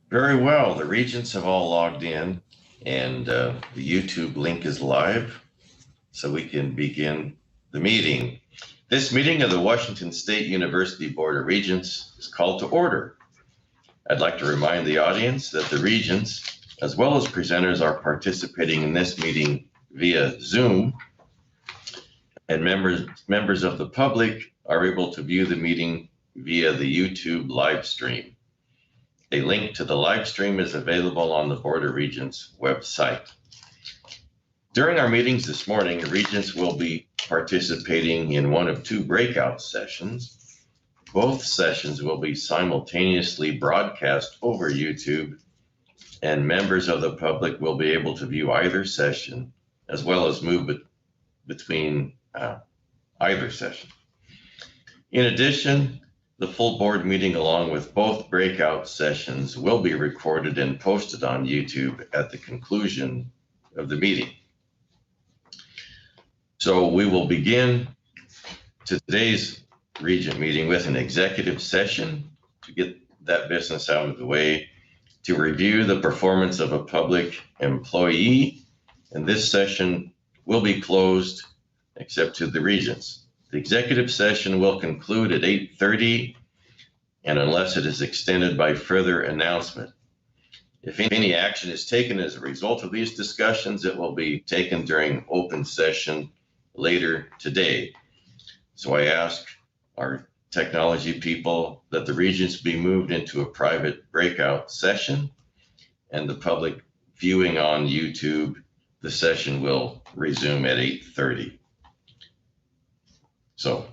Very well. The Regents have all logged in, and the YouTube link is live, so we can begin the meeting. This meeting of the Washington State University Board of Regents is called to order. I'd like to remind the audience that the Regents, as well as presenters, are participating in this meeting via Zoom, and members of the public are able to view the meeting via the YouTube live stream. A link to the live stream is available on the Board of Regents website. During our meetings this morning, Regents will be participating in one of two breakout sessions. Both sessions will be simultaneously broadcast over YouTube, and members of the public will be able to view either session as well as move between either session. In addition, the full board meeting along with both breakout sessions will be recorded and posted on YouTube at the conclusion of the meeting. So we will begin today's Regent meeting with an executive session to get that business out of the way, to review the performance of a public employee, and this session will be closed except to the Regents. The executive session will conclude at 8:30, and unless it is extended by further announcement. If any action is taken as a result of these discussions, it will be taken during open session later today. So I ask our technology people that the Regents be moved into a private breakout session, and the public viewing on YouTube, the session will resume at 8:30. So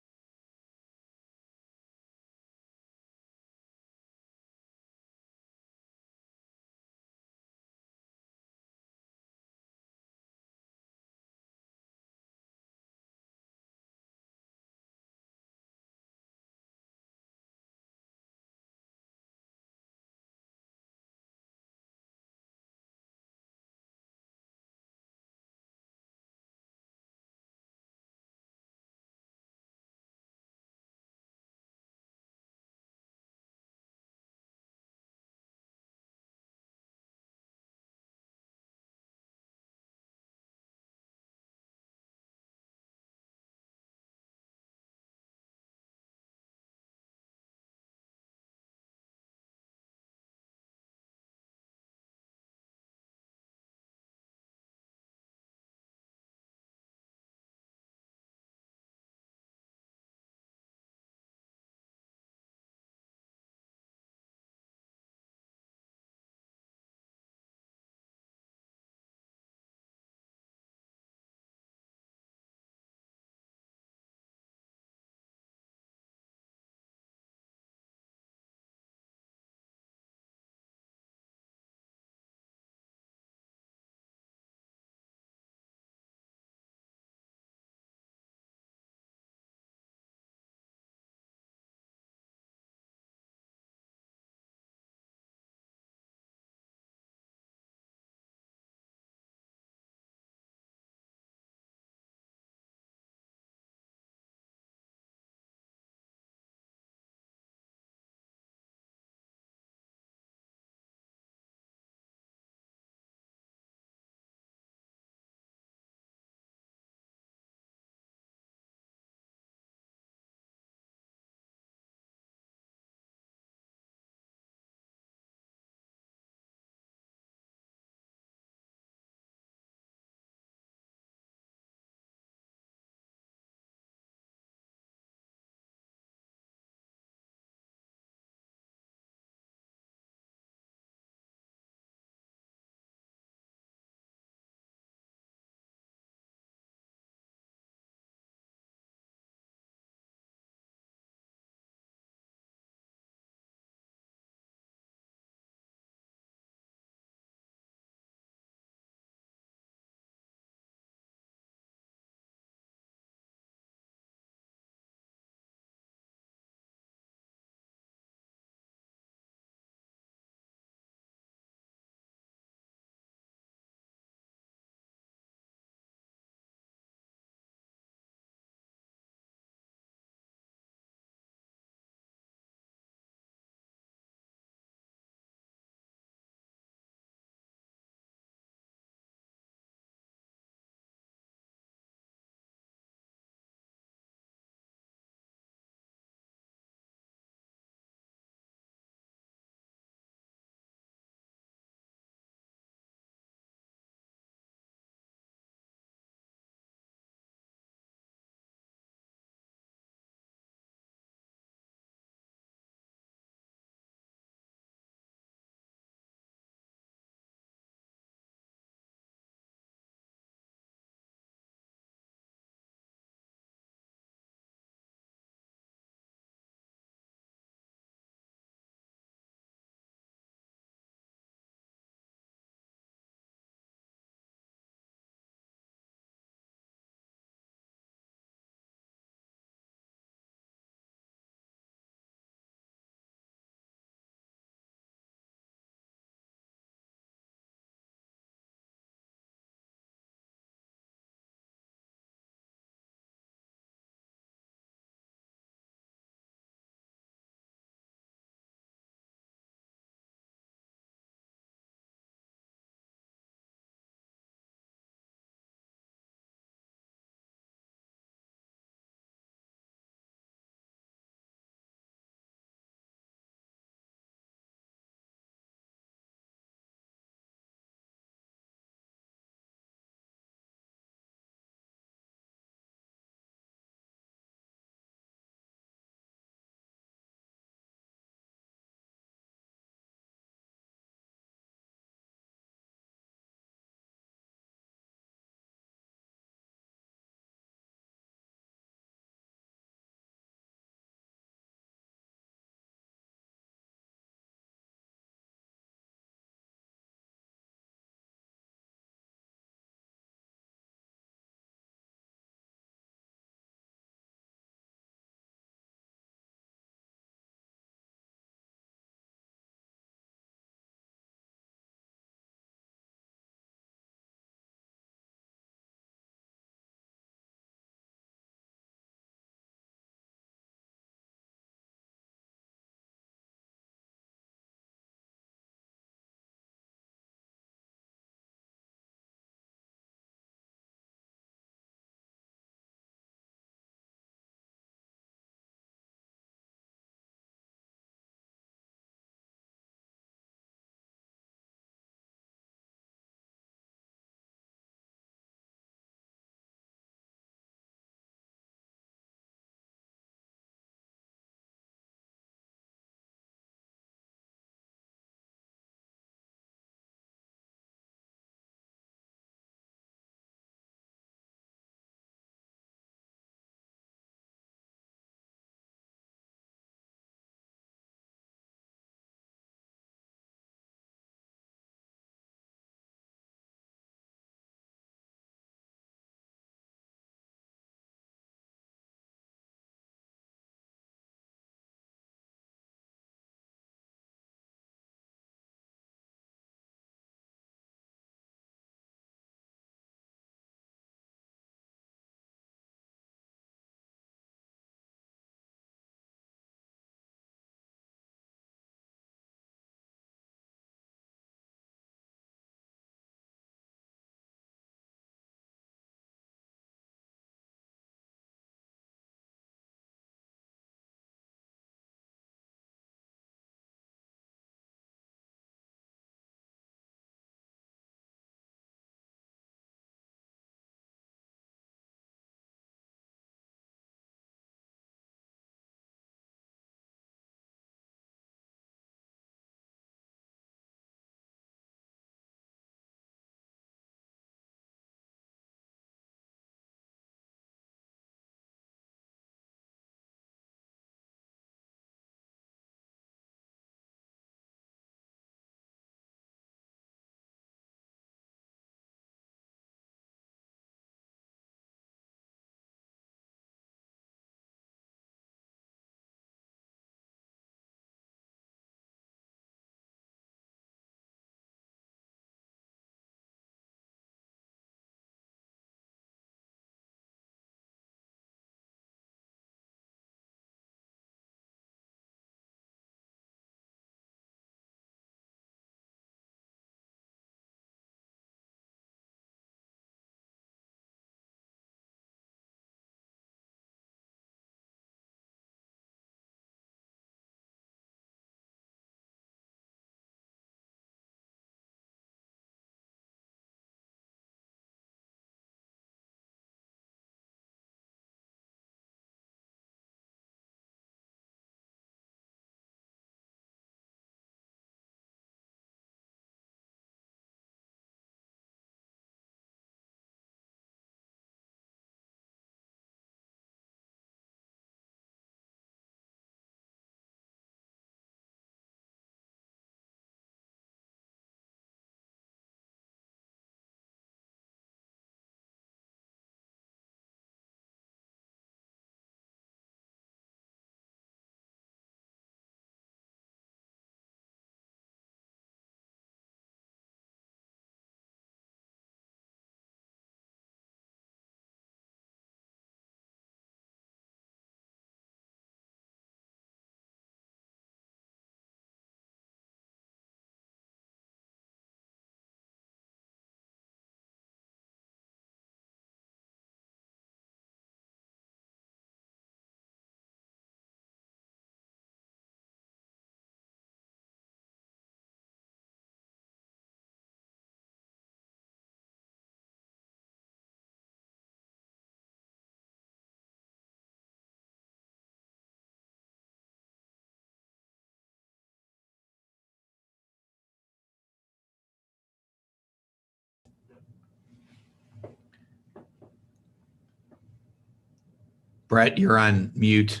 Brett, you're on mute.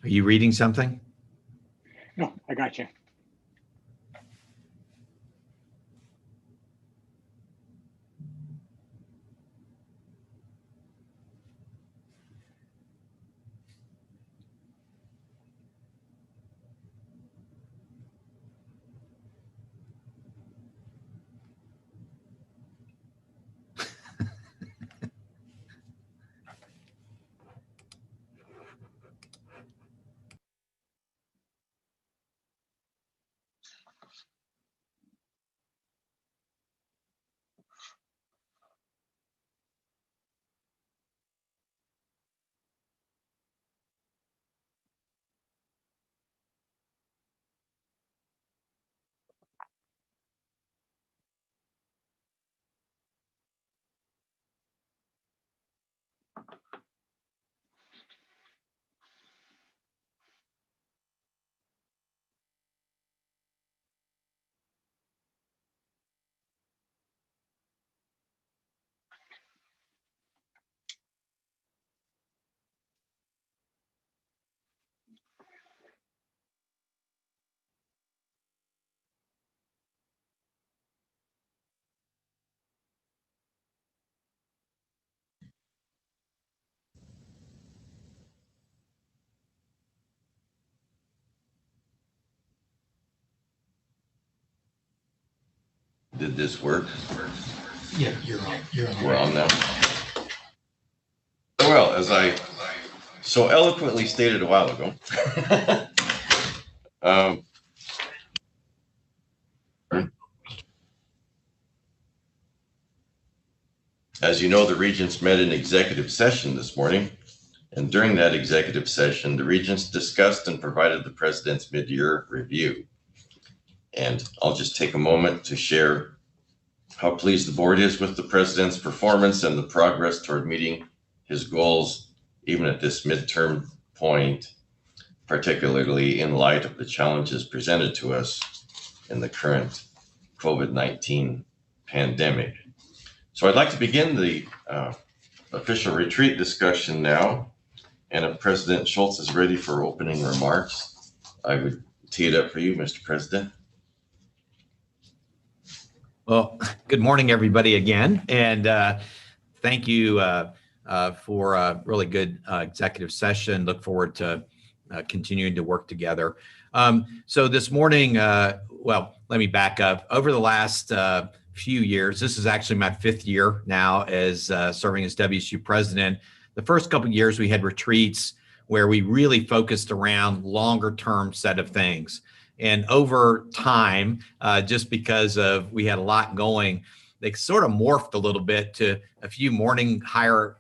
Are you reading something? No, I got you. Did this work? Yeah, you're on. We're on now. Well, as I so eloquently stated a while ago, as you know, the Regents met in executive session this morning, and during that executive session, the Regents discussed and provided the President's mid-year review. And I'll just take a moment to share how pleased the board is with the President's performance and the progress toward meeting his goals, even at this midterm point, particularly in light of the challenges presented to us in the current COVID-19 pandemic. So I'd like to begin the official retreat discussion now. And if President Schultz is ready for opening remarks, I would tee it up for you, Mr. President. Well, good morning, everybody, again. And thank you for a really good executive session. Look forward to continuing to work together. So this morning, well, let me back up. Over the last few years, this is actually my 5th year now as serving as WSU president. The first couple of years, we had retreats where we really focused around longer term set of things. And over time, just because of we had a lot going, they sort of morphed a little bit to a few morning higher,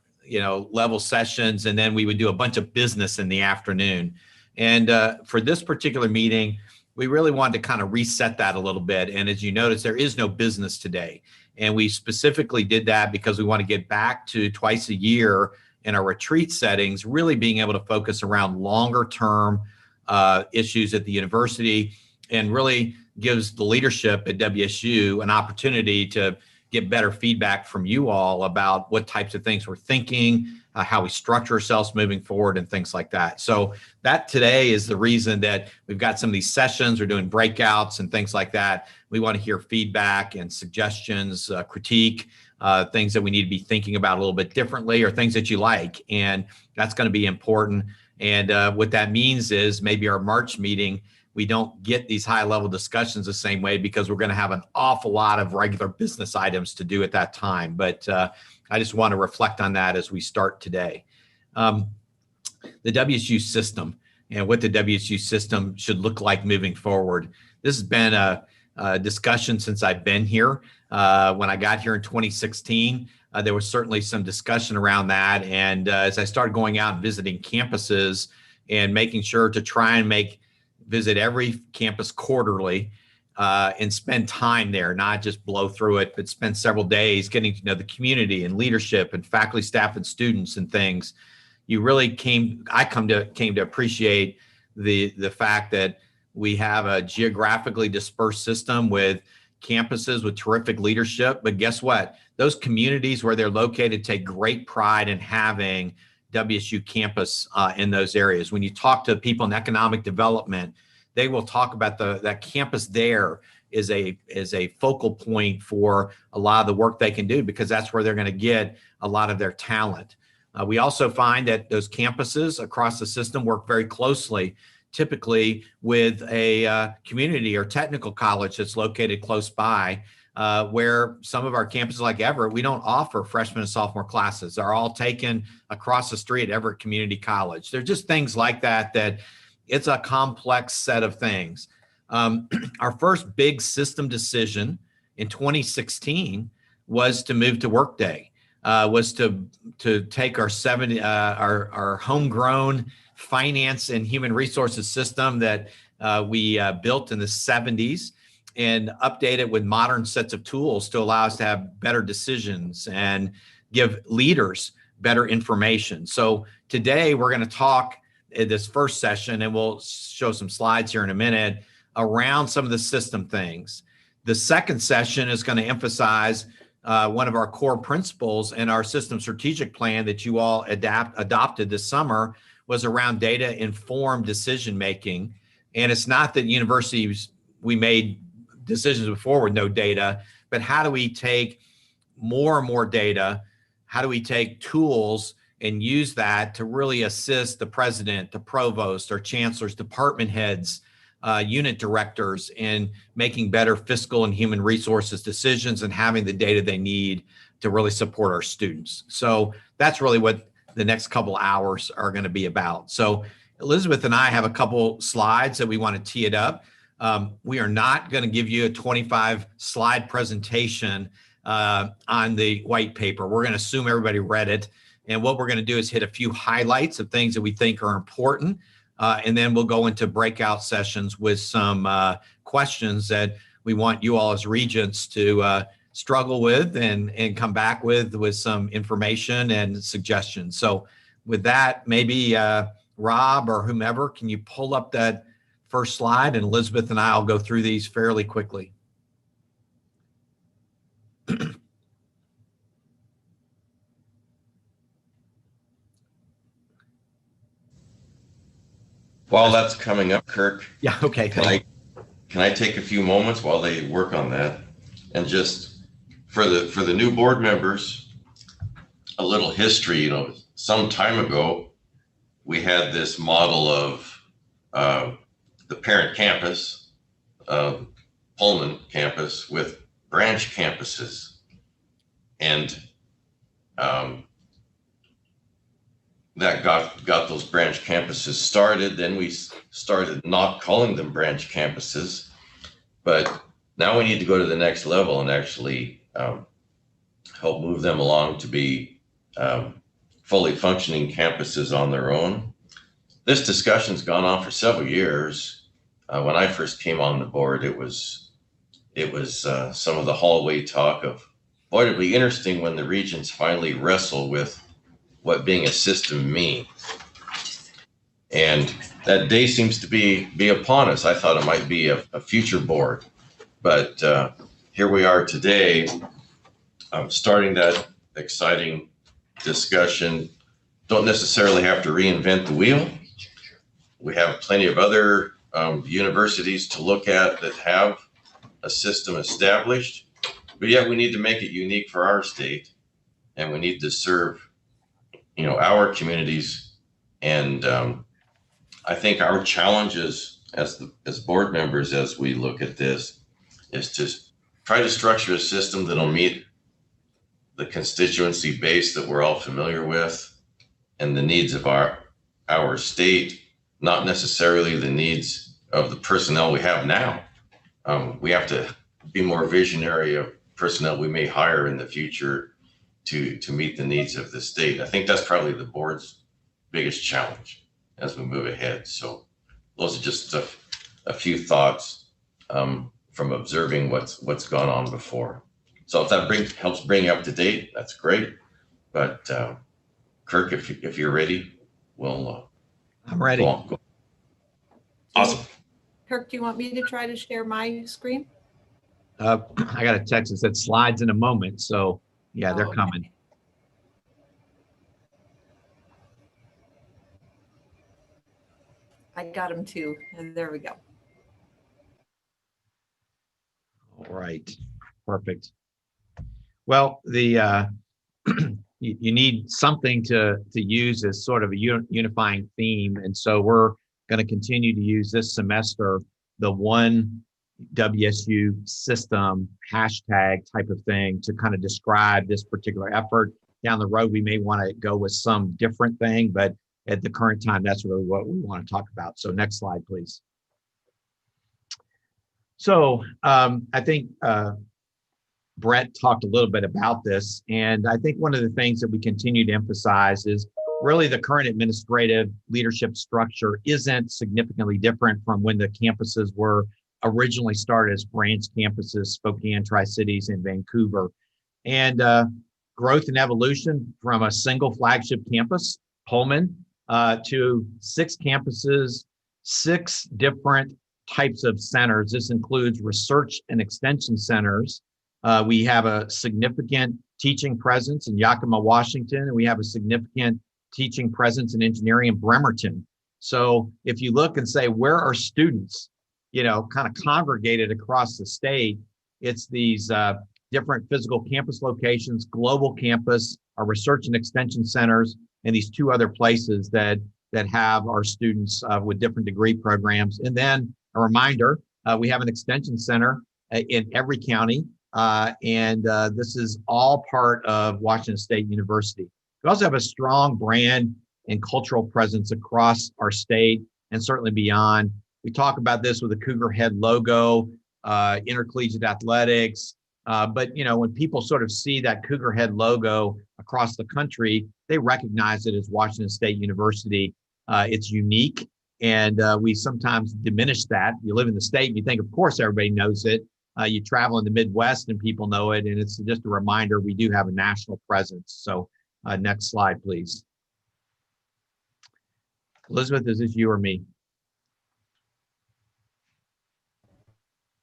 level sessions, and then we would do a bunch of business in the afternoon. And for this particular meeting, we really wanted to kind of reset that a little bit. And as you notice, there is no business today. And we specifically did that because we want to get back to twice a year in our retreat settings, really being able to focus around longer term issues at the university, and really gives the leadership at WSU an opportunity to get better feedback from you all about what types of things we're thinking, how we structure ourselves moving forward, and things like that. So that today is the reason that we've got some of these sessions, we're doing breakouts and things like that. We want to hear feedback and suggestions, critique, things that we need to be thinking about a little bit differently, or things that you like. And that's going to be important. And what that means is maybe our March meeting, we don't get these high level discussions the same way because we're going to have an awful lot of regular business items to do at that time. But I just want to reflect on that as we start today. The WSU system and what the WSU system should look like moving forward. This has been a discussion since I've been here. When I got here in 2016, there was certainly some discussion around that. And as I started going out and visiting campuses and making sure to try and visit every campus quarterly and spend time there, not just blow through it, but spend several days getting to know the community and leadership and faculty, staff, and students and things. You really came to appreciate the fact that we have a geographically dispersed system with campuses with terrific leadership, but guess what? Those communities where they're located take great pride in having WSU campus in those areas. When you talk to people in economic development, they will talk about that campus there is a focal point for a lot of the work they can do, because that's where they're going to get a lot of their talent. We also find that those campuses across the system work very closely, typically with a community or technical college that's located close by, where some of our campuses like Everett, we don't offer freshman and sophomore classes. They're all taken across the street at Everett Community College. They're just things like that, that it's a complex set of things. Our first big system decision in 2016 was to move to Workday, was to take our homegrown finance and human resources system that we built in the 70s and update it with modern sets of tools to allow us to have better decisions and give leaders better information. So today we're going to talk in this first session, and we'll show some slides here in a minute, around some of the system things. The second session is going to emphasize one of our core principles in our system strategic plan that you all adopted this summer, was around data-informed decision-making. And it's not that universities, we made decisions before with no data, but how do we take more and more data? How do we take tools and use that to really assist the president, the provost, our chancellors, department heads, unit directors in making better fiscal and human resources decisions and having the data they need to really support our students. So that's really what the next couple hours are going to be about. So Elizabeth and I have a couple slides that we want to tee it up. We are not going to give you a 25 slide presentation on the white paper. We're going to assume everybody read it. And what we're going to do is hit a few highlights of things that we think are important. And then we'll go into breakout sessions with some questions that we want you all as regents to struggle with and come back with some information and suggestions. So with that, maybe Rob or whomever, can you pull up that first slide, and Elizabeth and I will go through these fairly quickly. While that's coming up, Kirk, Yeah, okay. can I take a few moments while they work on that, and just for the new board members, a little history. You know, some time ago, we had this model of the parent campus, Pullman campus, with branch campuses, and that got those branch campuses started. Then we started not calling them branch campuses, but now we need to go to the next level and actually help move them along to be fully functioning campuses on their own. This discussion's gone on for several years. When I first came on the board, it was some of the hallway talk of, boy, it'd be interesting when the Regents finally wrestle with what being a system means. And that day seems to be upon us. I thought it might be a future board, but here we are today, starting that exciting discussion. Don't necessarily have to reinvent the wheel. We have plenty of other universities to look at that have a system established, but yet we need to make it unique for our state, and we need to serve, you know, our communities. And I think our challenges as board members, as we look at this, is to try to structure a system that'll meet the constituency base that we're all familiar with and the needs of our state, not necessarily the needs of the personnel we have now. We have to be more visionary of personnel we may hire in the future to meet the needs of the state. I think that's probably the board's biggest challenge as we move ahead. So those are just a few thoughts from observing what's gone on before. So if that helps bring you up to date, that's great. But Kirk, if you're ready, we'll I'm ready. Go on. Awesome. Kirk, do you want me to try to share my screen? I got a text that said slides in a moment. So yeah, they're Oh, okay. coming. I got them too. And there we go. All right, perfect. Well, you need something to use as sort of a unifying theme. And so we're going to continue to use this semester the ONEWSU System hashtag type of thing to kind of describe this particular effort. Down the road, we may want to go with some different thing, but at the current time, that's really what we want to talk about. So next slide, please. So I think Brett talked a little bit about this, and I think one of the things that we continue to emphasize is really the current administrative leadership structure isn't significantly different from when the campuses were originally started as branch campuses, Spokane, Tri-Cities, and Vancouver. And growth and evolution from a single flagship campus, Pullman, to 6 campuses, 6 different types of centers. This includes research and extension centers. We have a significant teaching presence in Yakima, Washington, and we have a significant teaching presence in engineering in Bremerton. So if you look and say, where are students, kind of congregated across the state, it's these different physical campus locations, global campus, our research and extension centers, and these 2 other places that have our students with different degree programs. And then a reminder, we have an extension center in every county. And this is all part of Washington State University. We also have a strong brand and cultural presence across our state and certainly beyond. We talk about this with the Cougar Head logo, intercollegiate athletics. But when people sort of see that Cougar Head logo across the country, they recognize it as Washington State University. It's unique, and we sometimes diminish that. You live in the state, and you think, of course, everybody knows it. You travel in the Midwest and people know it. And it's just a reminder, we do have a national presence. So next slide, please. Elizabeth, is this you or me?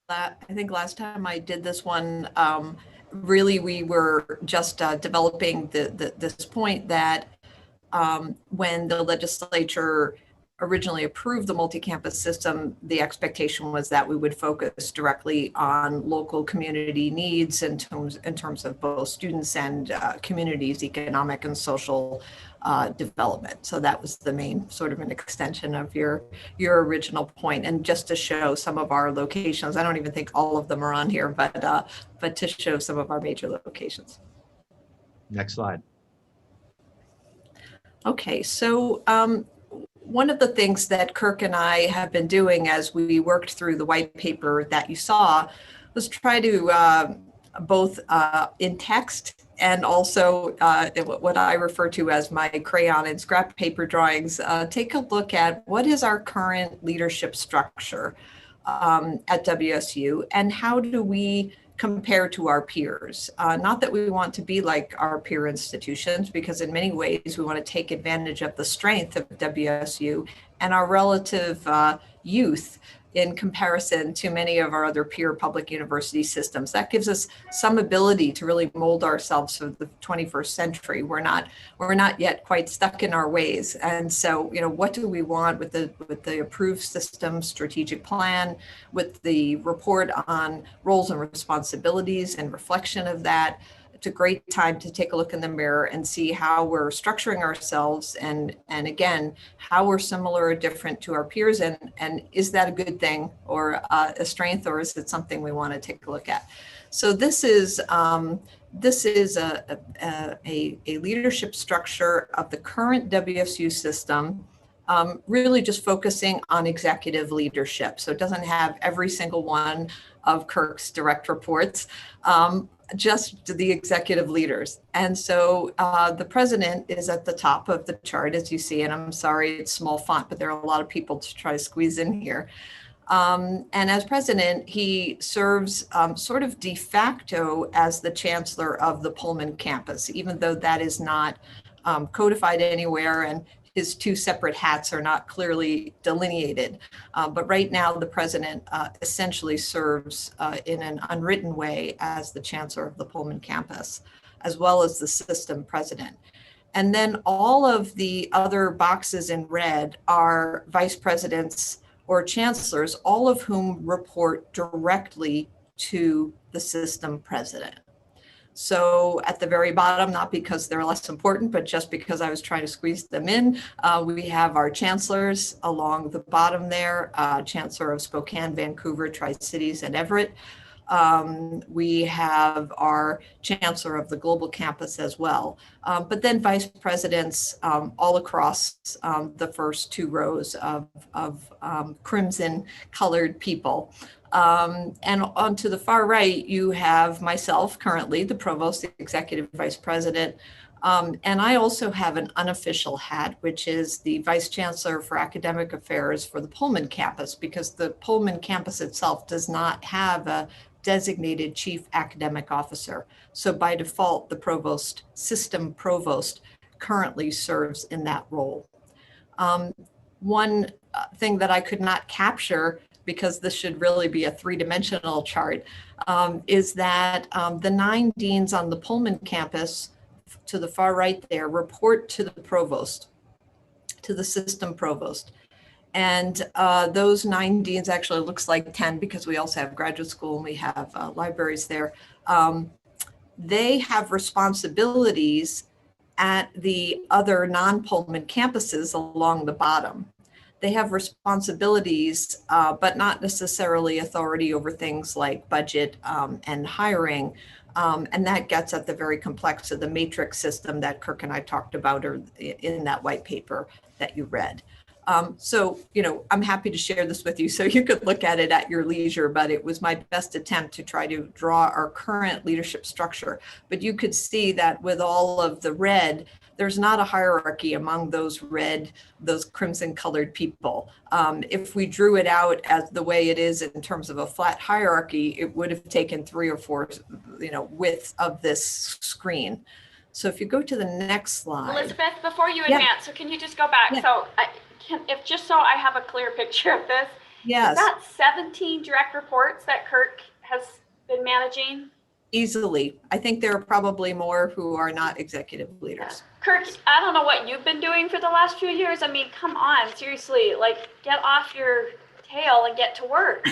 I think last time I did this one, really we were just developing this point that when the legislature originally approved the multi-campus system, the expectation was that we would focus directly on local community needs in terms of both students and communities, economic and social development. So that was the main sort of an extension of your original point. And just to show some of our locations, I don't even think all of them are on here, but to show some of our major locations. Next slide. Okay, so one of the things that Kirk and I have been doing as we worked through the white paper that you saw was try to both in text and also what I refer to as my crayon and scrap paper drawings, take a look at what is our current leadership structure at WSU and how do we compare to our peers. Not that we want to be like our peer institutions, because in many ways we want to take advantage of the strength of WSU and our relative youth in comparison to many of our other peer public university systems. That gives us some ability to really mold ourselves for the 21st century. We're not yet quite stuck in our ways. And so, what do we want with the approved system strategic plan, with the report on roles and responsibilities and reflection of that? It's a great time to take a look in the mirror and see how we're structuring ourselves and again, how we're similar or different to our peers, and is that a good thing or a strength, or is it something we want to take a look at? So this is a leadership structure of the current WSU system, really just focusing on executive leadership. So it doesn't have every single one of Kirk's direct reports, just the executive leaders. And so the president is at the top of the chart, as you see, and I'm sorry, it's small font, but there are a lot of people to try to squeeze in here. And as president, he serves sort of de facto as the chancellor of the Pullman campus, even though that is not codified anywhere. And his two separate hats are not clearly delineated. But right now, the president essentially serves in an unwritten way as the chancellor of the Pullman campus, as well as the system president. And then all of the other boxes in red are vice presidents or chancellors, all of whom report directly to the system president. So at the very bottom, not because they're less important, but just because I was trying to squeeze them in, we have our chancellors along the bottom there, Chancellor of Spokane, Vancouver, Tri-Cities, and Everett. We have our chancellor of the global campus as well, but then vice presidents all across the first two rows of crimson colored people. And on to the far right, you have myself, currently the provost, the executive vice president. And I also have an unofficial hat, which is the vice chancellor for academic affairs for the Pullman campus, because the Pullman campus itself does not have a designated chief academic officer. So by default, the provost, system provost, currently serves in that role. One thing that I could not capture, because this should really be a three-dimensional chart, is that the 9 deans on the Pullman campus to the far right there report to the provost, to the system provost. And those 9 deans, actually looks like 10 because we also have graduate school and we have libraries there. They have responsibilities at the other non-Pullman campuses along the bottom. They have responsibilities, but not necessarily authority over things like budget and hiring. And that gets at the very complex of the matrix system that Kirk and I talked about or in that white paper that you read. So, you know, I'm happy to share this with you so you could look at it at your leisure, but it was my best attempt to try to draw our current leadership structure. But you could see that with all of the red, there's not a hierarchy among those red, those crimson colored people. If we drew it out as the way it is in terms of a flat hierarchy, it would have taken 3 or 4, you know, width of this screen. So if you go to the next slide. Elizabeth, before you advance, so can you just go back? Yeah. So if just so I have a clear picture of this, Yes. is that 17 direct reports that Kirk has been managing? Easily. I think there are probably more who are not executive leaders. Kirk, I don't know what you've been doing for the last few years. I mean, come on, seriously, like get off your tail and get to work.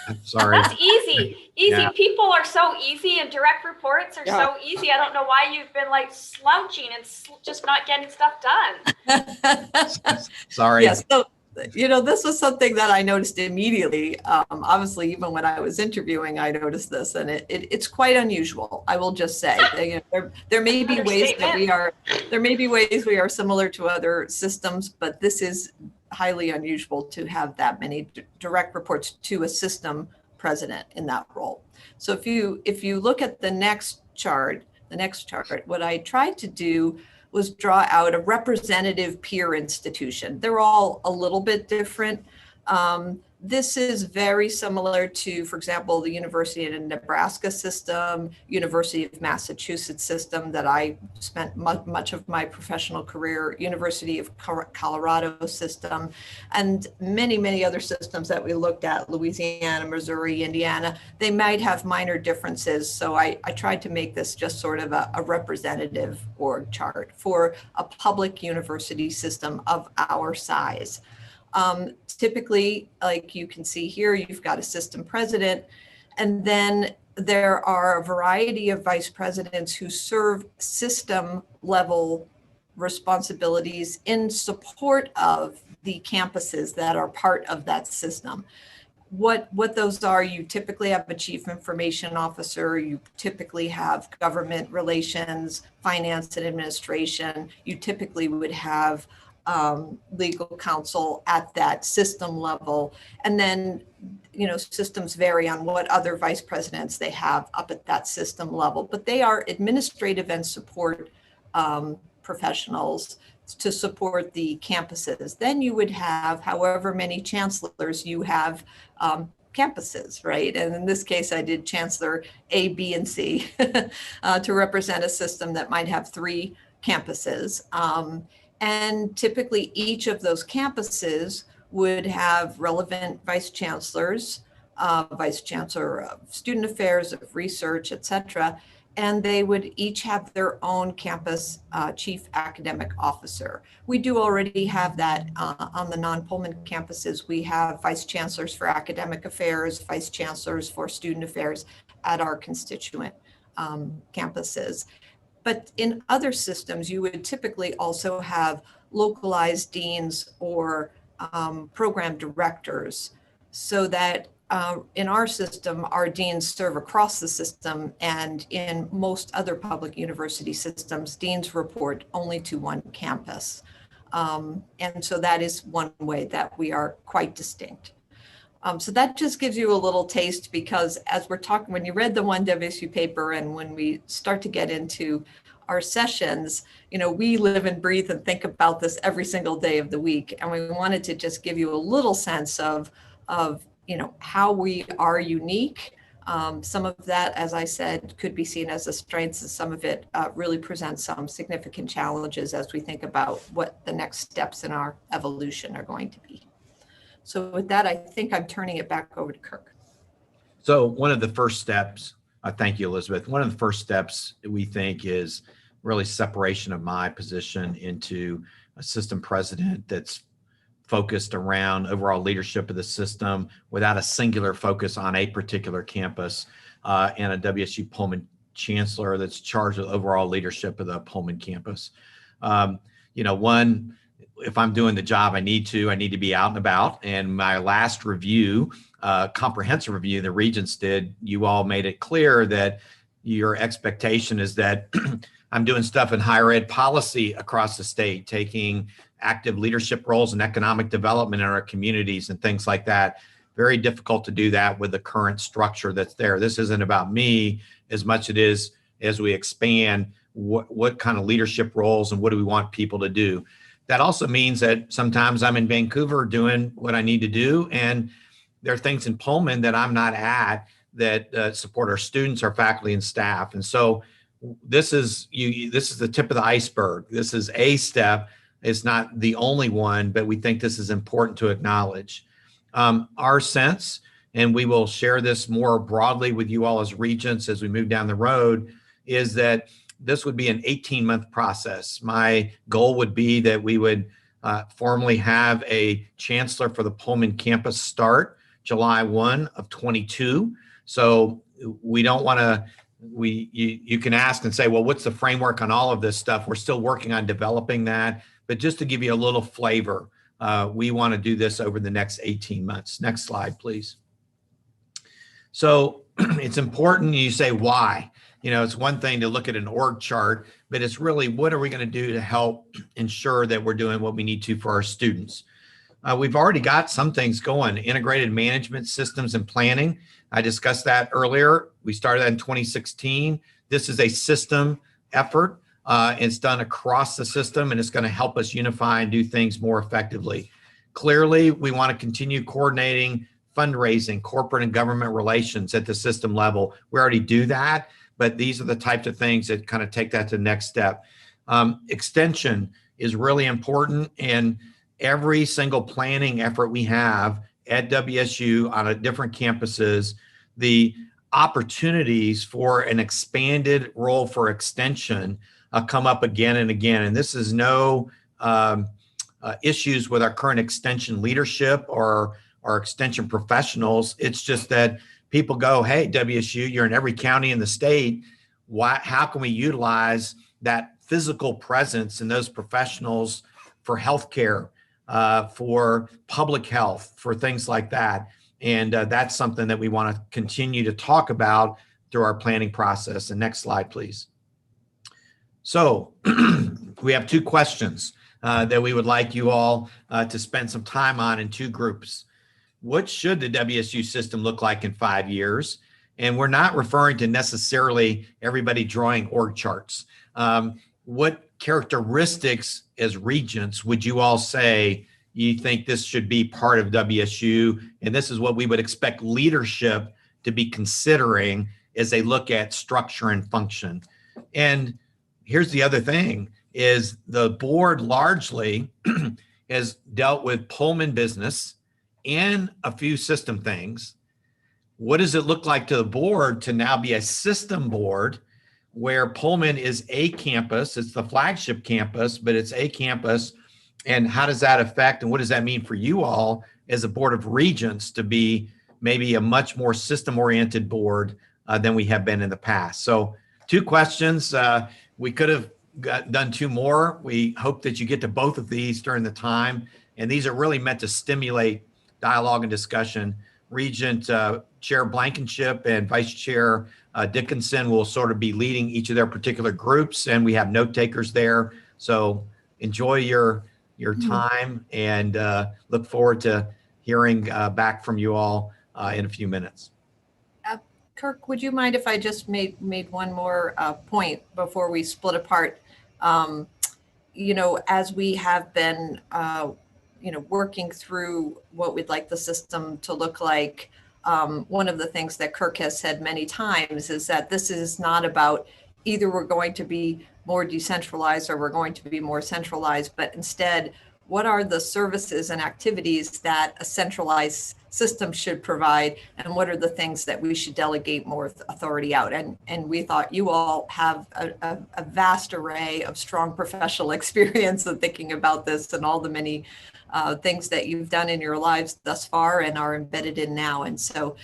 I'm sorry. That's easy. Yeah. People are so easy and direct reports are so easy. I don't know why you've been like slouching and just not getting stuff done. Sorry. Yes. So, you know, this was something that I noticed immediately. Obviously, even when I was interviewing, I noticed this, and it's quite unusual. I will just say, you know, there may be ways that we are similar to other systems, but this is highly unusual to have that many direct reports to a system president in that role. So if you look at the next chart, what I tried to do was draw out a representative peer institution. They're all a little bit different. This is very similar to, for example, the University of Nebraska system, University of Massachusetts system that I spent much of my professional career, University of Colorado system, and many, many other systems that we looked at, Louisiana, Missouri, Indiana. They might have minor differences. So I tried to make this just sort of a representative org chart for a public university system of our size. Typically, like you can see here, you've got a system president, and then there are a variety of vice presidents who serve system level responsibilities in support of the campuses that are part of that system. What those are, you typically have a chief information officer, you typically have government relations, finance and administration, you typically would have legal counsel at that system level. And then, you know, systems vary on what other vice presidents they have up at that system level, but they are administrative and support professionals to support the campuses. Then you would have however many chancellors you have campuses, right? And in this case, I did Chancellor A, B, and C to represent a system that might have 3 campuses. And typically each of those campuses would have relevant vice chancellors, vice chancellor of student affairs, of research, et cetera. And they would each have their own campus chief academic officer. We do already have that on the non-Pullman campuses. We have vice chancellors for academic affairs, vice chancellors for student affairs at our constituent campuses. But in other systems, you would typically also have localized deans or program directors, so that in our system, our deans serve across the system, and in most other public university systems, deans report only to one campus. And so that is one way that we are quite distinct. So that just gives you a little taste, because as we're talking, when you read the ONEWSU paper and when we start to get into our sessions, you know, we live and breathe and think about this every single day of the week. And we wanted to just give you a little sense of you know, how we are unique. Some of that, as I said, could be seen as a strength, and some of it really presents some significant challenges as we think about what the next steps in our evolution are going to be. So with that, I think I'm turning it back over to Kirk. So one of the first steps, thank you, Elizabeth. One of the first steps we think is really separation of my position into a system president that's focused around overall leadership of the system without a singular focus on a particular campus, and a WSU Pullman chancellor that's charged with overall leadership of the Pullman campus. You know, if I'm doing the job I need to be out and about. And my last review, comprehensive review the Regents did, you all made it clear that your expectation is that I'm doing stuff in higher ed policy across the state, taking active leadership roles in economic development in our communities and things like that. Very difficult to do that with the current structure that's there. This isn't about me as much it is as we expand what kind of leadership roles and what do we want people to do. That also means that sometimes I'm in Vancouver doing what I need to do, and there are things in Pullman that I'm not at that support our students, our faculty and staff. And so this is the tip of the iceberg. This is a step. It's not the only one, but we think this is important to acknowledge. Our sense, and we will share this more broadly with you all as Regents as we move down the road, is that this would be an 18-month process. My goal would be that we would formally have a chancellor for the Pullman campus start July 1 of 22. So we don't want to, you can ask and say, well, what's the framework on all of this stuff? We're still working on developing that. But just to give you a little flavor, we want to do this over the next 18 months. Next slide, please. So it's important you say why. You know, it's one thing to look at an org chart, but it's really what are we going to do to help ensure that we're doing what we need to for our students. We've already got some things going, integrated management systems and planning. I discussed that earlier. We started that in 2016. This is a system effort. It's done across the system, and it's going to help us unify and do things more effectively. Clearly, we want to continue coordinating fundraising, corporate and government relations at the system level. We already do that, but these are the types of things that kind of take that to the next step. Extension is really important, and every single planning effort we have at WSU on different campuses, the opportunities for an expanded role for extension come up again and again. And this is no issues with our current extension leadership or our extension professionals. It's just that people go, hey, WSU, you're in every county in the state. How can we utilize that physical presence in those professionals for healthcare, for public health, for things like that? And that's something that we want to continue to talk about through our planning process. And next slide, please. So we have two questions that we would like you all to spend some time on in two groups. What should the WSU system look like in 5 years? And we're not referring to necessarily everybody drawing org charts. What characteristics as Regents would you all say you think this should be part of WSU? And this is what we would expect leadership to be considering as they look at structure and function. And here's the other thing. is the board largely has dealt with Pullman business and a few system things. What does it look like to the board to now be a system board where Pullman is a campus? It's the flagship campus, but it's a campus. And how does that affect, and what does that mean for you all as a board of regents to be maybe a much more system-oriented board than we have been in the past? So 2 questions. We could have done 2 more. We hope that you get to both of these during the time. And these are really meant to stimulate dialogue and discussion. Regent Chair Blankenship and Vice Chair Dickinson will sort of be leading each of their particular groups, and we have note takers there. So enjoy your time, and look forward to hearing back from you all in a few minutes. Kirk, would you mind if I just made one more point before we split apart? As we have been working through what we'd like the system to look like, one of the things that Kirk has said many times is that this is not about either we're going to be more decentralized or we're going to be more centralized, but instead, what are the services and activities that a centralized system should provide, and what are the things that we should delegate more authority out? And we thought you all have a vast array of strong professional experience in thinking about this and all the many things that you've done in your lives thus far and are embedded in now. And so,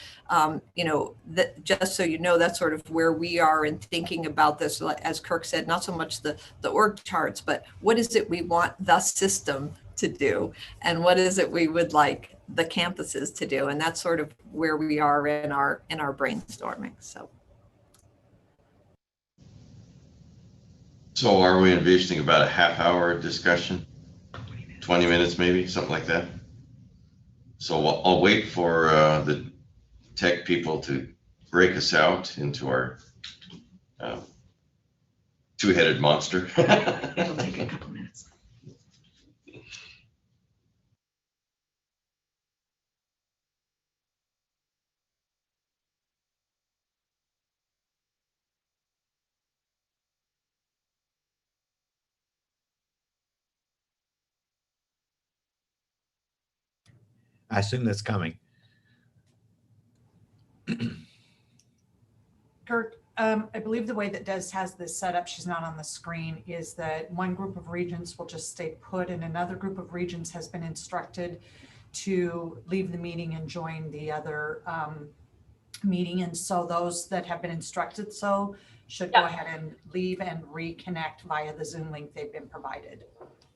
just so you know, that's sort of where we are in thinking about this. As Kirk said, not so much the org charts, but what is it we want the system to do, and what is it we would like the campuses to do? And that's sort of where we are in our brainstorming. So are we envisioning about a half-hour discussion? 20 minutes maybe, something like that? So I'll wait for the tech people to break us out into our 2-headed monster. It'll take a couple minutes. I assume that's coming. Kirk, I believe the way that Des has this set up, she's not on the screen, is that one group of regents will just stay put and another group of regents has been instructed to leave the meeting and join the other meeting. And so those that have been instructed so should go ahead and leave and reconnect via the Zoom link they've been provided.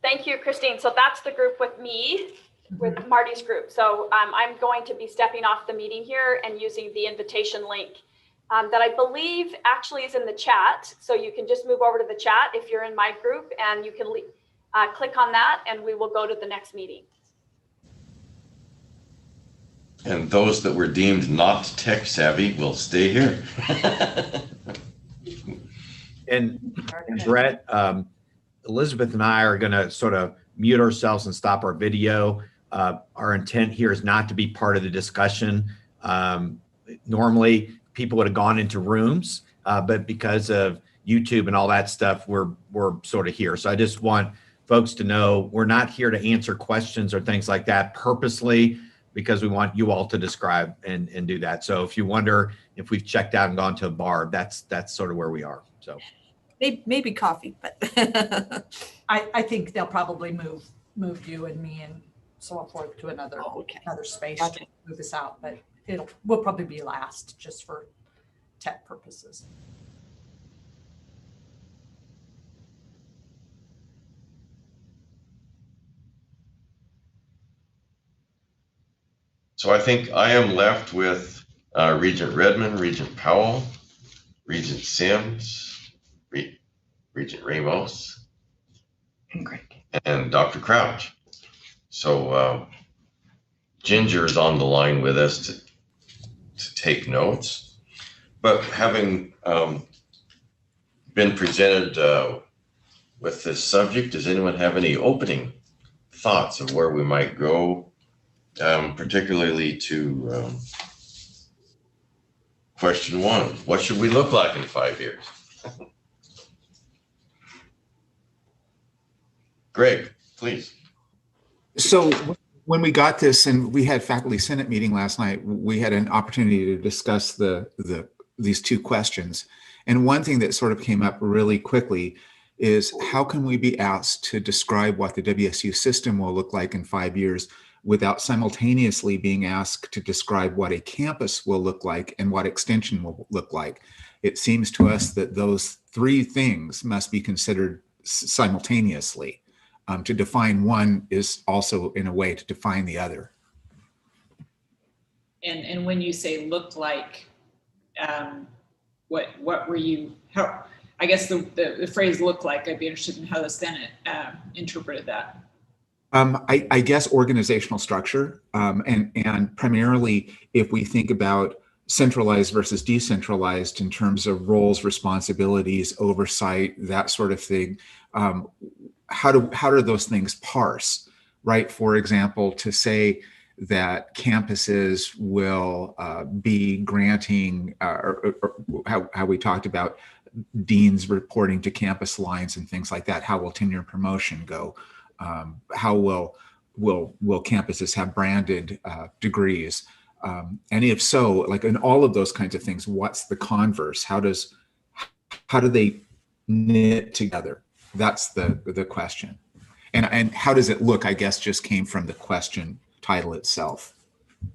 Thank you, Christine. So that's the group with me, with Marty's group. So I'm going to be stepping off the meeting here and using the invitation link that I believe actually is in the chat. So you can just move over to the chat if you're in my group, and you can click on that and we will go to the next meeting. And those that were deemed not tech savvy will stay here. And Brett, Elizabeth and I are going to sort of mute ourselves and stop our video. Our intent here is not to be part of the discussion. Normally, people would have gone into rooms, but because of YouTube and all that stuff, we're sort of here. So I just want folks to know we're not here to answer questions or things like that purposely, because we want you all to describe and do that. So if you wonder if we've checked out and gone to a bar, that's sort of where we are. So maybe coffee, but I think they'll probably move you and me and so forth to another space to move us out, but we'll probably be last just for tech purposes. So I think I am left with Regent Redmond, Regent Powell, Regent Sims, Regent Ramos, and Dr. Crouch. So Ginger is on the line with us to take notes. But having been presented with this subject, does anyone have any opening thoughts of where we might go? Particularly to question 1, what should we look like in 5 years? Greg, please. So when we got this and we had faculty senate meeting last night, we had an opportunity to discuss these two questions. And one thing that sort of came up really quickly is how can we be asked to describe what the WSU system will look like in 5 years without simultaneously being asked to describe what a campus will look like and what extension will look like. It seems to us that those three things must be considered simultaneously. To define one is also in a way to define the other. And when you say looked like, what were you, how, I guess the phrase look like, I'd be interested in how the Senate interpreted that. I guess organizational structure, and primarily if we think about centralized versus decentralized in terms of roles, responsibilities, oversight, that sort of thing. How do those things parse, right? For example, to say that campuses will be granting, or how we talked about deans reporting to campus lines and things like that. How will tenure and promotion go? How will campuses have branded degrees? And if so, like in all of those kinds of things, what's the converse? How do they knit together? That's the question. And how does it look, I guess, just came from the question title itself. You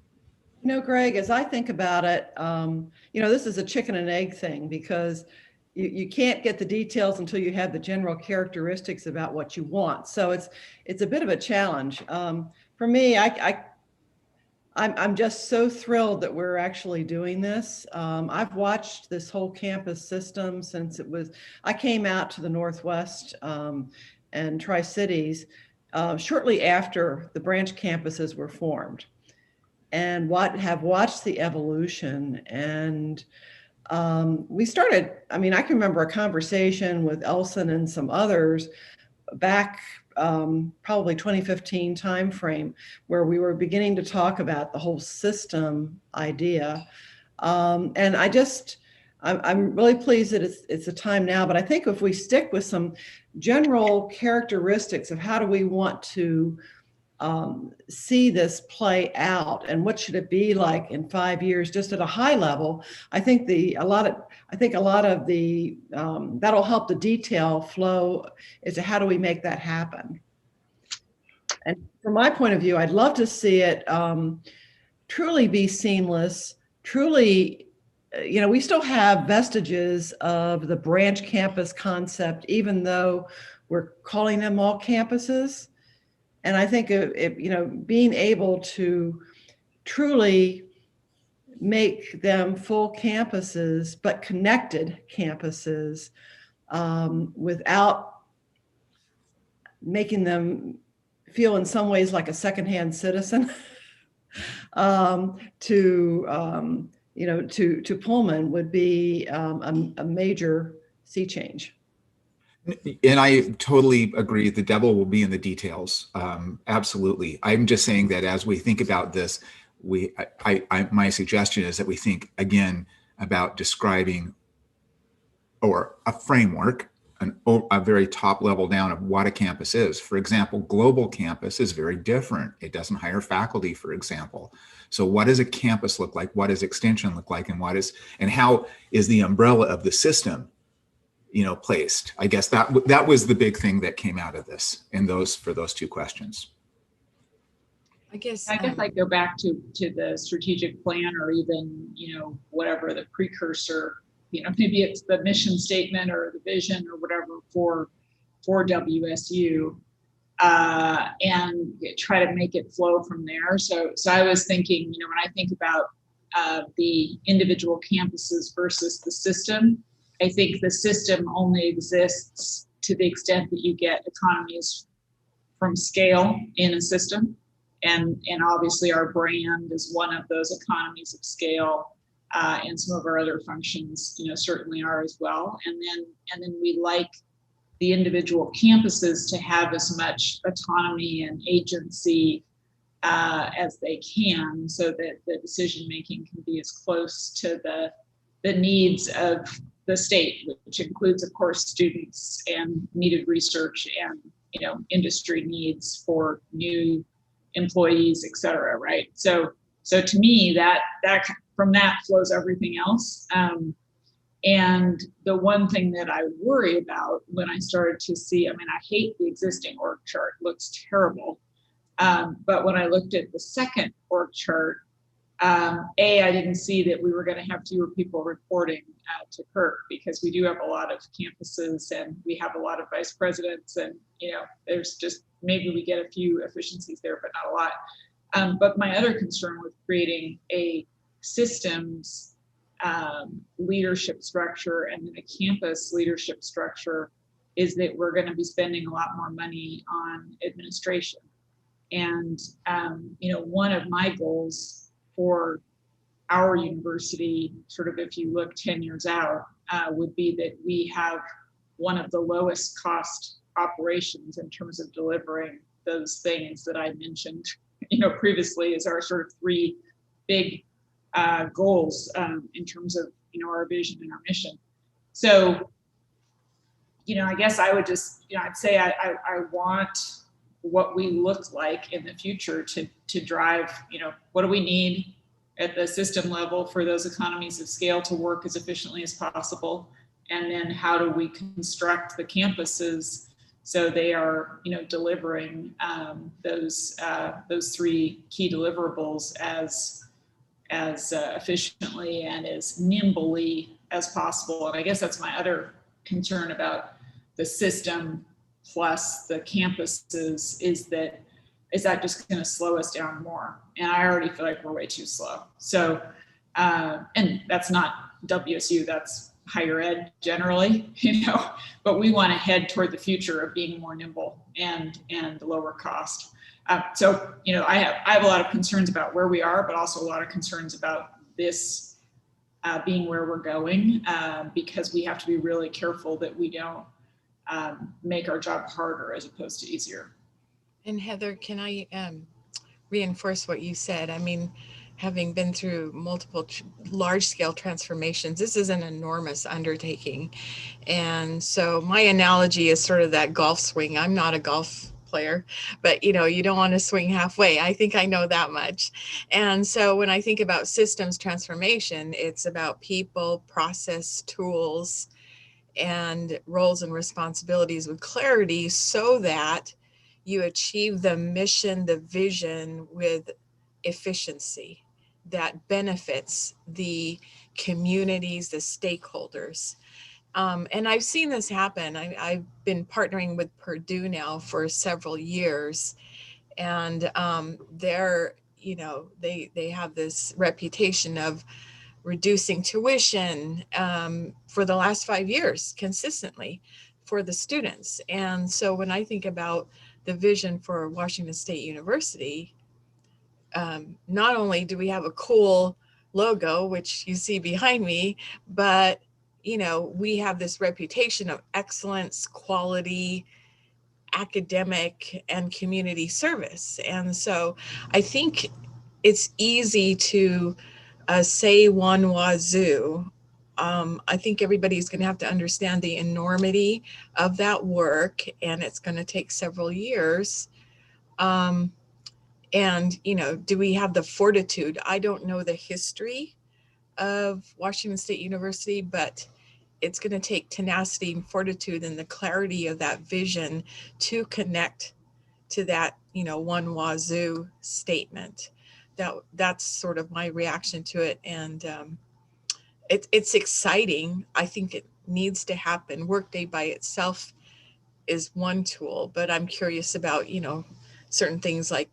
know, Greg, as I think about it, this is a chicken and egg thing because you can't get the details until you have the general characteristics about what you want. So it's a bit of a challenge. For me, I'm just so thrilled that we're actually doing this. I've watched this whole campus system since I came out to the Northwest and Tri-Cities shortly after the branch campuses were formed, and have watched the evolution. And we started, I can remember a conversation with Elson and some others back probably 2015 timeframe, where we were beginning to talk about the whole system idea. And I'm really pleased that it's a time now, but I think if we stick with some general characteristics of how do we want to see this play out and what should it be like in 5 years, just at a high level, I think a lot of the that'll help the detail flow as to how do we make that happen. And from my point of view, I'd love to see it truly be seamless, truly, we still have vestiges of the branch campus concept, even though we're calling them all campuses. And I think being able to truly make them full campuses, but connected campuses, without making them feel in some ways like a secondhand citizen, to Pullman would be a major sea change. And I totally agree. The devil will be in the details. Absolutely. I'm just saying that as we think about this, my suggestion is that we think again about describing or a framework, a very top level down of what a campus is. For example, global campus is very different. It doesn't hire faculty, for example. So what does a campus look like? What does extension look like? And how is the umbrella of the system placed? I guess that was the big thing that came out of this for those two questions. I guess I'd go back to the strategic plan, or even, whatever the precursor, maybe it's the mission statement or the vision or whatever for WSU, and try to make it flow from there. So I was thinking, when I think about the individual campuses versus the system, I think the system only exists to the extent that you get economies from scale in a system. And obviously our brand is one of those economies of scale, and some of our other functions, certainly are as well. And then we like the individual campuses to have as much autonomy and agency as they can, so that the decision-making can be as close to the needs of the state, which includes, of course, students and needed research industry needs for new employees, et cetera, right? So to me, that from that flows everything else. And the one thing that I worry about when I started to see, I hate the existing org chart, looks terrible. But when I looked at the second org chart, I didn't see that we were going to have fewer people reporting to Kirk, because we do have a lot of campuses and we have a lot of vice presidents, and there's just, maybe we get a few efficiencies there, but not a lot. But my other concern with creating a systems leadership structure and then a campus leadership structure is that we're going to be spending a lot more money on administration. And one of my goals for our university, sort of if you look 10 years out, would be that we have one of the lowest cost operations in terms of delivering those things that I mentioned, previously, as our sort of three big goals in terms of, our vision and our mission. So, I guess I would just, I'd say I want what we look like in the future to drive, what do we need at the system level for those economies of scale to work as efficiently as possible? And then how do we construct the campuses so they are, delivering those three key deliverables as efficiently and as nimbly as possible? And I guess that's my other concern about the system plus the campuses, is that just going to slow us down more? And I already feel like we're way too slow. So, and that's not WSU, that's higher ed generally, but we want to head toward the future of being more nimble and lower cost. So, I have a lot of concerns about where we are, but also a lot of concerns about this being where we're going, because we have to be really careful that we don't make our job harder as opposed to easier. And Heather, can I reinforce what you said? Having been through multiple large-scale transformations, this is an enormous undertaking. And so my analogy is sort of that golf swing. I'm not a golf player, but you don't want to swing halfway. I think I know that much. And so when I think about systems transformation, it's about people, process, tools, and roles and responsibilities with clarity, so that you achieve the mission, the vision with efficiency that benefits the communities, the stakeholders. And I've seen this happen. I've been partnering with Purdue now for several years, and they're, they have this reputation of reducing tuition for the last 5 years consistently for the students. And so when I think about the vision for Washington State University, not only do we have a cool logo, which you see behind me, but we have this reputation of excellence, quality, academic, and community service. And so I think it's easy to say ONEWSU. I think everybody's going to have to understand the enormity of that work, and it's going to take several years. And, do we have the fortitude? I don't know the history of Washington State University, but it's going to take tenacity and fortitude and the clarity of that vision to connect to that, ONEWSU statement. That's sort of my reaction to it. And it's exciting. I think it needs to happen. Workday by itself is one tool, but I'm curious about, certain things like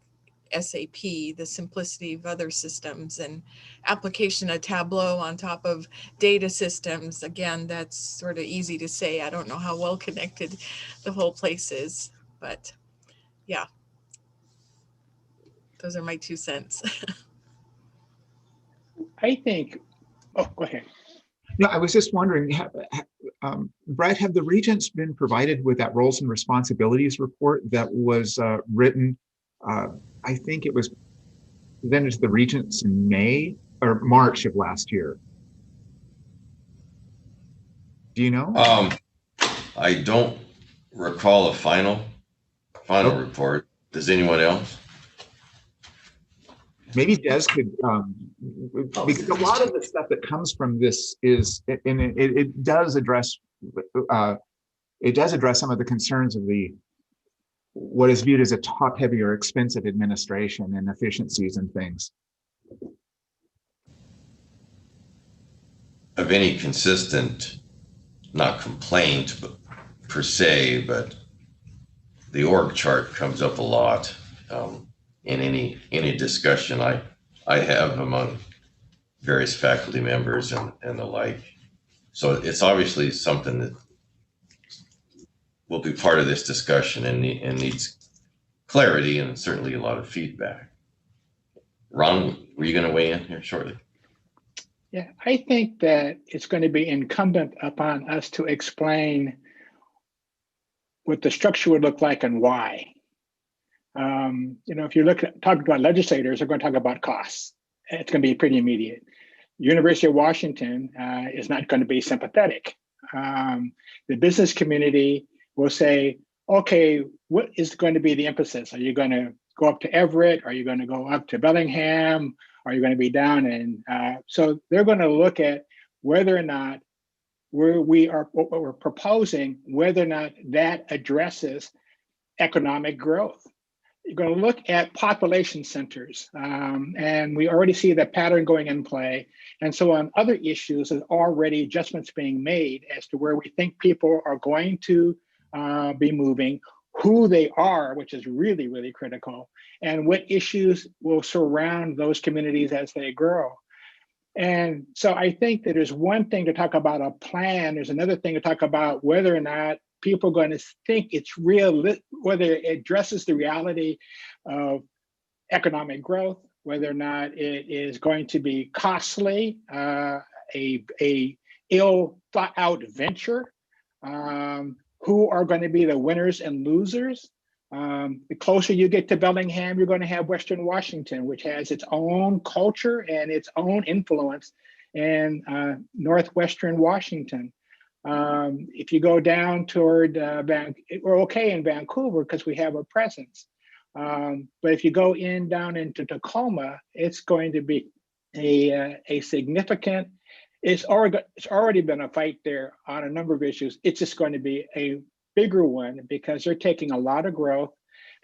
SAP, the simplicity of other systems, and application of Tableau on top of data systems. Again, that's sort of easy to say. I don't know how well connected the whole place is, but yeah, those are my 2 cents. I think, oh, go ahead. No, I was just wondering, Brett, have the Regents been provided with that roles and responsibilities report that was written? I think it was presented to the Regents in May or March of last year. Do you know? I don't recall a final final report. Does anyone else? Maybe Des could, because a lot of the stuff that comes from this is, and it does address some of the concerns of what is viewed as a top-heavy or expensive administration and efficiencies and things. Of any consistent, not complaint but per se, but the org chart comes up a lot in any discussion I have among various faculty members and the like. So it's obviously something that will be part of this discussion and needs clarity and certainly a lot of feedback. Ron, were you going to weigh in here shortly? Yeah, I think that it's going to be incumbent upon us to explain what the structure would look like and why. If you talk about legislators, they're going to talk about costs. It's going to be pretty immediate. University of Washington is not going to be sympathetic. The business community will say, okay, what is going to be the emphasis? Are you going to go up to Everett? Are you going to go up to Bellingham? Are you going to be down in? So they're going to look at whether or not what we're proposing, whether or not that addresses economic growth. You're going to look at population centers, and we already see that pattern going in play. And so on other issues, there's already adjustments being made as to where we think people are going to be moving, who they are, which is really, really critical, and what issues will surround those communities as they grow. And so I think that there's one thing to talk about a plan. There's another thing to talk about whether or not people are going to think it's real, whether it addresses the reality of economic growth, whether or not it is going to be costly, a ill thought out venture, who are going to be the winners and losers. The closer you get to Bellingham, you're going to have Western Washington, which has its own culture and its own influence in Northwestern Washington. If you go down toward we're okay in Vancouver because we have a presence. But if you go down into Tacoma, it's going to be a significant. It's already been a fight there on a number of issues. It's just going to be a bigger one because they're taking a lot of growth.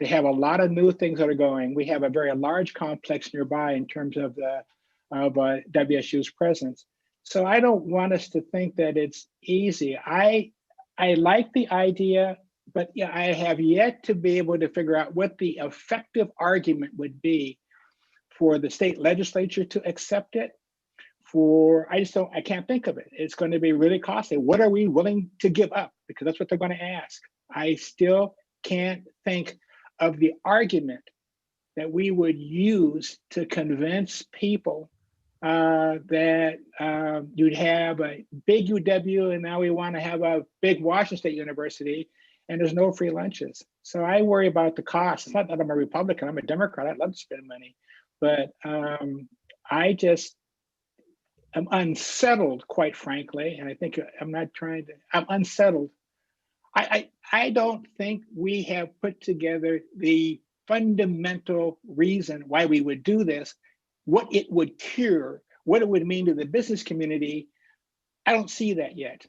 They have a lot of new things that are going. We have a very large complex nearby in terms of WSU's presence. So I don't want us to think that it's easy. I like the idea, but yeah, I have yet to be able to figure out what the effective argument would be for the state legislature to accept it. I can't think of it. It's going to be really costly. What are we willing to give up? Because that's what they're going to ask. I still can't think of the argument that we would use to convince people that you'd have a big UW and now we want to have a big Washington State University and there's no free lunches. So I worry about the cost. It's not that I'm a Republican, I'm a Democrat. I'd love to spend money, but I'm unsettled, quite frankly, and I think I'm unsettled. I don't think we have put together the fundamental reason why we would do this, what it would cure, what it would mean to the business community. I don't see that yet.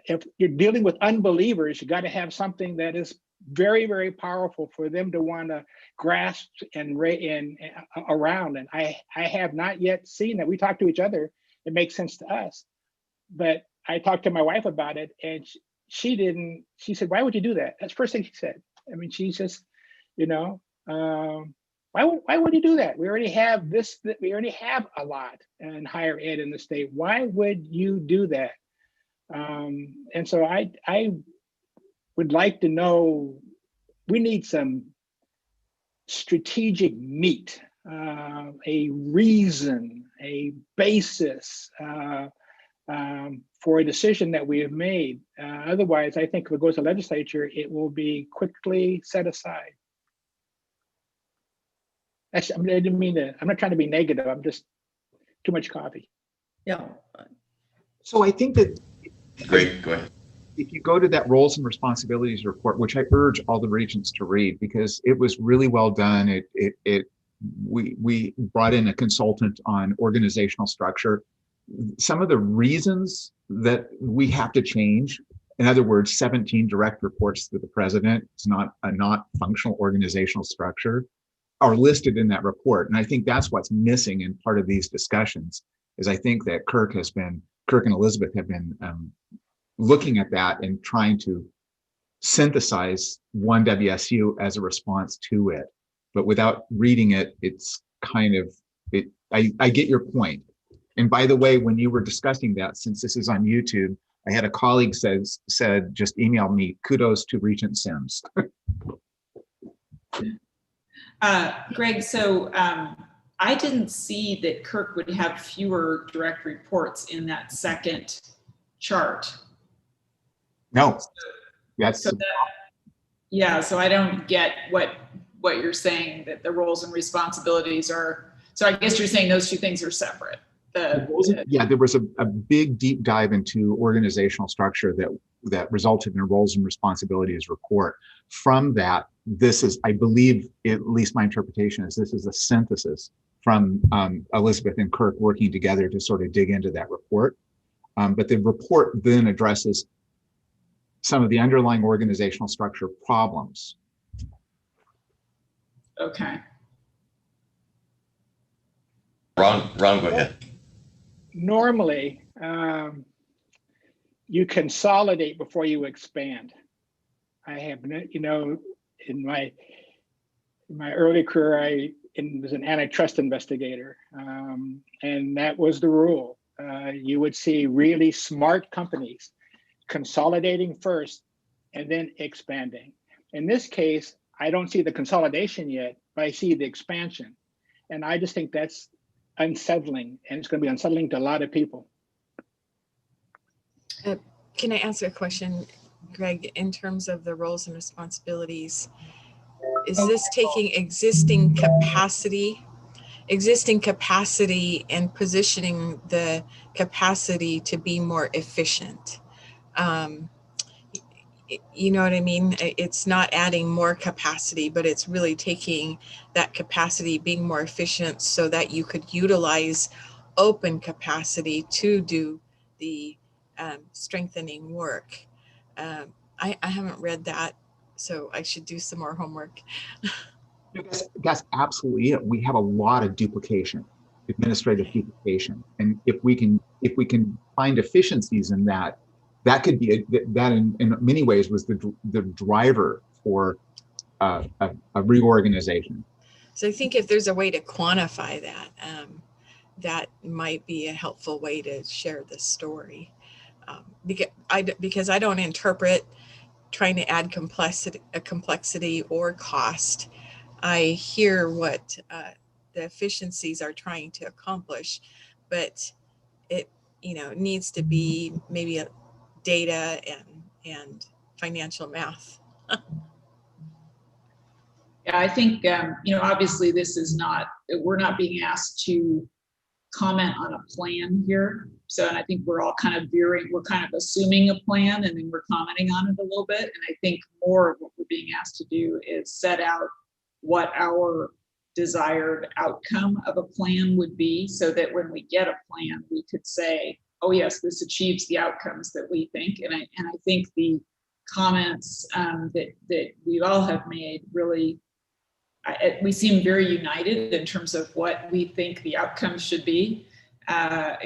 If you're dealing with unbelievers, you got to have something that is very, very powerful for them to want to grasp and around. And I have not yet seen that. We talk to each other. It makes sense to us. But I talked to my wife about it and she didn't. She said, why would you do that? That's the first thing she said. I mean, she's just, why would you do that? We already have this, we already have a lot in higher ed in the state. Why would you do that? And so I would like to know, we need some strategic meat, a reason, a basis for a decision that we have made. Otherwise, I think if it goes to legislature, it will be quickly set aside. Actually, I didn't mean to, I'm not trying to be negative. I'm just too much coffee. Yeah. So I think that Great, go ahead. if you go to that roles and responsibilities report, which I urge all the regents to read because it was really well done. We brought in a consultant on organizational structure. Some of the reasons that we have to change, in other words, 17 direct reports to the president, it's not a not functional organizational structure, are listed in that report. And I think that's what's missing in part of these discussions is I think that Kirk and Elizabeth have been looking at that and trying to synthesize ONEWSU as a response to it. But without reading it, it's kind of, I get your point. And by the way, when you were discussing that, since this is on YouTube, I had a colleague said, just emailed me, kudos to Regent Sims. Greg, so I didn't see that Kirk would have fewer direct reports in that second chart. No, that's so that, yeah. So I don't get what you're saying, that the roles and responsibilities are. So I guess you're saying those two things are separate. Yeah, there was a big deep dive into organizational structure that resulted in a roles and responsibilities report. From that, this is, I believe, at least my interpretation is this is a synthesis from Elizabeth and Kirk working together to sort of dig into that report. But the report then addresses some of the underlying organizational structure problems. Okay. Ron, go ahead. Normally, you consolidate before you expand. I have, in my early career, I was an antitrust investigator, and that was the rule. You would see really smart companies consolidating first and then expanding. In this case, I don't see the consolidation yet, but I see the expansion. And I just think that's unsettling, and it's going to be unsettling to a lot of people. Can I answer a question, Greg, in terms of the roles and responsibilities? Is this taking existing capacity and positioning the capacity to be more efficient? You know what I mean? It's not adding more capacity, but it's really taking that capacity, being more efficient so that you could utilize open capacity to do the strengthening work. I haven't read that, so I should do some more homework. That's absolutely it. We have a lot of duplication, administrative duplication. And if we can find efficiencies in that, that could be that in many ways was the driver for a reorganization. So I think if there's a way to quantify that, that might be a helpful way to share this story. Because I don't interpret trying to add complexity or cost. I hear what the efficiencies are trying to accomplish, but it needs to be maybe a data and financial math. Yeah, I think obviously we're not being asked to comment on a plan here. So, and I think we're all kind of we're kind of assuming a plan and then we're commenting on it a little bit. And I think more of what we're being asked to do is set out what our desired outcome of a plan would be, so that when we get a plan, we could say, oh yes, this achieves the outcomes that we think. And I think the comments that we all have made really, we seem very united in terms of what we think the outcomes should be. That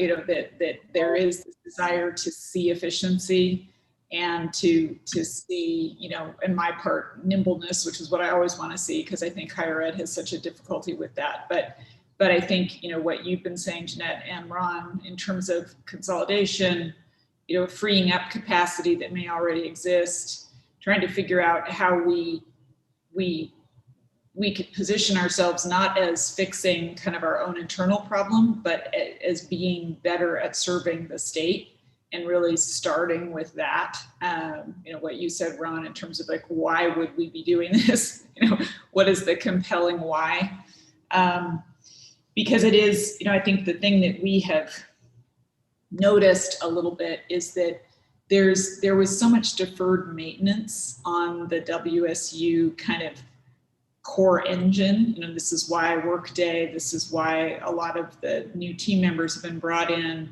there is this desire to see efficiency and to see, in my part, nimbleness, which is what I always want to see, because I think higher ed has such a difficulty with that. But I think, what you've been saying, Jeanette and Ron, in terms of consolidation, freeing up capacity that may already exist, trying to figure out how we could position ourselves not as fixing kind of our own internal problem, but as being better at serving the state, and really starting with that. What you said, Ron, in terms of like, why would we be doing this? What is the compelling why? Because it is, I think the thing that we have noticed a little bit is that there was so much deferred maintenance on the WSU kind of core engine. You know, this is why Workday, this is why a lot of the new team members have been brought in,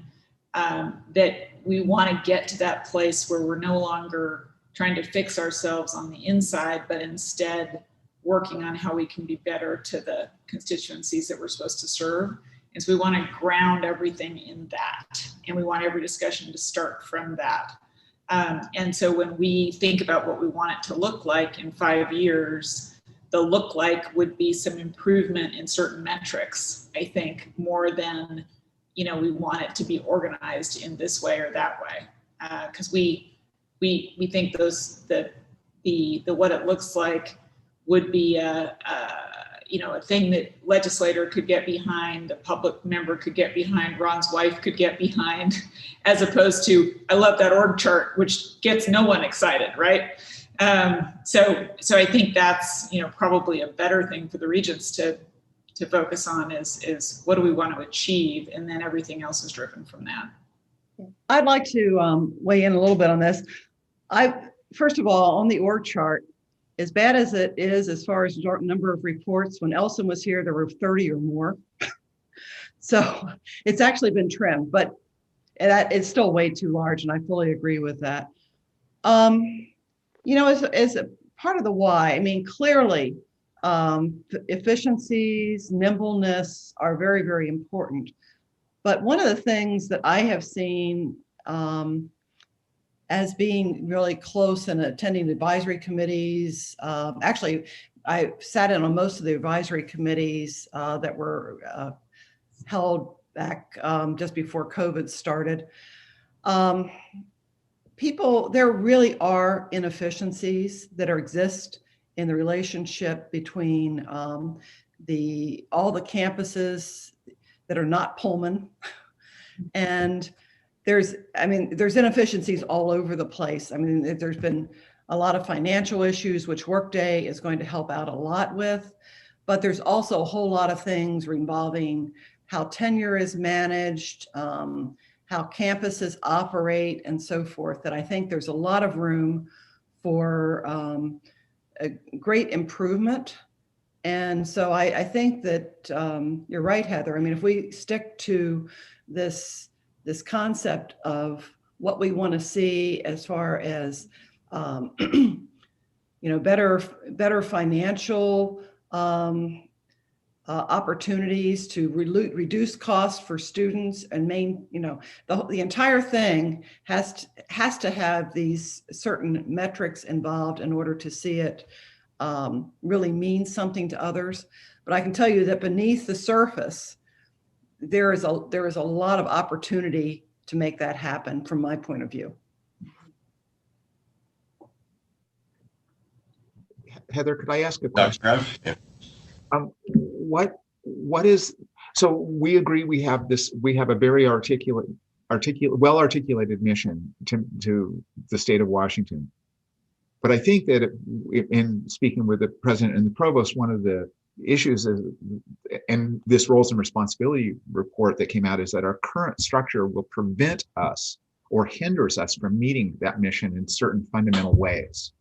that we want to get to that place where we're no longer trying to fix ourselves on the inside, but instead working on how we can be better to the constituencies that we're supposed to serve. And so we want to ground everything in that. And we want every discussion to start from that. And so when we think about what we want it to look like in 5 years, the look like would be some improvement in certain metrics, I think, more than, you know, we want it to be organized in this way or that way. Because we think the what it looks like would be a thing that legislator could get behind, a public member could get behind, Ron's wife could get behind, as opposed to, I love that org chart, which gets no one excited, right? So I think that's, you know, probably a better thing for the Regents to focus on is what do we want to achieve, and then everything else is driven from that. I'd like to weigh in a little bit on this. First of all, on the org chart, as bad as it is as far as number of reports, when Elson was here, there were 30 or more. So it's actually been trimmed, but that it's still way too large, and I fully agree with that. You know, as a part of the why, I mean, clearly, efficiencies, nimbleness are very, very important. But one of the things that I have seen as being really close and attending advisory committees, actually, I sat in on most of the advisory committees that were held back just before COVID started. There really are inefficiencies that exist in the relationship between all the campuses that are not Pullman. And there's inefficiencies all over the place. I mean, there's been a lot of financial issues, which Workday is going to help out a lot with, but there's also a whole lot of things involving how tenure is managed, how campuses operate, and so forth, that I think there's a lot of room for a great improvement. And so I think that you're right, Heather. I mean, if we stick to this concept of what we want to see as far as you know, better financial opportunities to reduce costs for students, and the entire thing has to have these certain metrics involved in order to see it really mean something to others. But I can tell you that beneath the surface, there is a lot of opportunity to make that happen from my point of view. Heather, could I ask a question? Yeah. What is, so we agree we have a very well-articulated mission to the state of Washington. But I think that in speaking with the president and the provost, one of the issues is, and this roles and responsibility report that came out, is that our current structure will prevent us or hinders us from meeting that mission in certain fundamental ways.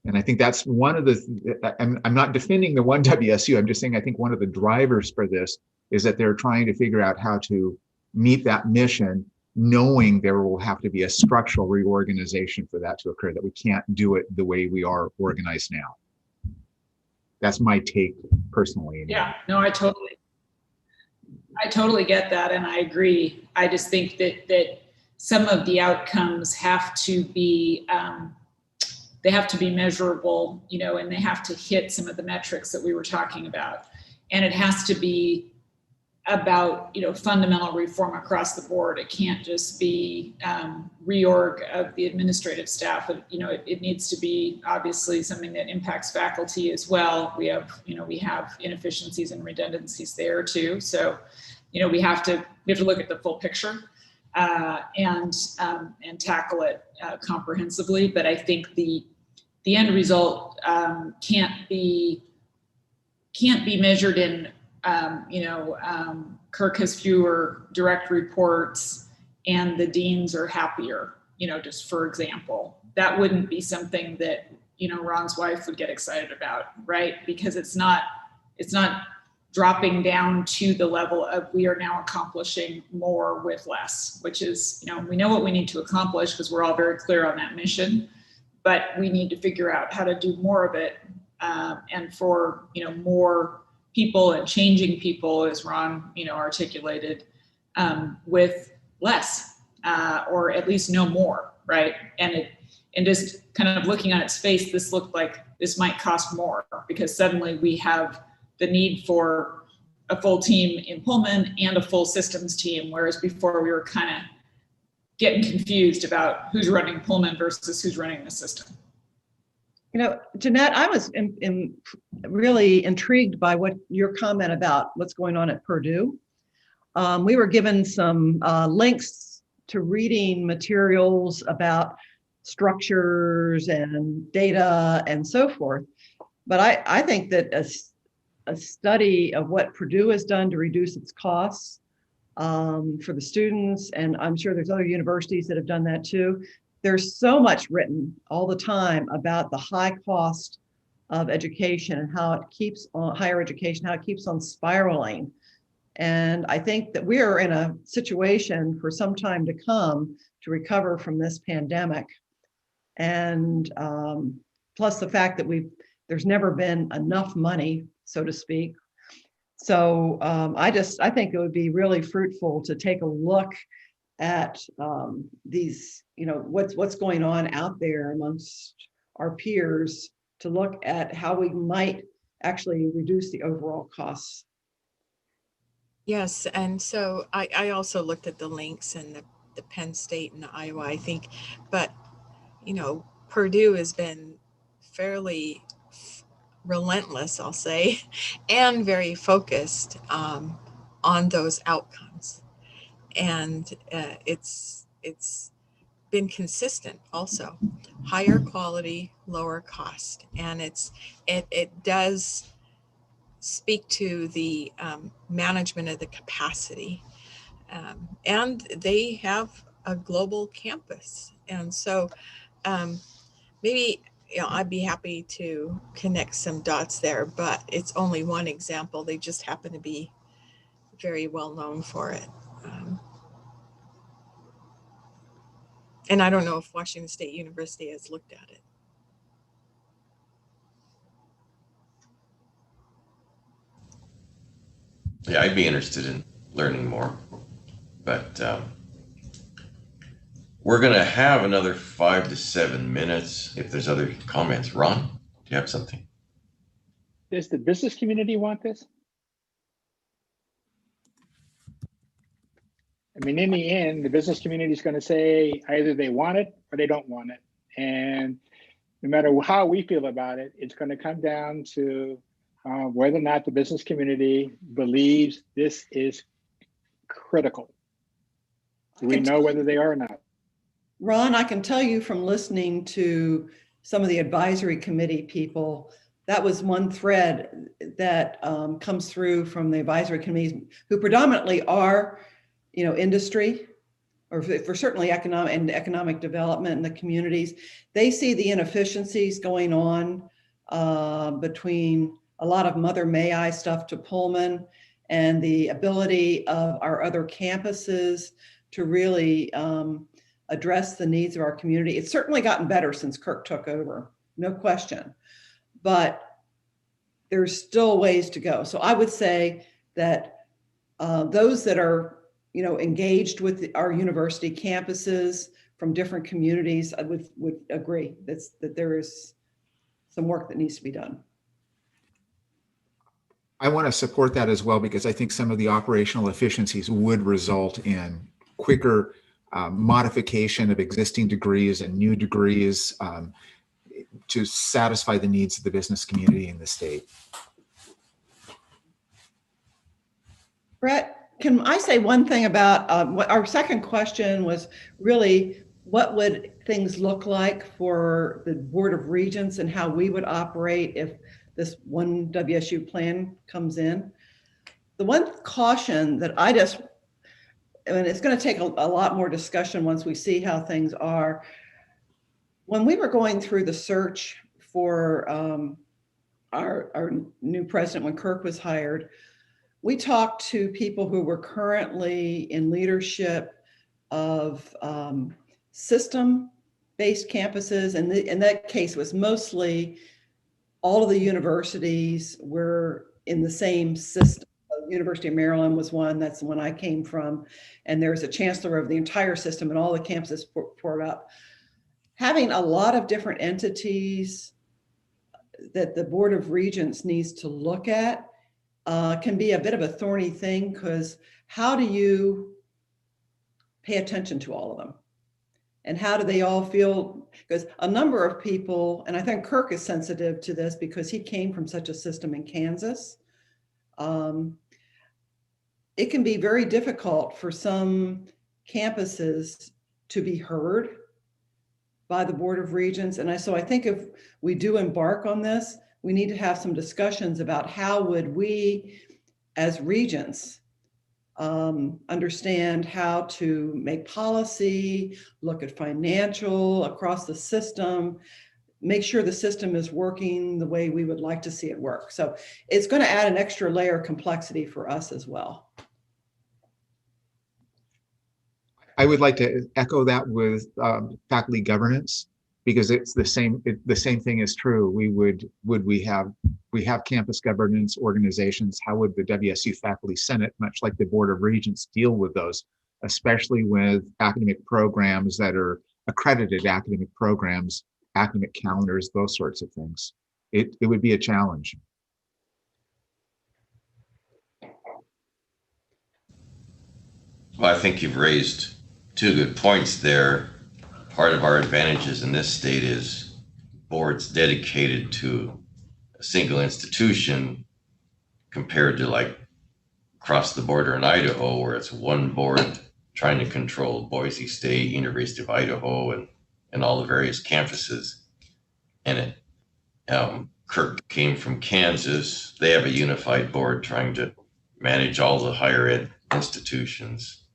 And I think that's one of the, I'm not defending the one WSU, I'm just saying I think one of the drivers for this is that they're trying to figure out how to meet that mission, knowing there will have to be a structural reorganization for that to occur, that we can't do it the way we are organized now. That's my take personally. Yeah, no, I totally get that, and I agree. I just think that some of the outcomes have to be they have to be measurable, you know, and they have to hit some of the metrics that we were talking about. And it has to be about, you know, fundamental reform across the board. It can't just be reorg of the administrative staff. You know, it needs to be obviously something that impacts faculty as well. We have inefficiencies and redundancies there too. So, you know, we have to look at the full picture and tackle it comprehensively. But I think the end result can't be measured in Kirk has fewer direct reports and the deans are happier, just for example. That wouldn't be something that, Ron's wife would get excited about, right? Because it's not dropping down to the level of we are now accomplishing more with less, which is, we know what we need to accomplish because we're all very clear on that mission, but we need to figure out how to do more of it. And for, more people and changing people, as Ron, articulated, with less, or at least no more, right? And just kind of looking on its face, this looked like this might cost more because suddenly we have the need for a full team in Pullman and a full systems team, whereas before we were kind of getting confused about who's running Pullman versus who's running the system. Jeanette, I was really intrigued by what your comment about what's going on at Purdue. We were given some links to reading materials about structures and data and so forth. But I think that a study of what Purdue has done to reduce its costs for the students, and I'm sure there's other universities that have done that too. There's so much written all the time about the high cost of education and how it keeps on higher education, how it keeps on spiraling. And I think that we are in a situation for some time to come to recover from this pandemic. And plus the fact that there's never been enough money, so to speak. So I think it would be really fruitful to take a look at these, what's going on out there amongst our peers, to look at how we might actually reduce the overall costs. Yes, and so I also looked at the links and the Penn State and the Iowa, I think, but Purdue has been fairly relentless, I'll say, and very focused on those outcomes. And it's been consistent also, higher quality, lower cost. And it does speak to the management of the capacity. And they have a global campus. And so maybe, I'd be happy to connect some dots there, but it's only one example. They just happen to be very well known for it. And I don't know if Washington State University has looked at it. Yeah, I'd be interested in learning more, but we're going to have another 5 to 7 minutes if there's other comments. Ron, do you have something? Does the business community want this? I mean, in the end, the business community is going to say either they want it or they don't want it. And no matter how we feel about it, it's going to come down to whether or not the business community believes this is critical. Do we know whether they are or not? Ron, I can tell you from listening to some of the advisory committee people, that was one thread that comes through from the advisory committees, who predominantly are, industry, or for certainly economic development in the communities. They see the inefficiencies going on between a lot of Mother May I stuff to Pullman and the ability of our other campuses to really address the needs of our community. It's certainly gotten better since Kirk took over, no question, but there's still ways to go. So I would say that those that are, engaged with our university campuses from different communities, I would agree that there is some work that needs to be done. I want to support that as well, because I think some of the operational efficiencies would result in quicker modification of existing degrees and new degrees to satisfy the needs of the business community in the state. Brett, can I say one thing about what our second question was really, what would things look like for the Board of Regents and how we would operate if this ONEWSU plan comes in? The one caution that and it's going to take a lot more discussion once we see how things are. When we were going through the search for our new president, when Kirk was hired, we talked to people who were currently in leadership of system-based campuses. And in that case, it was mostly all of the universities were in the same system. University of Maryland was one, that's the one I came from. And there's a chancellor of the entire system and all the campuses poured up. Having a lot of different entities that the Board of Regents needs to look at can be a bit of a thorny thing, because how do you pay attention to all of them? And how do they all feel? Because a number of people, and I think Kirk is sensitive to this because he came from such a system in Kansas. It can be very difficult for some campuses to be heard by the Board of Regents. And so I think if we do embark on this, we need to have some discussions about how would we as regents understand how to make policy, look at financial across the system, make sure the system is working the way we would like to see it work. So it's going to add an extra layer of complexity for us as well. I would like to echo that with faculty governance, because it's the same thing is true. We have campus governance organizations. How would the WSU Faculty Senate, much like the Board of Regents, deal with those, especially with academic programs that are accredited academic programs, academic calendars, those sorts of things? It would be a challenge. Well, I think you've raised two good points there. Part of our advantages in this state is boards dedicated to a single institution compared to like across the border in Idaho, where it's one board trying to control Boise State, University of Idaho, and all the various campuses. And Kirk came from Kansas. They have a unified board trying to manage all the higher ed institutions.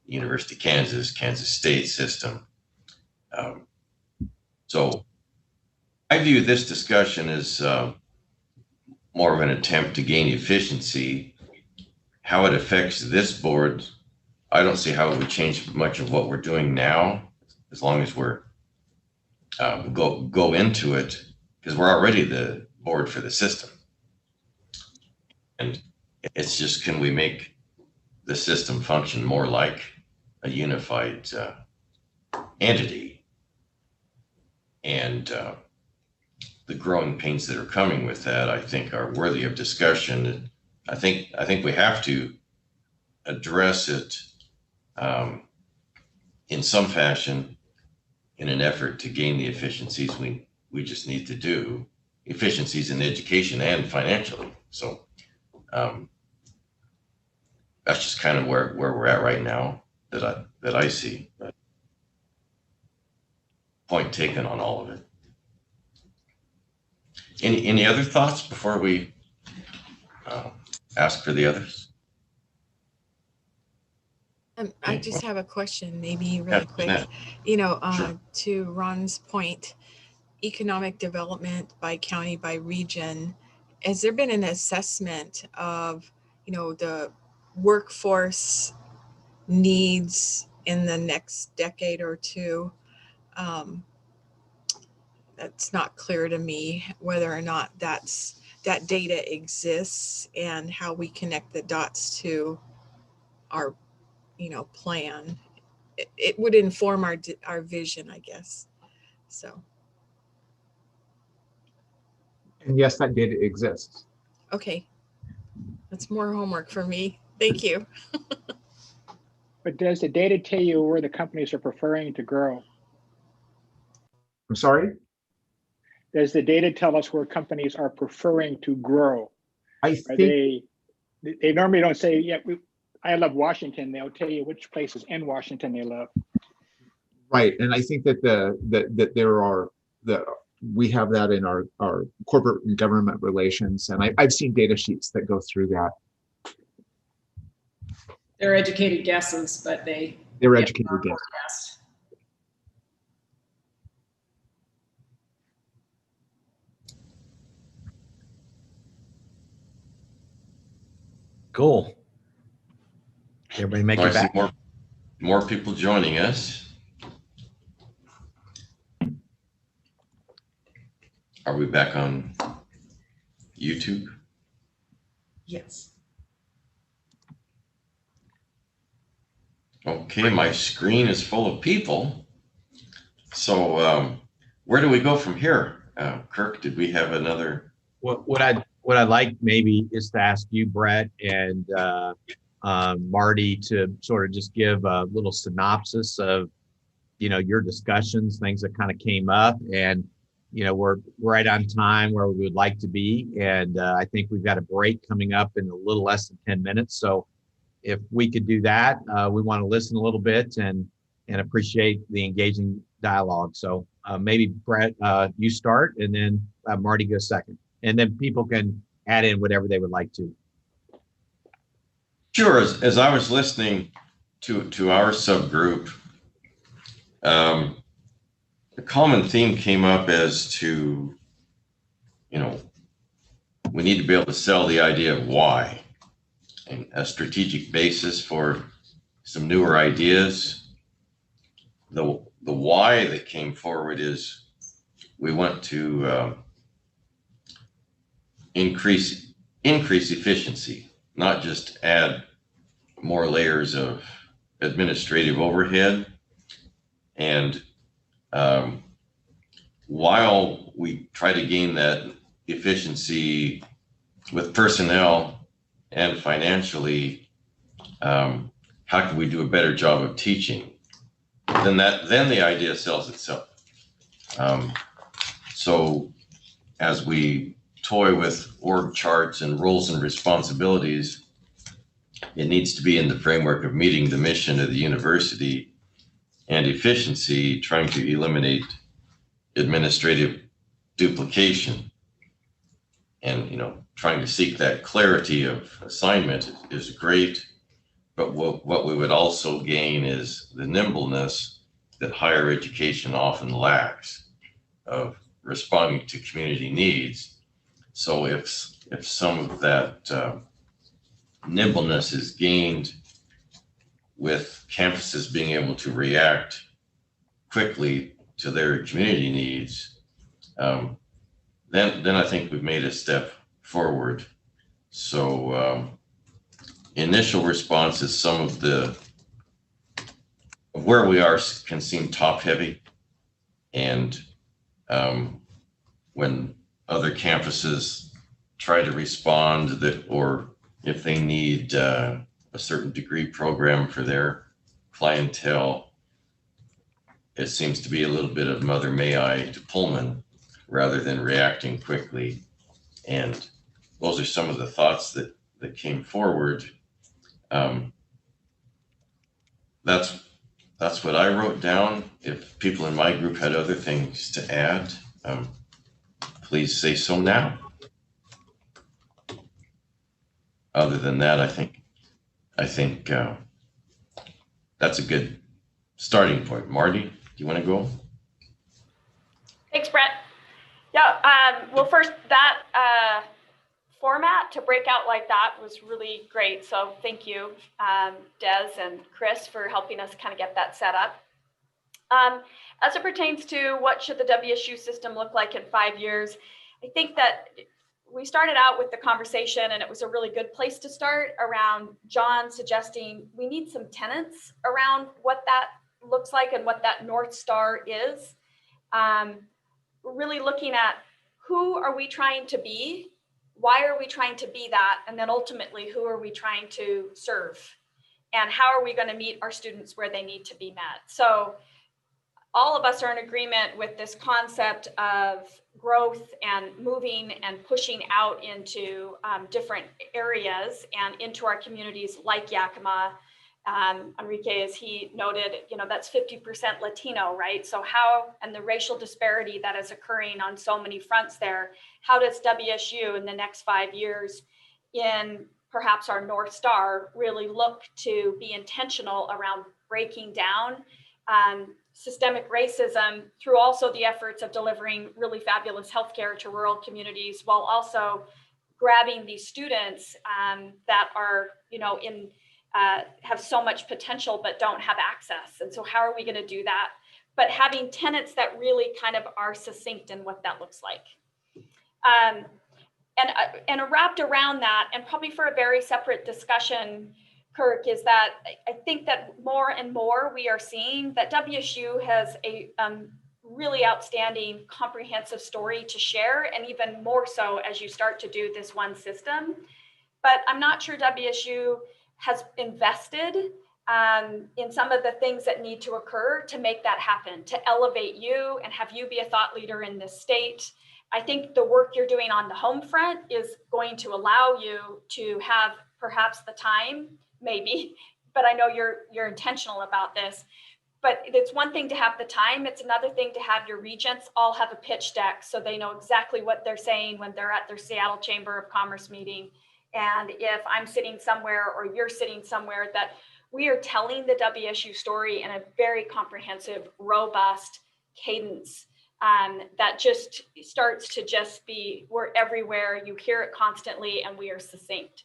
University of Kansas, Kansas State system. So I view this discussion as more of an attempt to gain efficiency. How it affects this board, I don't see how it would change much of what we're doing now, as long as we're go into it, because we're already the board for the system. And it's just, can we make the system function more like a unified entity? And the growing pains that are coming with that, I think, are worthy of discussion. I think we have to address it in some fashion in an effort to gain the efficiencies we just need to do, efficiencies in education and financially. So that's just kind of where we're at right now that I see. But point taken on all of it. Any other thoughts before we ask for the others? I just have a question, maybe really quick. Yeah. You know, Sure. To Ron's point, economic development by county, by region, has there been an assessment of, the workforce needs in the next decade or two? That's not clear to me whether or not that data exists and how we connect the dots to our plan. It would inform our vision, I guess. So. And yes, that data exists. Okay. That's more homework for me. Thank you. But does the data tell you where the companies are preferring to grow? I'm sorry? Does the data tell us where companies are preferring to grow? I think They normally don't say, yeah, I love Washington. They'll tell you which places in Washington they love. right, and I think that we have that in our corporate and government relations, and I've seen data sheets that go through that. They're educated guesses, but they're give educated our guesses. forecast. Cool. Everybody make I it see back. more people joining us. Are we back on YouTube? Yes. Okay, my screen is full of people. So where do we go from here? Kirk, did we have another? What I'd like maybe is to ask you, Brett, and Marty, to sort of just give a little synopsis of, your discussions, things that kind of came up, and we're right on time where we would like to be, and I think we've got a break coming up in a little less than 10 minutes. So if we could do that, we want to listen a little bit and appreciate the engaging dialogue. So maybe Brett, you start, and then Marty goes second, and then people can add in whatever they would like to. Sure. As I was listening to our subgroup, the common theme came up as to, we need to be able to sell the idea of why, and a strategic basis for some newer ideas. The why that came forward is we want to increase efficiency, not just add more layers of administrative overhead. And while we try to gain that efficiency with personnel and financially, how can we do a better job of teaching? Then the idea sells itself. So as we toy with org charts and roles and responsibilities, it needs to be in the framework of meeting the mission of the university and efficiency, trying to eliminate administrative duplication. And, trying to seek that clarity of assignment is great, but what we would also gain is the nimbleness that higher education often lacks of responding to community needs. So if some of that nimbleness is gained with campuses being able to react quickly to their community needs, then I think we've made a step forward. So initial responses, some of where we are can seem top heavy, and when other campuses try to respond, or if they need a certain degree program for their clientele, it seems to be a little bit of Mother May I to Pullman rather than reacting quickly. And those are some of the thoughts that came forward. That's what I wrote down. If people in my group had other things to add, please say so now. Other than that, I think that's a good starting point. Marty, do you want to go? Thanks, Brett. Yeah, well, first, that format to break out like that was really great. So thank you, Des and Chris, for helping us kind of get that set up. As it pertains to what should the WSU system look like in 5 years, I think that we started out with the conversation, and it was a really good place to start, around John suggesting we need some tenets around what that looks like and what that North Star is. Really looking at who are we trying to be, why are we trying to be that, and then ultimately who are we trying to serve, and how are we going to meet our students where they need to be met. So all of us are in agreement with this concept of growth and moving and pushing out into different areas and into our communities like Yakima. Enrique, as he noted, that's 50% Latino, right? So and the racial disparity that is occurring on so many fronts there, how does WSU in the next 5 years, in perhaps our North Star, really look to be intentional around breaking down systemic racism through also the efforts of delivering really fabulous healthcare to rural communities, while also grabbing these students that are, have so much potential but don't have access. And so how are we going to do that? But having tenets that really kind of are succinct in what that looks like. And wrapped around that, and probably for a very separate discussion, Kirk, is that I think that more and more we are seeing that WSU has a really outstanding comprehensive story to share, and even more so as you start to do this one system. But I'm not sure WSU has invested in some of the things that need to occur to make that happen, to elevate you and have you be a thought leader in this state. I think the work you're doing on the home front is going to allow you to have perhaps the time, maybe, but I know you're intentional about this. But it's one thing to have the time. It's another thing to have your regents all have a pitch deck so they know exactly what they're saying when they're at their Seattle Chamber of Commerce meeting. And if I'm sitting somewhere or you're sitting somewhere, that we are telling the WSU story in a very comprehensive, robust cadence that just starts to just be, we're everywhere, you hear it constantly, and we are succinct.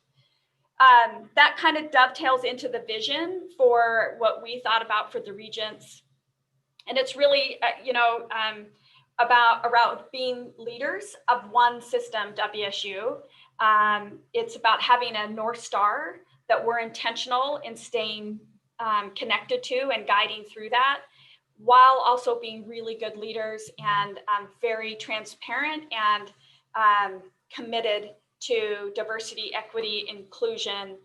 That kind of dovetails into the vision for what we thought about for the Regents. And it's really, about being leaders of one system, WSU. It's about having a North Star that we're intentional in staying connected to and guiding through that, while also being really good leaders and very transparent and committed to diversity, equity, inclusion,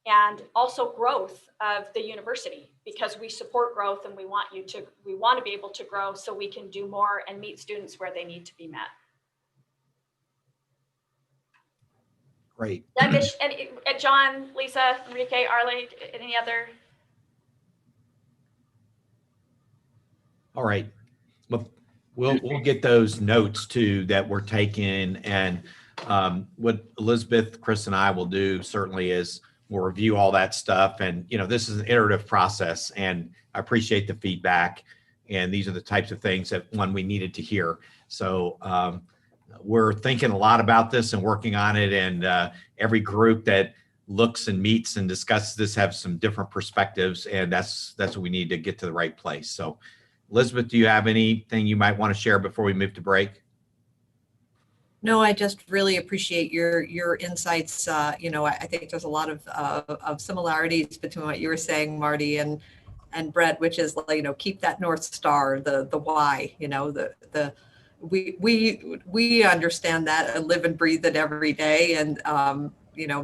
and also growth of the university, because we support growth and we want to be able to grow so we can do more and meet students where they need to be met. Great. And John, Lisa, Enrique, Arlie, any other? All right. Well, we'll get those notes too that we're taking, and what Elizabeth, Chris, and I will do certainly is we'll review all that stuff. And this is an iterative process, and I appreciate the feedback. And these are the types of things that we needed to hear. So we're thinking a lot about this and working on it. And every group that looks and meets and discusses this have some different perspectives, and that's what we need to get to the right place. So Elizabeth, do you have anything you might want to share before we move to break? No, I just really appreciate your insights. I think there's a lot of similarities between what you were saying, Marty, and Brett, which is keep that North Star, the why. We understand that and live and breathe it every day, and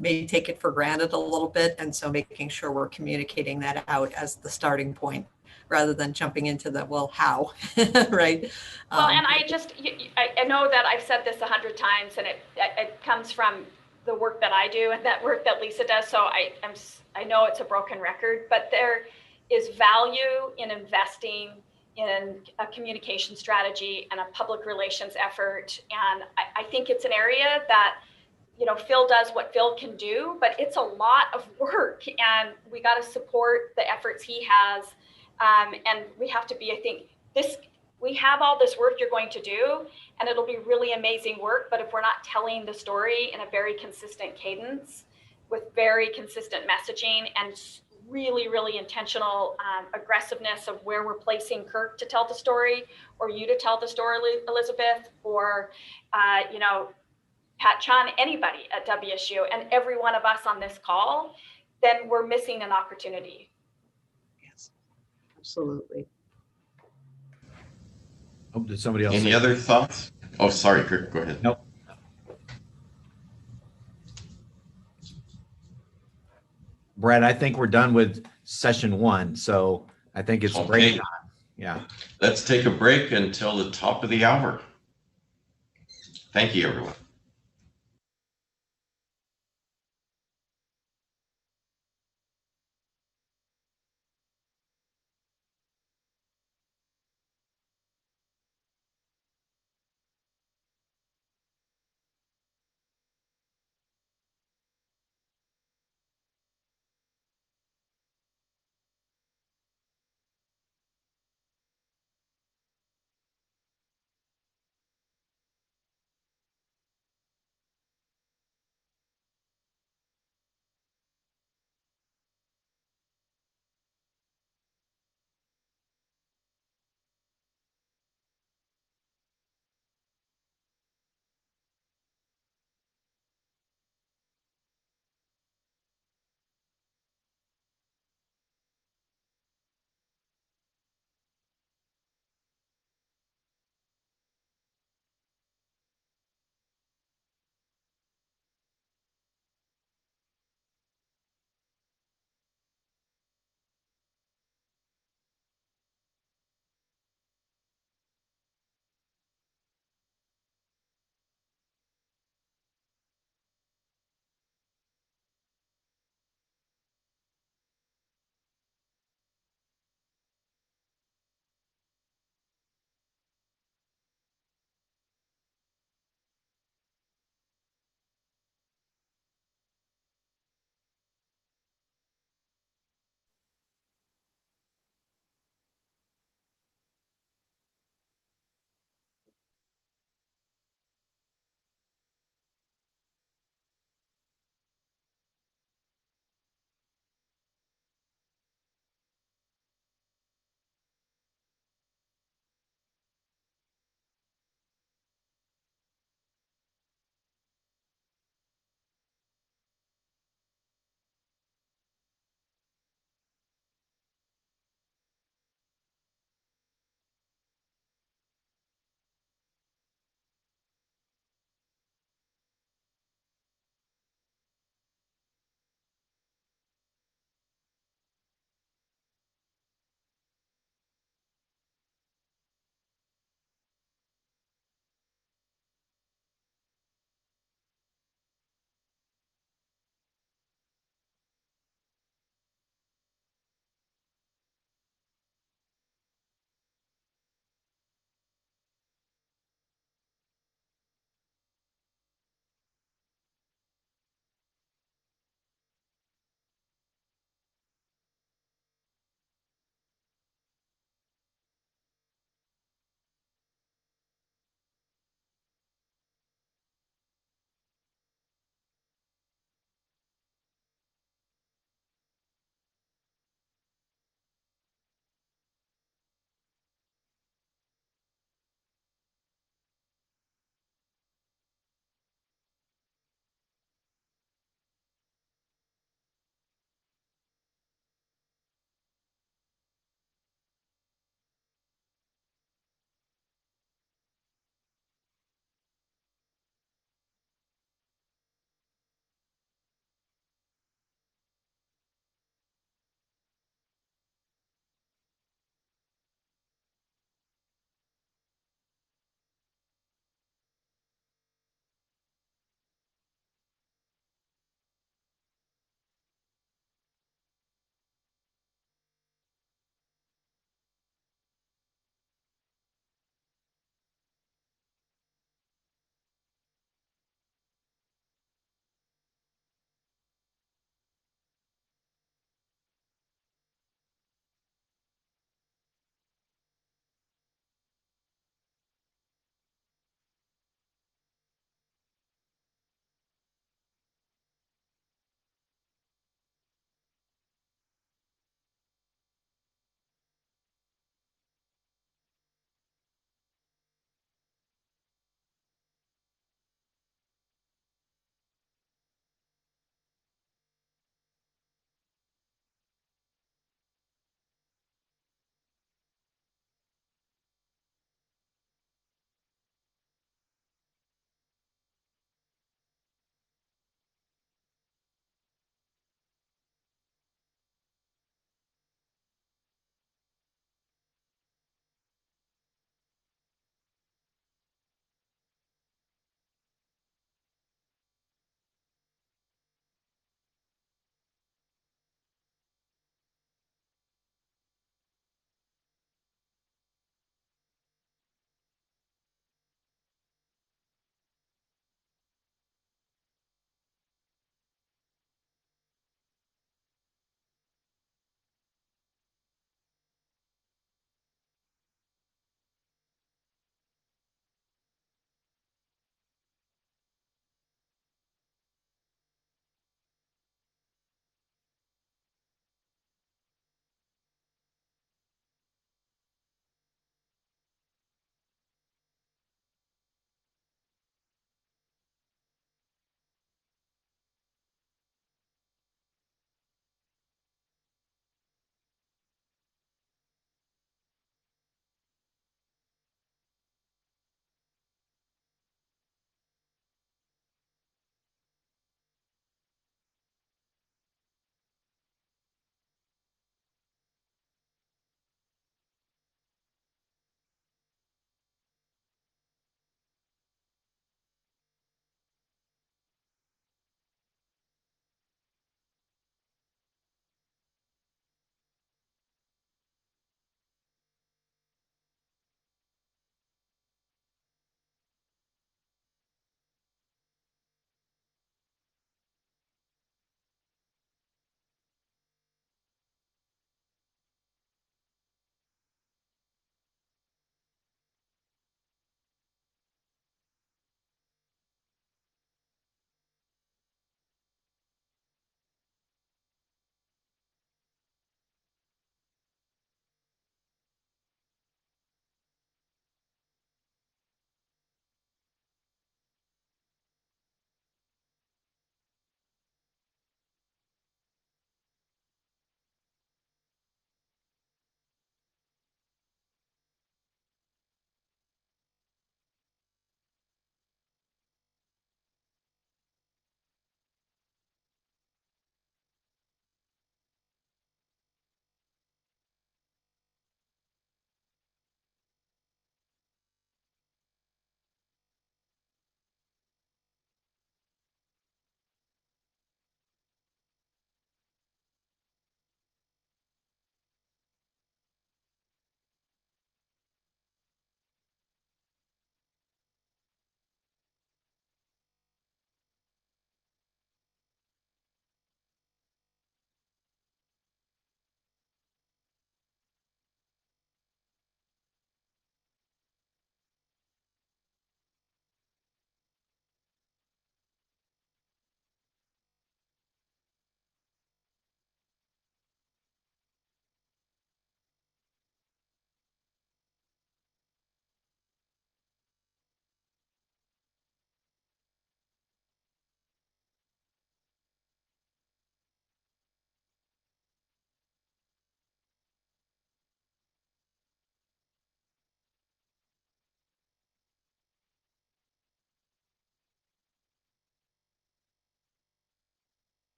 may take it for granted a little bit, and so making sure we're communicating that out as the starting point, rather than jumping into the, well, how, right? Well, and I know that I've said this 100 times, and it comes from the work that I do and that work that Lisa does. So I know it's a broken record, but there is value in investing in a communication strategy and a public relations effort. And I think it's an area that, Phil does what Phil can do, but it's a lot of work, and we got to support the efforts he has. And we have to be, I think, we have all this work you're going to do, and it'll be really amazing work. But if we're not telling the story in a very consistent cadence with very consistent messaging and really, really intentional aggressiveness of where we're placing Kirk to tell the story, or you to tell the story, Elizabeth, or, Pat Chan, anybody at WSU, and every one of us on this call, then we're missing an opportunity. Absolutely. Oh, did somebody else? Any other thoughts? Oh, sorry, Kirk, go ahead. Nope. Brett, I think we're done with session 1, so I think it's break time. Yeah. Let's take a break until the top of the hour. Thank you, everyone.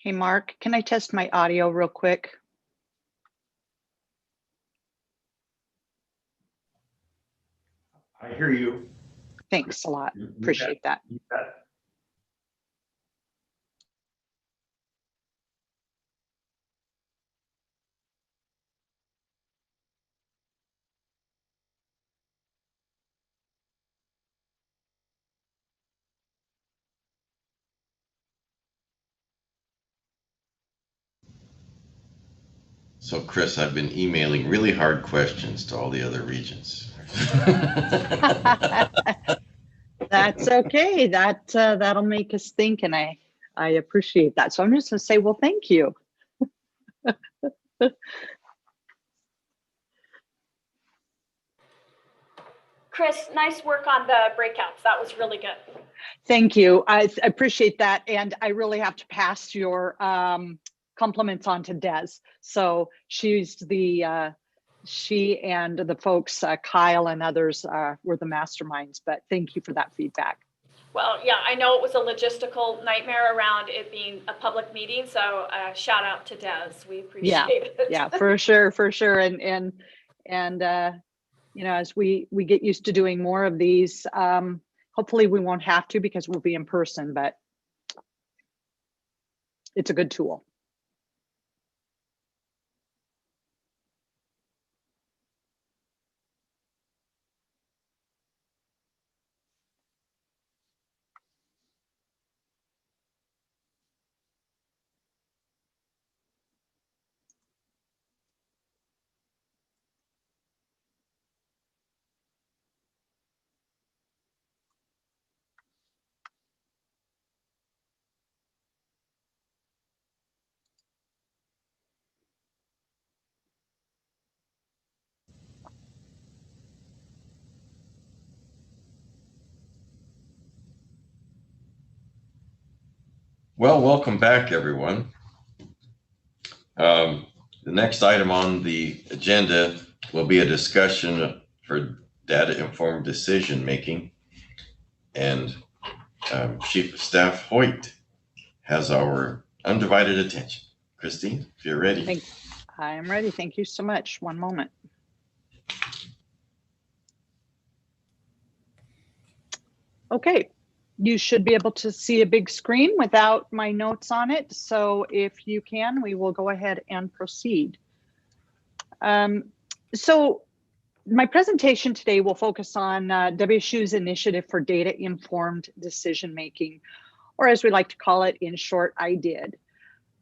Hey, Mark, can I test my audio real quick? I hear you. Thanks a lot. You Appreciate that. You bet. So Chris, I've been emailing really hard questions to all the other regents. That's okay. That'll make us think, and I appreciate that. So I'm just gonna say, well, thank you. Chris, nice work on the breakouts. That was really good. Thank you. I appreciate that, and I really have to pass your compliments on to Des. So she and the folks, Kyle and others, were the masterminds. But thank you for that feedback. Well, yeah, I know it was a logistical nightmare around it being a public meeting. So shout out to Des. We appreciate it. Yeah, for sure. And you know, as we get used to doing more of these, hopefully we won't have to because we'll be in person, but it's a good tool. Well, welcome back, everyone. The next item on the agenda will be a discussion for data-informed decision-making. And Chief of Staff Hoyt has our undivided attention. Christine, if you're ready. I am ready. Thank you so much. One moment. Okay. You should be able to see a big screen without my notes on it. So if you can, we will go ahead and proceed. So my presentation today will focus on WSU's initiative for data-informed decision-making, or as we like to call it in short, IDID.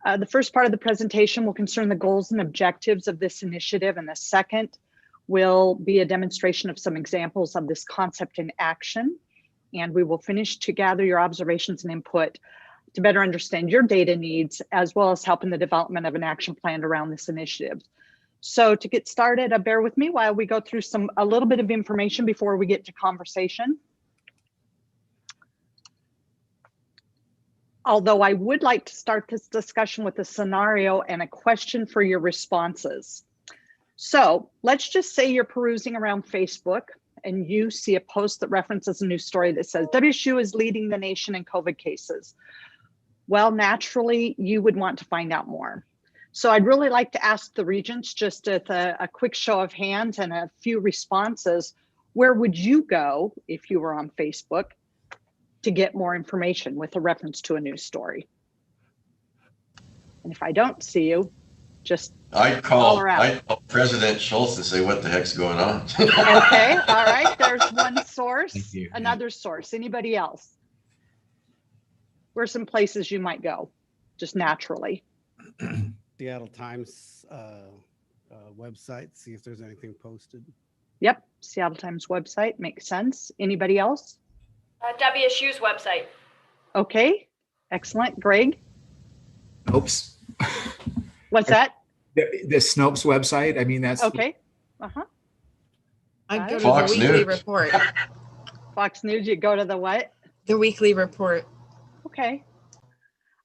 The first part of the presentation will concern the goals and objectives of this initiative, and the second will be a demonstration of some examples of this concept in action. And we will finish to gather your observations and input to better understand your data needs, as well as help in the development of an action plan around this initiative. So to get started, bear with me while we go through a little bit of information before we get to conversation. Although I would like to start this discussion with a scenario and a question for your responses. So let's just say you're perusing around Facebook and you see a post that references a news story that says WSU is leading the nation in COVID cases. Well, naturally, you would want to find out more. So I'd really like to ask the Regents, just at a quick show of hands and a few responses, where would you go if you were on Facebook to get more information with a reference to a news story? And if I don't see you, just I'd call President Schultz and say, what the heck's going on? Okay, all right, there's one source. Another source. Anybody else? Where's some places you might go, just naturally? Seattle Times website, see if there's anything posted. Yep, Seattle Times website, makes sense. Anybody else? WSU's website. Okay, excellent. Greg? Oops. What's that? The Snopes website. I mean, that's okay. I'd go to Fox the weekly News. report. Fox News, you go to the what? The weekly report. Okay.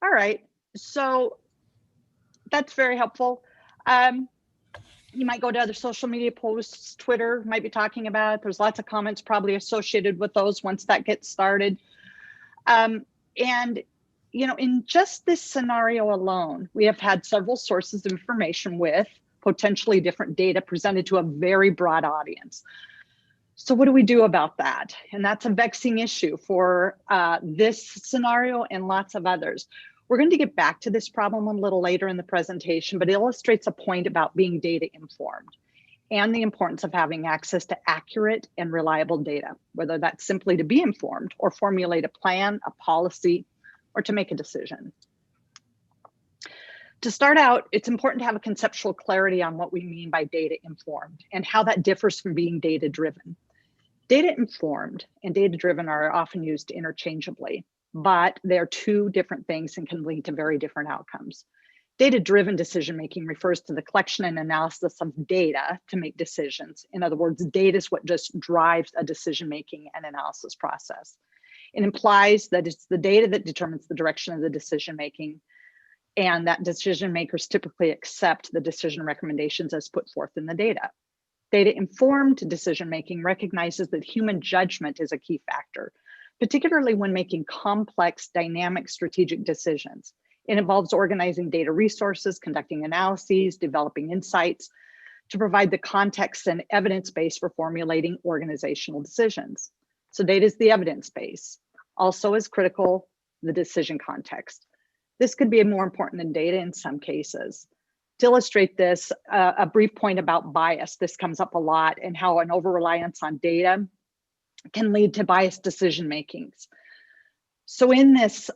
All right. So that's very helpful. You might go to other social media posts, Twitter might be talking about it. There's lots of comments probably associated with those once that gets started. And in just this scenario alone, we have had several sources of information with potentially different data presented to a very broad audience. So what do we do about that? And that's a vexing issue for this scenario and lots of others. We're going to get back to this problem a little later in the presentation, but it illustrates a point about being data informed and the importance of having access to accurate and reliable data, whether that's simply to be informed or formulate a plan, a policy, or to make a decision. To start out, it's important to have a conceptual clarity on what we mean by data informed and how that differs from being data driven. Data informed and data driven are often used interchangeably, but they're two different things and can lead to very different outcomes. Data-driven decision-making refers to the collection and analysis of data to make decisions. In other words, data is what just drives a decision-making and analysis process. It implies that it's the data that determines the direction of the decision-making, and that decision makers typically accept the decision recommendations as put forth in the data. Data-informed decision-making recognizes that human judgment is a key factor, particularly when making complex, dynamic, strategic decisions. It involves organizing data resources, conducting analyses, developing insights to provide the context and evidence base for formulating organizational decisions. So data is the evidence base. Also is critical, the decision context. This could be more important than data in some cases. To illustrate this, a brief point about bias. This comes up a lot, and how an over-reliance on data can lead to biased decision makings. So in this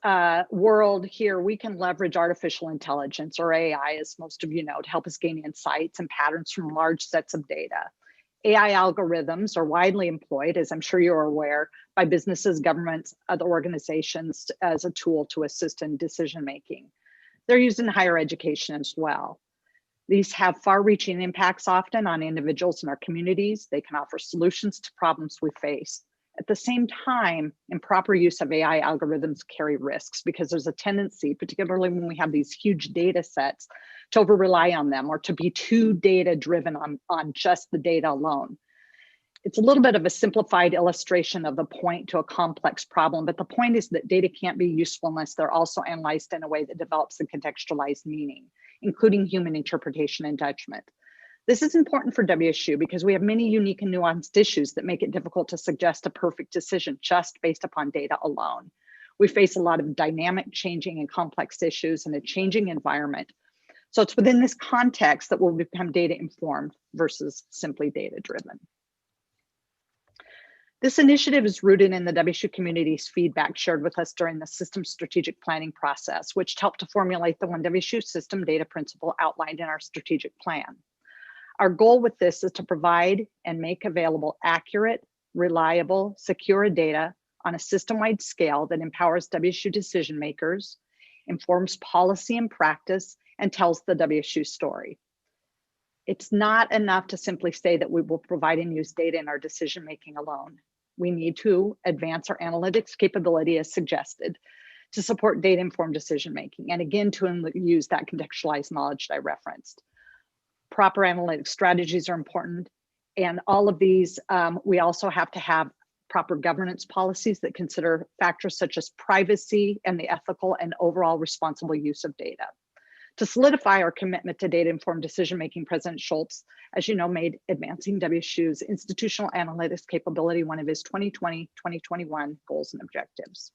world here, we can leverage artificial intelligence, or AI, as most of you know, to help us gain insights and patterns from large sets of data. AI algorithms are widely employed, as I'm sure you're aware, by businesses, governments, other organizations as a tool to assist in decision making. They're used in higher education as well. These have far-reaching impacts often on individuals in our communities. They can offer solutions to problems we face. At the same time, improper use of AI algorithms carry risks because there's a tendency, particularly when we have these huge data sets, to over-rely on them or to be too data-driven on just the data alone. It's a little bit of a simplified illustration of the point to a complex problem, but the point is that data can't be useful unless they're also analyzed in a way that develops a contextualized meaning, including human interpretation and judgment. This is important for WSU because we have many unique and nuanced issues that make it difficult to suggest a perfect decision just based upon data alone. We face a lot of dynamic, changing, and complex issues in a changing environment. So it's within this context that we'll become data informed versus simply data driven. This initiative is rooted in the WSU community's feedback shared with us during the system strategic planning process, which helped to formulate the ONEWSU System data principle outlined in our strategic plan. Our goal with this is to provide and make available accurate, reliable, secure data on a system-wide scale that empowers WSU decision makers, informs policy and practice, and tells the WSU story. It's not enough to simply say that we will provide and use data in our decision making alone. We need to advance our analytics capability as suggested to support data-informed decision making, and again to use that contextualized knowledge that I referenced. Proper analytic strategies are important, and all of these, we also have to have proper governance policies that consider factors such as privacy and the ethical and overall responsible use of data. To solidify our commitment to data-informed decision-making, President Schultz, as you know, made advancing WSU's institutional analytics capability one of his 2020-2021 goals and objectives.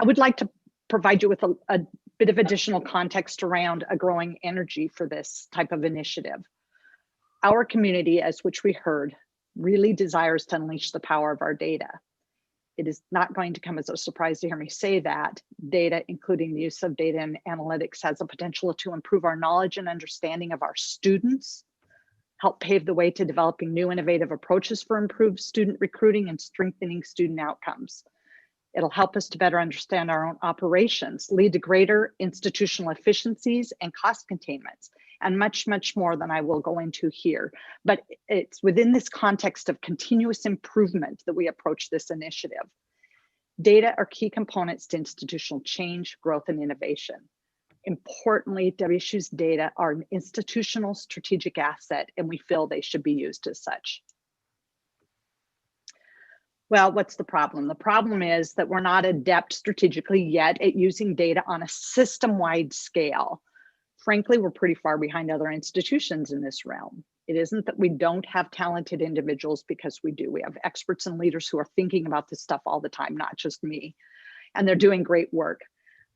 I would like to provide you with a bit of additional context around a growing energy for this type of initiative. Our community, as which we heard, really desires to unleash the power of our data. It is not going to come as a surprise to hear me say that data, including the use of data and analytics, has the potential to improve our knowledge and understanding of our students, help pave the way to developing new innovative approaches for improved student recruiting and strengthening student outcomes. It'll help us to better understand our own operations, lead to greater institutional efficiencies and cost containments, and much, much more than I will go into here. But it's within this context of continuous improvement that we approach this initiative. Data are key components to institutional change, growth, and innovation. Importantly, WSU's data are an institutional strategic asset, and we feel they should be used as such. Well, what's the problem? The problem is that we're not adept strategically yet at using data on a system-wide scale. Frankly, we're pretty far behind other institutions in this realm. It isn't that we don't have talented individuals, because we do. We have experts and leaders who are thinking about this stuff all the time, not just me, and they're doing great work.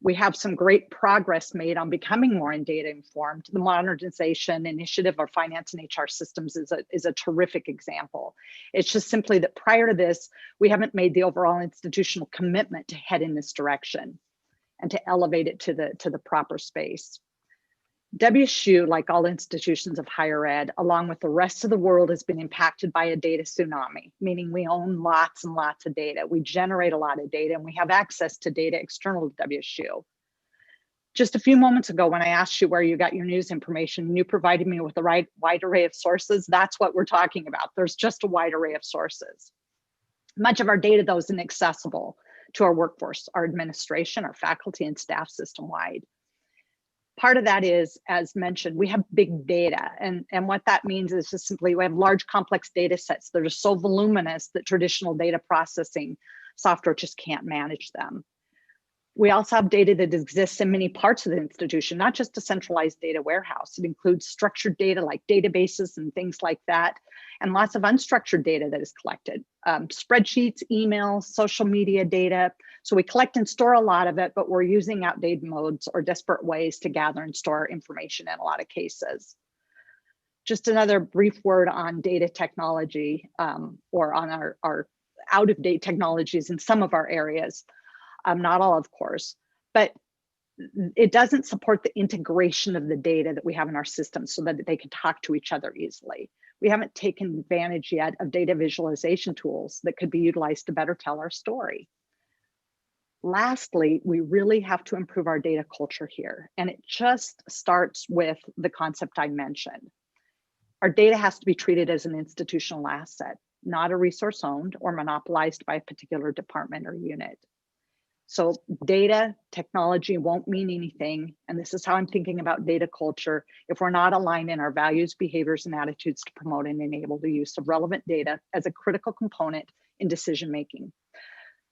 We have some great progress made on becoming more data informed. The modernization initiative of finance and HR systems is a terrific example. It's just simply that prior to this, we haven't made the overall institutional commitment to head in this direction and to elevate it to the proper space. WSU, like all institutions of higher ed, along with the rest of the world, has been impacted by a data tsunami, meaning we own lots and lots of data. We generate a lot of data, and we have access to data external to WSU. Just a few moments ago, when I asked you where you got your news information, and you provided me with the wide array of sources, that's what we're talking about. There's just a wide array of sources. Much of our data, though, is inaccessible to our workforce, our administration, our faculty, and staff system-wide. Part of that is, as mentioned, we have big data. And what that means is just simply we have large complex data sets that are so voluminous that traditional data processing software just can't manage them. We also have data that exists in many parts of the institution, not just a centralized data warehouse. It includes structured data like databases and things like that, and lots of unstructured data that is collected. Spreadsheets, emails, social media data. So we collect and store a lot of it, but we're using outdated modes or disparate ways to gather and store information in a lot of cases. Just another brief word on data technology, or on our out-of-date technologies in some of our areas. Not all, of course, but it doesn't support the integration of the data that we have in our system so that they can talk to each other easily. We haven't taken advantage yet of data visualization tools that could be utilized to better tell our story. Lastly, we really have to improve our data culture here, and it just starts with the concept I mentioned. Our data has to be treated as an institutional asset, not a resource owned or monopolized by a particular department or unit. So data technology won't mean anything, and this is how I'm thinking about data culture, if we're not aligned in our values, behaviors, and attitudes to promote and enable the use of relevant data as a critical component in decision making.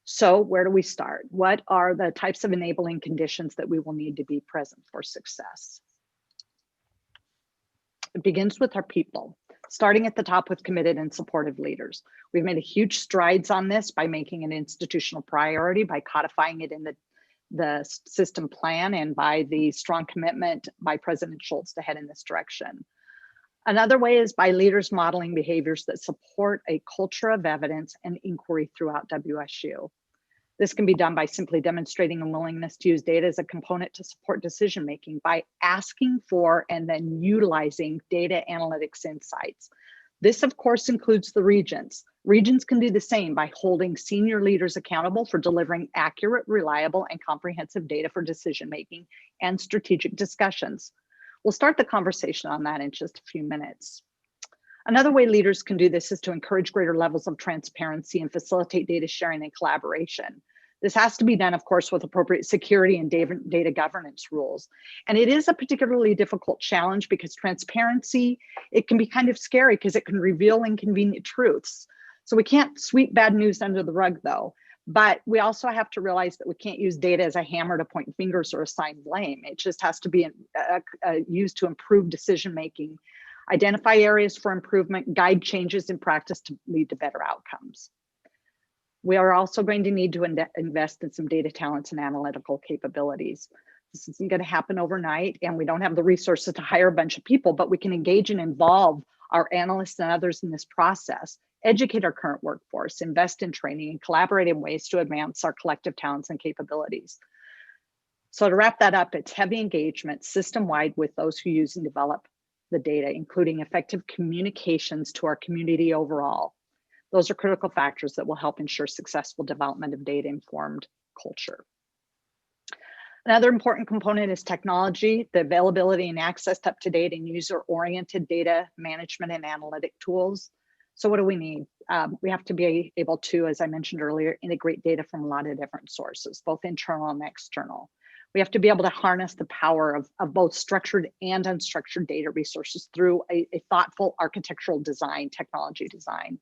So where do we start? What are the types of enabling conditions that we will need to be present for success? It begins with our people, starting at the top with committed and supportive leaders. We've made a huge strides on this by making an institutional priority, by codifying it in the system plan, and by the strong commitment by President Schultz to head in this direction. Another way is by leaders modeling behaviors that support a culture of evidence and inquiry throughout WSU. This can be done by simply demonstrating a willingness to use data as a component to support decision-making by asking for and then utilizing data analytics insights. This, of course, includes the Regents. Regents can do the same by holding senior leaders accountable for delivering accurate, reliable, and comprehensive data for decision-making and strategic discussions. We'll start the conversation on that in just a few minutes. Another way leaders can do this is to encourage greater levels of transparency and facilitate data sharing and collaboration. This has to be done, of course, with appropriate security and data governance rules. And it is a particularly difficult challenge because transparency, it can be kind of scary because it can reveal inconvenient truths. So we can't sweep bad news under the rug, though. But we also have to realize that we can't use data as a hammer to point fingers or assign blame. It just has to be used to improve decision-making, identify areas for improvement, guide changes in practice to lead to better outcomes. We are also going to need to invest in some data talents and analytical capabilities. This isn't going to happen overnight, and we don't have the resources to hire a bunch of people, but we can engage and involve our analysts and others in this process, educate our current workforce, invest in training, and collaborate in ways to advance our collective talents and capabilities. So to wrap that up, it's heavy engagement system-wide with those who use and develop the data, including effective communications to our community overall. Those are critical factors that will help ensure successful development of data-informed culture. Another important component is technology, the availability and access to up-to-date and user-oriented data management and analytic tools. So what do we need? We have to be able to, as I mentioned earlier, integrate data from a lot of different sources, both internal and external. We have to be able to harness the power of both structured and unstructured data resources through a thoughtful architectural design, technology design.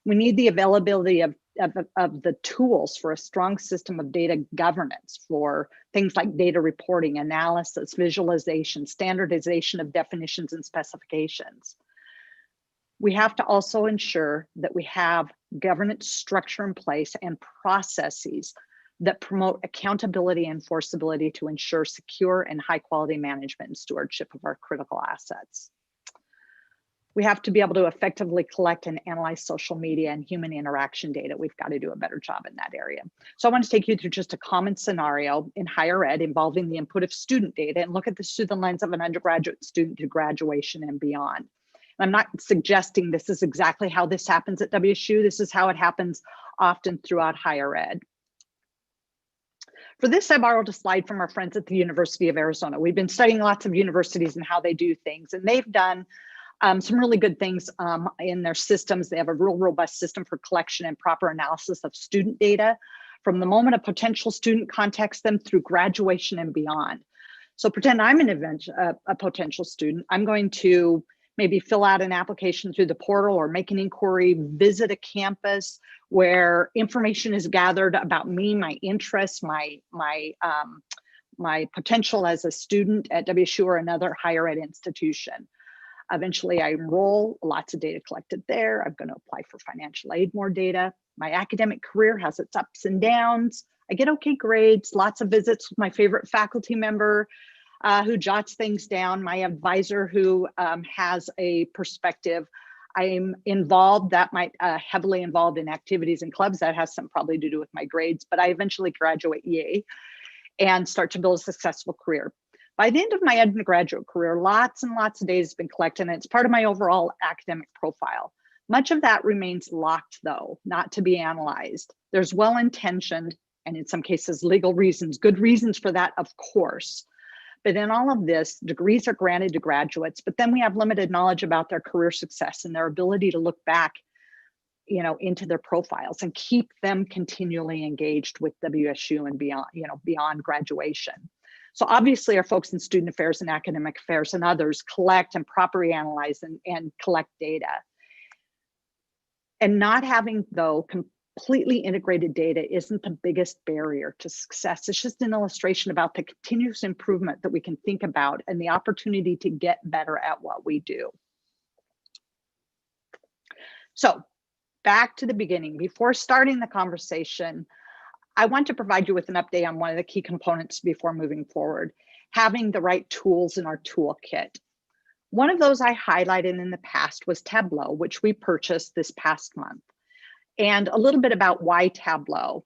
We need the availability of the tools for a strong system of data governance for things like data reporting, analysis, visualization, standardization of definitions and specifications. We have to also ensure that we have governance structure in place and processes that promote accountability and enforceability to ensure secure and high quality management and stewardship of our critical assets. We have to be able to effectively collect and analyze social media and human interaction data. We've got to do a better job in that area. So I want to take you through just a common scenario in higher ed involving the input of student data and look at this through the lens of an undergraduate student to graduation and beyond. I'm not suggesting this is exactly how this happens at WSU. This is how it happens often throughout higher ed. For this, I borrowed a slide from our friends at the University of Arizona. We've been studying lots of universities and how they do things, and they've done some really good things in their systems. They have a real robust system for collection and proper analysis of student data from the moment a potential student contacts them through graduation and beyond. So pretend I'm a potential student. I'm going to maybe fill out an application through the portal or make an inquiry, visit a campus where information is gathered about me, my interests, my potential as a student at WSU or another higher ed institution. Eventually I enroll, lots of data collected there. I'm going to apply for financial aid, more data. My academic career has its ups and downs. I get okay grades, lots of visits with my favorite faculty member who jots things down, my advisor who has a perspective. I'm involved, that might heavily involved in activities and clubs. That has some probably to do with my grades, but I eventually graduate, yay, and start to build a successful career. By the end of my undergraduate career, lots and lots of data has been collected, and it's part of my overall academic profile. Much of that remains locked, though, not to be analyzed. There's well-intentioned, and in some cases, legal reasons, good reasons for that, of course. But in all of this, degrees are granted to graduates, but then we have limited knowledge about their career success and their ability to look back, into their profiles and keep them continually engaged with WSU and beyond, beyond graduation. So obviously our folks in student affairs and academic affairs and others collect and properly analyze and collect data. And not having, though, completely integrated data isn't the biggest barrier to success. It's just an illustration about the continuous improvement that we can think about and the opportunity to get better at what we do. So back to the beginning, before starting the conversation, I want to provide you with an update on one of the key components before moving forward, having the right tools in our toolkit. One of those I highlighted in the past was Tableau, which we purchased this past month. And a little bit about why Tableau.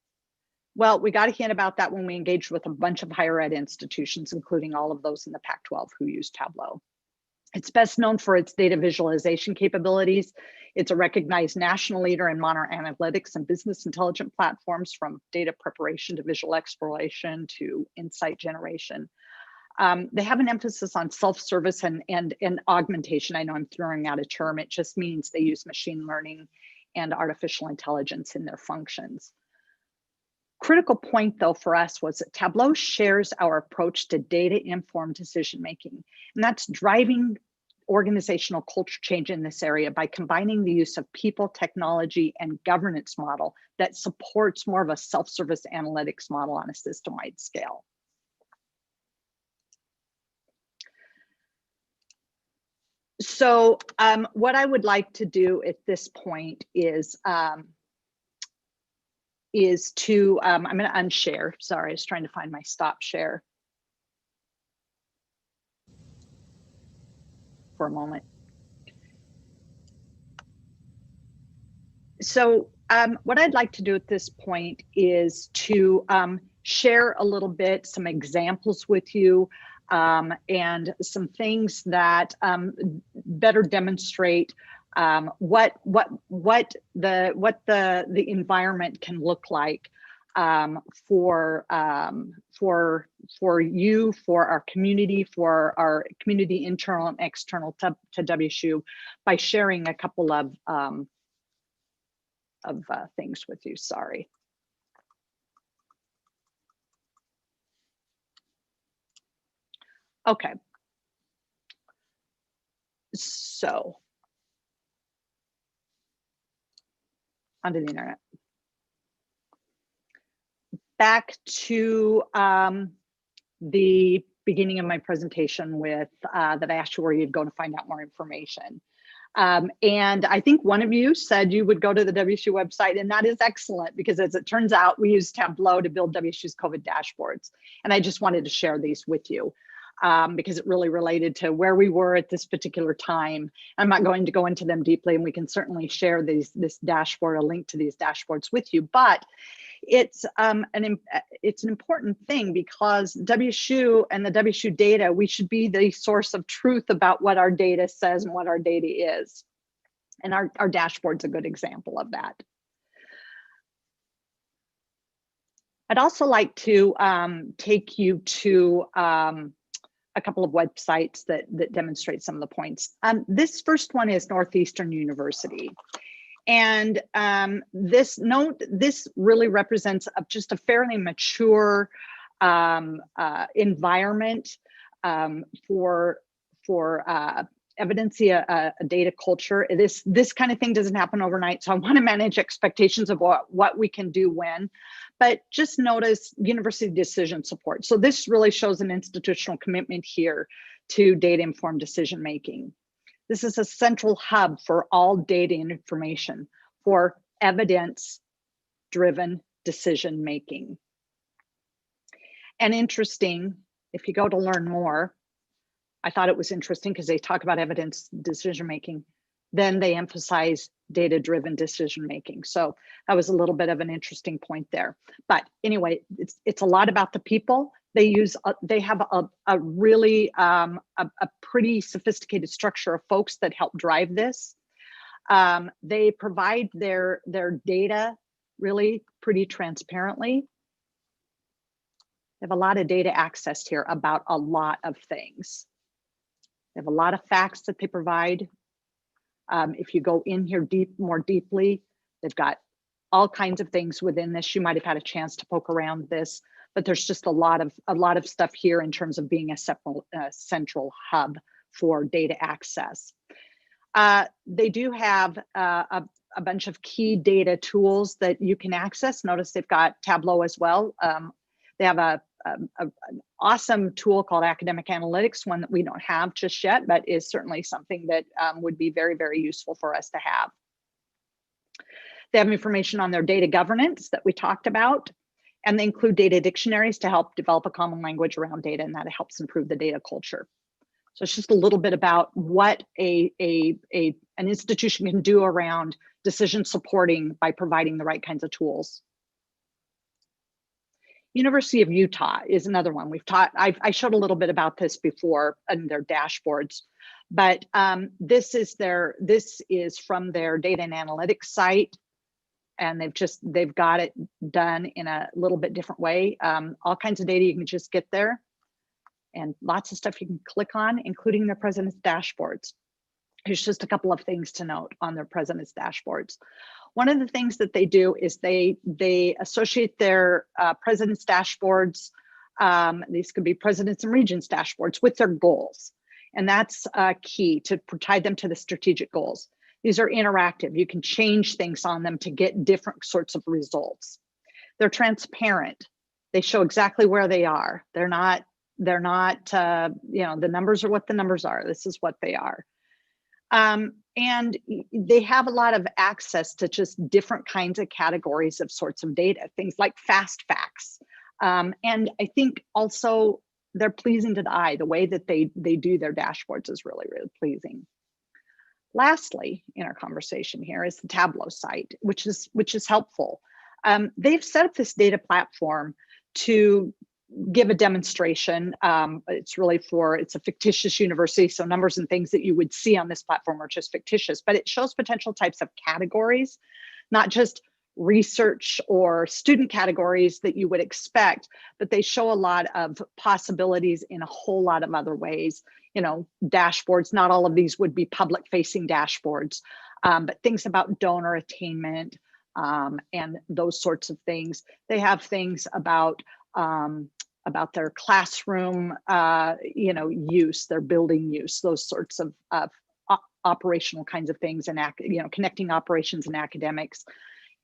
Well, we got a hint about that when we engaged with a bunch of higher ed institutions, including all of those in the Pac-12 who use Tableau. It's best known for its data visualization capabilities. It's a recognized national leader in modern analytics and business intelligence platforms, from data preparation to visual exploration to insight generation. They have an emphasis on self-service and augmentation. I know I'm throwing out a term. It just means they use machine learning and artificial intelligence in their functions. Critical point, though, for us was that Tableau shares our approach to data-informed decision-making, and that's driving organizational culture change in this area by combining the use of people, technology, and governance model that supports more of a self-service analytics model on a system-wide scale. So what I would like to do at this point is to, I'm going to unshare. Sorry, I was trying to find my stop share for a moment. So what I'd like to do at this point is to share a little bit, some examples with you, and some things that better demonstrate what the environment can look like for you, for our community internal and external to WSU, by sharing a couple of things with you. Sorry. Okay. So onto the internet. Back to the beginning of my presentation with that I asked you where you'd go to find out more information. And I think one of you said you would go to the WSU website, and that is excellent because as it turns out, we use Tableau to build WSU's COVID dashboards. And I just wanted to share these with you because it really related to where we were at this particular time. I'm not going to go into them deeply, and we can certainly share this dashboard, a link to these dashboards with you, but it's an important thing because WSU and the WSU data, we should be the source of truth about what our data says and what our data is. And our dashboard's a good example of that. I'd also like to take you to a couple of websites that demonstrate some of the points. This first one is Northeastern University. And this really represents just a fairly mature environment for evidencia data culture. This kind of thing doesn't happen overnight, so I want to manage expectations of what we can do when. But just notice university decision support. So this really shows an institutional commitment here to data-informed decision making. This is a central hub for all data and information for evidence-driven decision making. And interesting, if you go to learn more, I thought it was interesting because they talk about evidence decision making, then they emphasize data-driven decision making. So that was a little bit of an interesting point there. But anyway, it's a lot about the people. They have a really a pretty sophisticated structure of folks that help drive this. They provide their data really pretty transparently. They have a lot of data access here about a lot of things. They have a lot of facts that they provide. If you go in here more deeply, they've got all kinds of things within this. You might have had a chance to poke around this, but there's just a lot of stuff here in terms of being a central hub for data access. They do have a bunch of key data tools that you can access. Notice they've got Tableau as well. They have an awesome tool called Academic Analytics, one that we don't have just yet, but is certainly something that would be very, very useful for us to have. They have information on their data governance that we talked about, and they include data dictionaries to help develop a common language around data, and that helps improve the data culture. So it's just a little bit about what an institution can do around decision supporting by providing the right kinds of tools. University of Utah is another one. I showed a little bit about this before in their dashboards, but this is from their data and analytics site, and they've got it done in a little bit different way. All kinds of data you can just get there, and lots of stuff you can click on, including their president's dashboards. Here's just a couple of things to note on their president's dashboards. One of the things that they do is they associate their president's dashboards, these could be presidents and regents dashboards, with their goals. And that's key to tie them to the strategic goals. These are interactive. You can change things on them to get different sorts of results. They're transparent. They show exactly where they are. They're not the numbers are what the numbers are. This is what they are. And they have a lot of access to just different kinds of categories of sorts of data, things like fast facts. And I think also they're pleasing to the eye. The way that they do their dashboards is really, really pleasing. Lastly, in our conversation here is the Tableau site, which is helpful. They've set up this data platform to give a demonstration. It's a fictitious university, so numbers and things that you would see on this platform are just fictitious, but it shows potential types of categories, not just research or student categories that you would expect, but they show a lot of possibilities in a whole lot of other ways. Dashboards, not all of these would be public facing dashboards, but things about donor attainment and those sorts of things. They have things about their classroom, use, their building use, those sorts of operational kinds of things, and connecting operations and academics.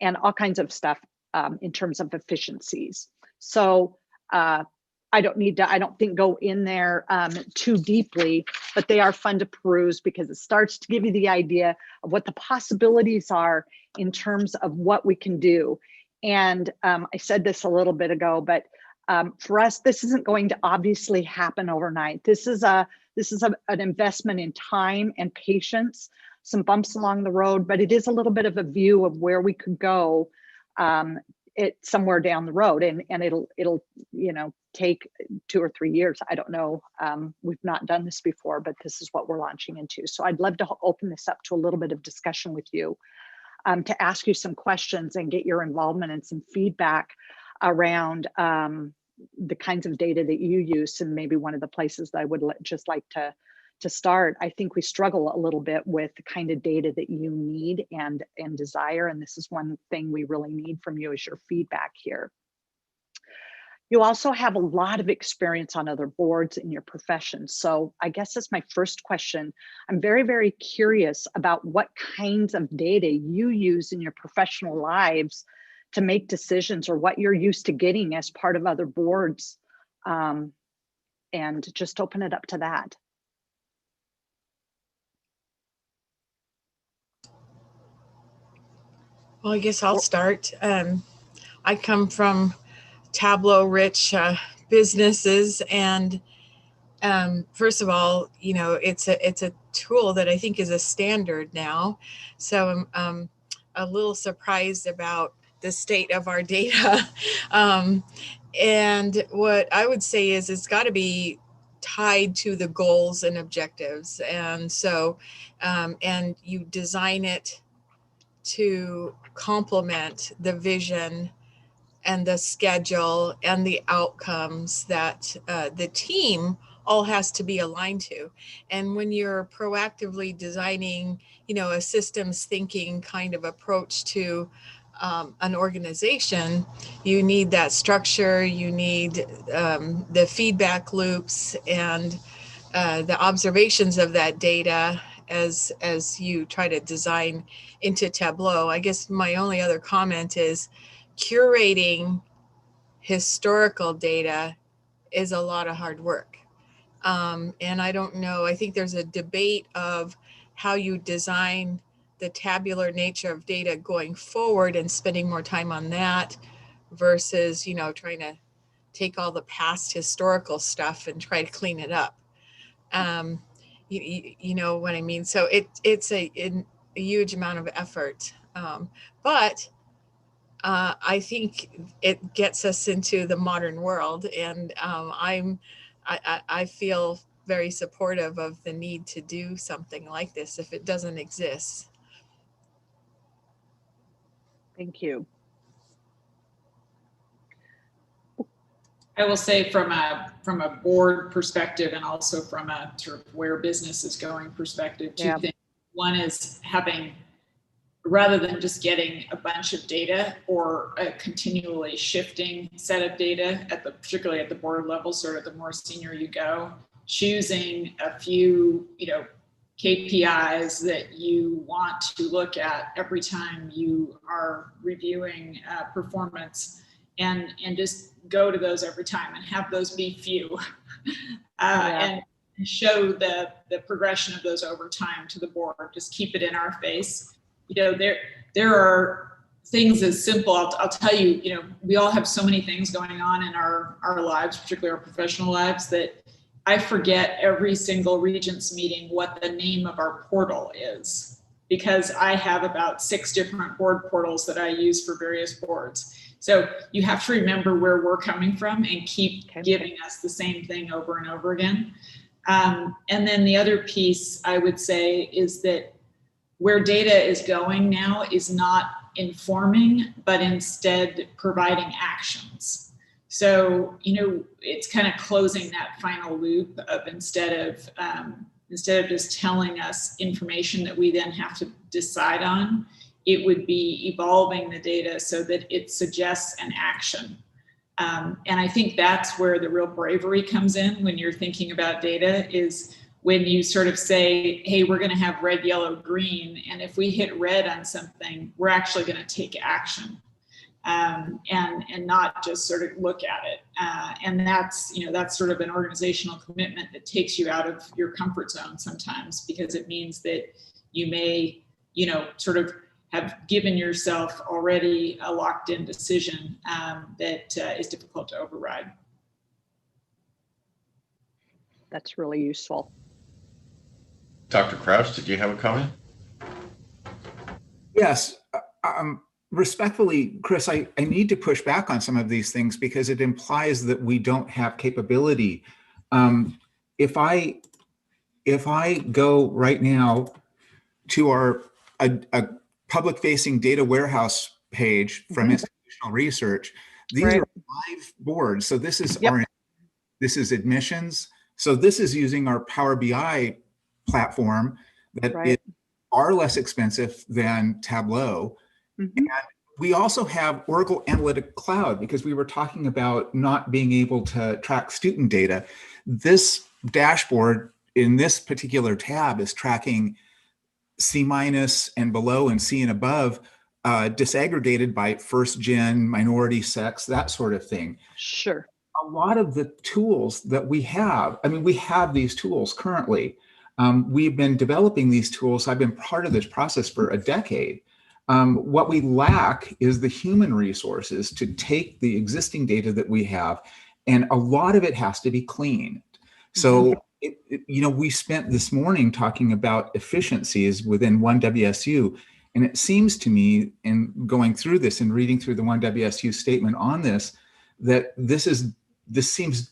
and all kinds of stuff in terms of efficiencies. So I don't think go in there too deeply, but they are fun to peruse because it starts to give you the idea of what the possibilities are in terms of what we can do. And I said this a little bit ago, but for us, this isn't going to obviously happen overnight. This is an investment in time and patience, some bumps along the road, but it is a little bit of a view of where we could go somewhere down the road, and it'll take 2 or 3 years. I don't know. We've not done this before, but this is what we're launching into. So I'd love to open this up to a little bit of discussion with you, to ask you some questions and get your involvement and some feedback around the kinds of data that you use. And maybe one of the places that I would just like to start, I think we struggle a little bit with the kind of data that you need and desire. And this is one thing we really need from you, is your feedback here. You also have a lot of experience on other boards in your profession. So I guess that's my first question. I'm very, very curious about what kinds of data you use in your professional lives to make decisions, or what you're used to getting as part of other boards, and just open it up to that. Well, I guess I'll start. I come from Tableau-rich businesses, and first of all, it's a tool that I think is a standard now. So I'm a little surprised about the state of our data. And what I would say is it's got to be tied to the goals and objectives. And so, and you design it to complement the vision and the schedule and the outcomes that the team all has to be aligned to. And when you're proactively designing, a systems thinking kind of approach to an organization, you need that structure, you need the feedback loops and the observations of that data as you try to design into Tableau. I guess my only other comment is curating historical data is a lot of hard work. And I don't know, I think there's a debate of how you design the tabular nature of data going forward and spending more time on that versus, trying to take all the past historical stuff and try to clean it up. You know what I mean? So it's a huge amount of effort. But I think it gets us into the modern world, and I feel very supportive of the need to do something like this if it doesn't exist. Thank you. I will say from a board perspective, and also from a sort of where business is going perspective, two things. One is having, rather than just getting a bunch of data or a continually shifting set of data particularly at the board level, sort of the more senior you go, choosing a few, KPIs that you want to look at every time you are reviewing performance, and just go to those every time and have those be few, and show the progression of those over time to the board. Just keep it in our face. There are things as simple. I'll tell you, we all have so many things going on in our lives, particularly our professional lives, that I forget every single Regents meeting what the name of our portal is, because I have about 6 different board portals that I use for various boards. So you have to remember where we're coming from and keep giving us the same thing over and over again. And then the other piece I would say is that where data is going now is not informing, but instead providing actions. So, it's kind of closing that final loop of instead of just telling us information that we then have to decide on, it would be evolving the data so that it suggests an action. And I think that's where the real bravery comes in when you're thinking about data, is when you sort of say, hey, we're going to have red, yellow, green, and if we hit red on something, we're actually going to take action. And not just sort of look at it. And that's, you know, that's sort of an organizational commitment that takes you out of your comfort zone sometimes, because it means that you may, you know, sort of have given yourself already a locked in decision that is difficult to override. That's really useful. Dr. Kraus, did you have a comment? Yes. Respectfully, Chris, I need to push back on some of these things because it implies that we don't have capability. If I go right now to a public-facing data warehouse page from institutional research, these are live boards. So this is this is admissions. So this is using our Power BI platform that is far less expensive than Tableau. And we also have Oracle Analytic Cloud, because we were talking about not being able to track student data. This dashboard in this particular tab is tracking C- and below and C and above, disaggregated by first gen, minority, sex, that sort of thing. Sure. A lot of the tools that we have, I mean, we have these tools currently. We've been developing these tools. I've been part of this process for a decade. What we lack is the human resources to take the existing data that we have, and a lot of it has to be cleaned. So, you know, we spent this morning talking about efficiencies within ONEWSU, and it seems to me, in going through this and reading through the ONEWSU statement on this, that this seems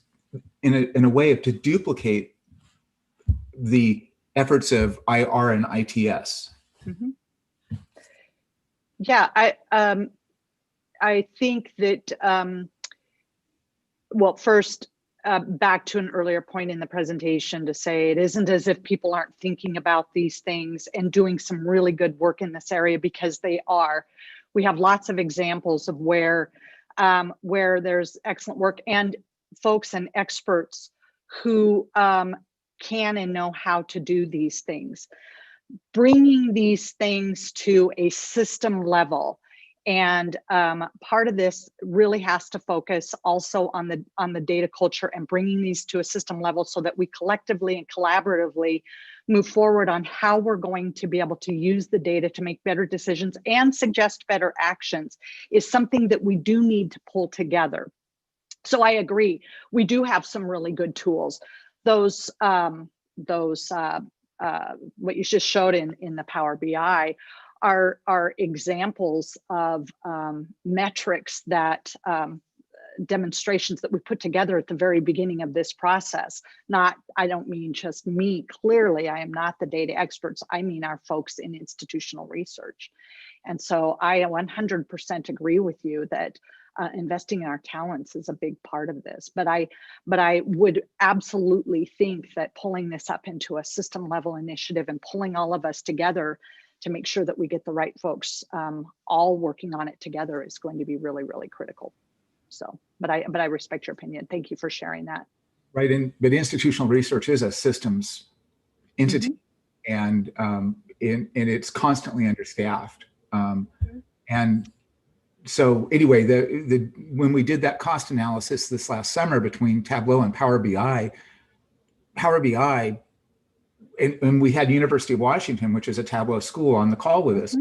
in a way to duplicate the efforts of IR and ITS. Yeah, I think that, well, first, back to an earlier point in the presentation to say it isn't as if people aren't thinking about these things and doing some really good work in this area, because they are. We have lots of examples of where there's excellent work and folks and experts who can and know how to do these things. Bringing these things to a system level, and part of this really has to focus also on the data culture and bringing these to a system level so that we collectively and collaboratively move forward on how we're going to be able to use the data to make better decisions and suggest better actions is something that we do need to pull together. So I agree, we do have some really good tools. Those what you just showed in the Power BI are examples of metrics that demonstrations that we put together at the very beginning of this process. I don't mean just me, clearly, I am not the data experts. I mean our folks in institutional research. And so I 100% agree with you that investing in our talents is a big part of this. But I would absolutely think that pulling this up into a system level initiative and pulling all of us together to make sure that we get the right folks all working on it together is going to be really, really critical. So, but I respect your opinion. Thank you for sharing that. Right, but institutional research is a systems entity, and it's constantly understaffed. And so anyway, when we did that cost analysis this last summer between Tableau and Power BI, and we had University of Washington, which is a Tableau school, on the call with us.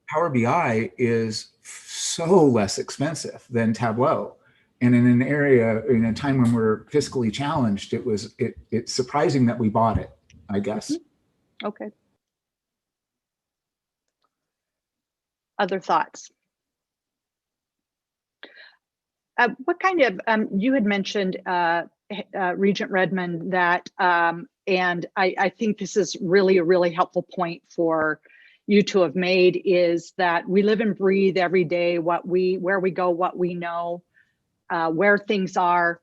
Power BI is so less expensive than Tableau. And in an area, in a time when we're fiscally challenged, it's surprising that we bought it, I guess. Okay. Other thoughts? What kind of, you had mentioned, Regent Redmond, that, and I think this is really a really helpful point for you to have made, is that we live and breathe every day where we go, what we know, where things are,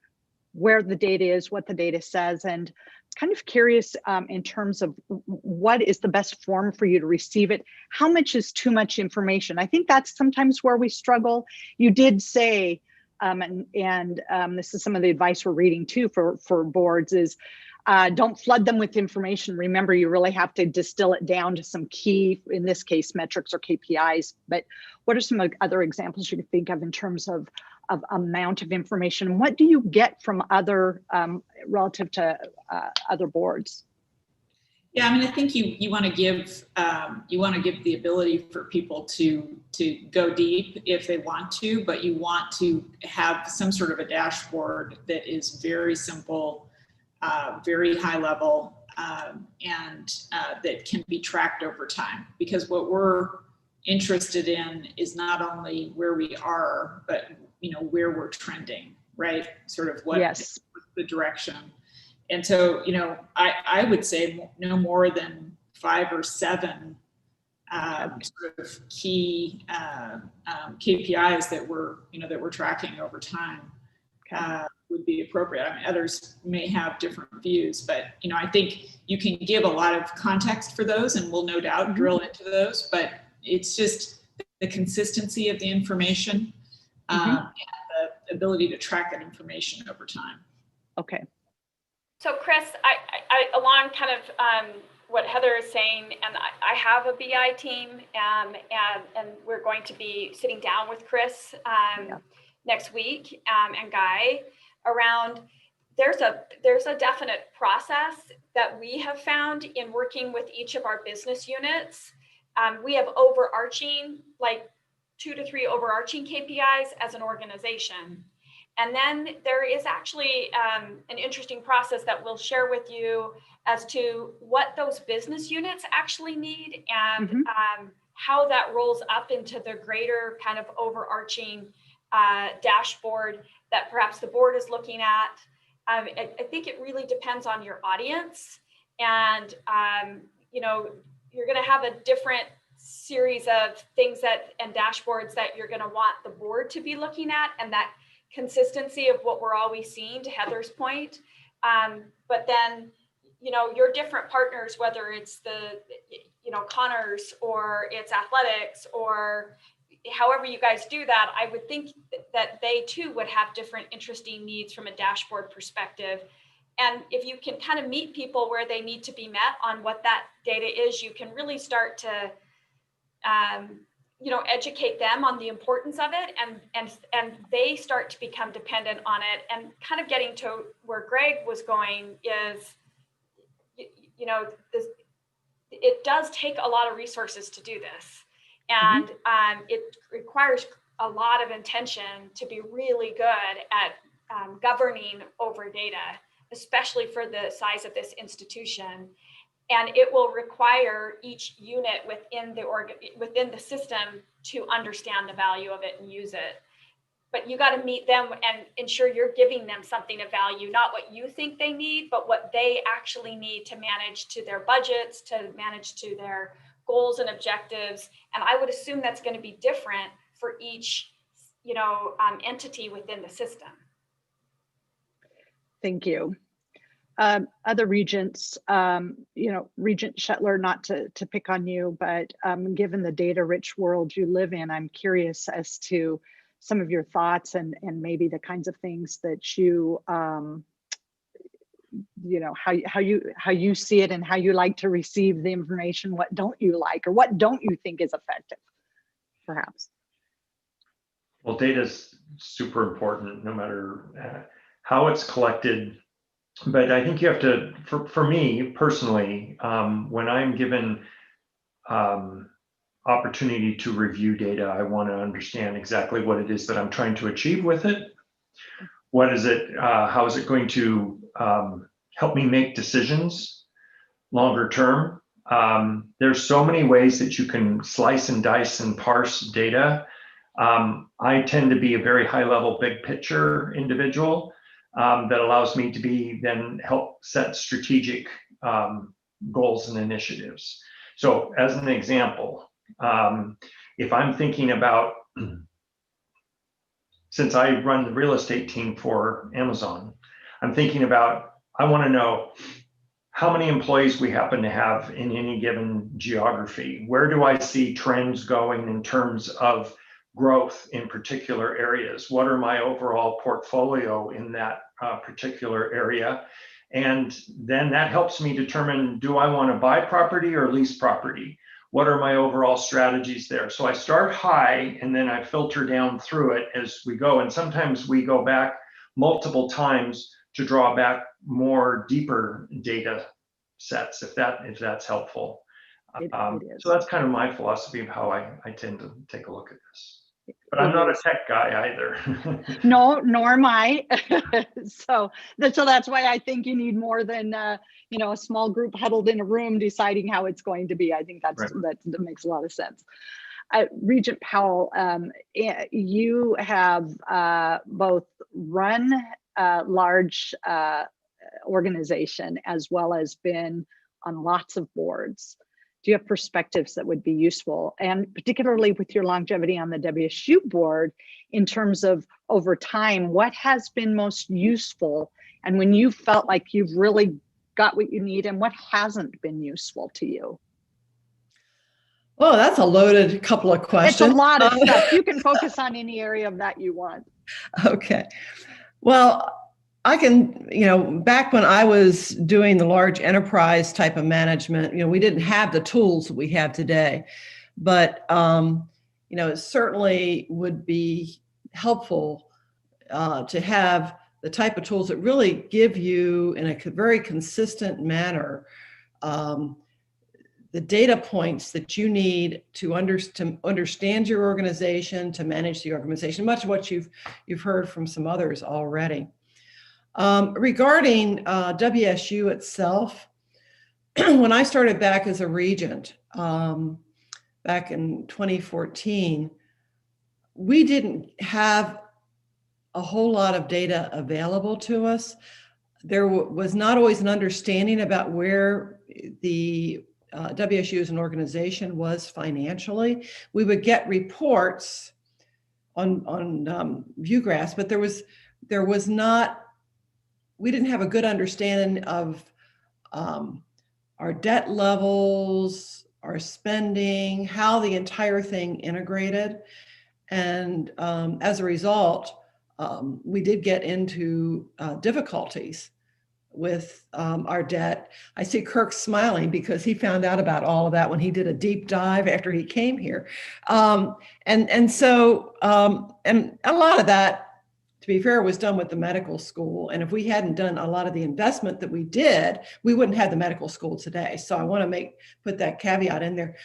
where the data is, what the data says, and kind of curious in terms of what is the best form for you to receive it. How much is too much information? I think that's sometimes where we struggle. You did say, and this is some of the advice we're reading too for boards, is Don't flood them with information. Remember, you really have to distill it down to some key, in this case, metrics or KPIs. But what are some other examples you could think of in terms of amount of information? What do you get from other, relative to other boards? Yeah, I mean, I think you want to give the ability for people to go deep if they want to, but you want to have some sort of a dashboard that is very simple, very high level, and that can be tracked over time. Because what we're interested in is not only where we are, but where we're trending, right? Sort of what's the direction. And so, I would say no more than 5 or 7 sort of key KPIs that we're tracking over time would be appropriate. I mean, others may have different views, but I think you can give a lot of context for those, and we'll no doubt drill into those. But it's just the consistency of the information and the ability to track that information over time. Okay. So Chris, I along kind of what Heather is saying, and I have a BI team, and we're going to be sitting down with Chris next week and Guy around. There's a definite process that we have found in working with each of our business units. We have overarching, like 2 to 3 overarching KPIs as an organization. And then there is actually an interesting process that we'll share with you as to what those business units actually need and how that rolls up into the greater kind of overarching dashboard that perhaps the board is looking at. I think it really depends on your audience, and you're going to have a different series of things and dashboards that you're going to want the board to be looking at, and that consistency of what we're always seeing, to Heather's point. But then, your different partners, whether it's the, Connors or it's athletics or however you guys do that, I would think that they too would have different interesting needs from a dashboard perspective. And if you can kind of meet people where they need to be met on what that data is, you can really start to educate them on the importance of it, and they start to become dependent on it. And kind of getting to where Greg was going is, it does take a lot of resources to do this, and it requires a lot of intention to be really good at governing over data, especially for the size of this institution. And it will require each unit within the system to understand the value of it and use it. But you got to meet them and ensure you're giving them something of value, not what you think they need, but what they actually need to manage to their budgets, to manage to their goals and objectives. And I would assume that's going to be different for each, entity within the system. Thank you. Other regents, Regent Shetler, not to pick on you, but given the data-rich world you live in, I'm curious as to some of your thoughts and maybe the kinds of things that you, how you see it and how you like to receive the information. What don't you like, or what don't you think is effective, perhaps? Well, data is super important, no matter how it's collected. But I think you have to, for me personally, when I'm given opportunity to review data, I want to understand exactly what it is that I'm trying to achieve with it. What is it? How is it going to help me make decisions longer term? There's so many ways that you can slice and dice and parse data. I tend to be a very high level, big picture individual. That allows me to then help set strategic goals and initiatives. So as an example, if I'm thinking about, since I run the real estate team for Amazon, I'm thinking about, I want to know how many employees we happen to have in any given geography. Where do I see trends going in terms of growth in particular areas? What are my overall portfolio in that particular area? And then that helps me determine, do I want to buy property or lease property? What are my overall strategies there? So I start high and then I filter down through it as we go. And sometimes we go back multiple times to draw back more deeper data sets, if that's helpful. So that's kind of my philosophy of how I tend to take a look at this. But I'm not a tech guy either. No, nor am I. So that's why I think you need more than a small group huddled in a room deciding how it's going to be. I think that makes a lot of sense. Regent Powell, you have both run a large organization as well as been on lots of boards. Do you have perspectives that would be useful? And particularly with your longevity on the WSU board, in terms of over time, what has been most useful? And when you felt like you've really got what you need, and what hasn't been useful to you? Oh, that's a loaded couple of questions. It's a lot of stuff. You can focus on any area of that you want. Okay. Well, I can, back when I was doing the large enterprise type of management, we didn't have the tools that we have today, but, it certainly would be helpful to have the type of tools that really give you in a very consistent manner the data points that you need to understand your organization, to manage the organization, much of what you've heard from some others already. Regarding WSU itself, when I started back as a regent back in 2014, we didn't have a whole lot of data available to us. There was not always an understanding about where the WSU as an organization was financially. We would get reports on Viewgraphs, but there was not. We didn't have a good understanding of our debt levels, our spending, how the entire thing integrated. And as a result, we did get into difficulties with our debt. I see Kirk smiling because he found out about all of that when he did a deep dive after he came here. And so a lot of that, to be fair, was done with the medical school. And if we hadn't done a lot of the investment that we did, we wouldn't have the medical school today. So I want to put that caveat in there.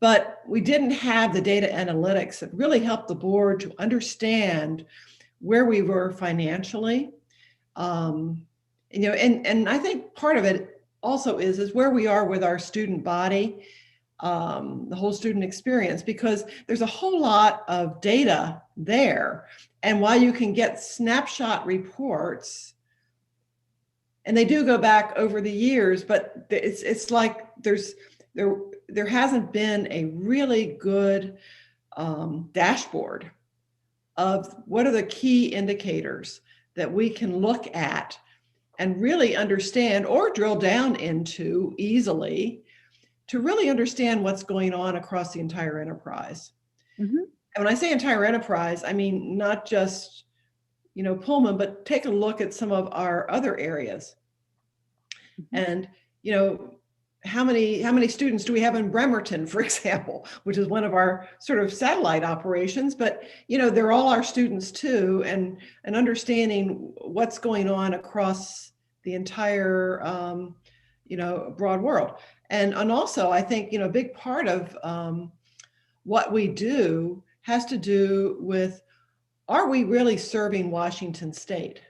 But we didn't have the data analytics that really helped the board to understand where we were financially. And I think part of it also is where we are with our student body, the whole student experience, because there's a whole lot of data there. And while you can get snapshot reports, and they do go back over the years, but it's like there hasn't been a really good dashboard of what are the key indicators that we can look at and really understand or drill down into easily to really understand what's going on across the entire enterprise. Mm-hmm. And when I say entire enterprise, I mean not just, Pullman, but take a look at some of our other areas. Mm-hmm. And, how many students do we have in Bremerton, for example, which is one of our sort of satellite operations, but, they're all our students too, and understanding what's going on across the entire, broad world. And also, I think, a big part of what we do has to do with, are we really serving Washington State?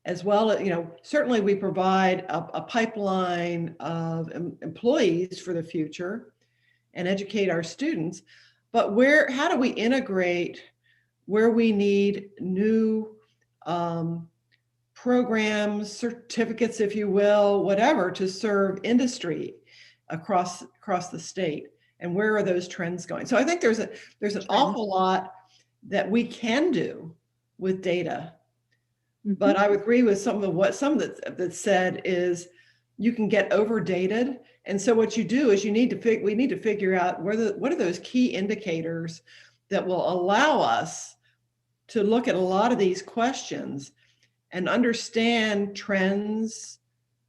As well, certainly we provide a pipeline of employees for the future and educate our students, but how do we integrate where we need new programs, certificates, if you will, whatever, to serve industry across the state, and where are those trends going? So I think there's an awful lot that we can do with data. But I would agree with some that said is you can get overdated. And so what you do is we need to figure out what are those key indicators that will allow us to look at a lot of these questions and understand trends,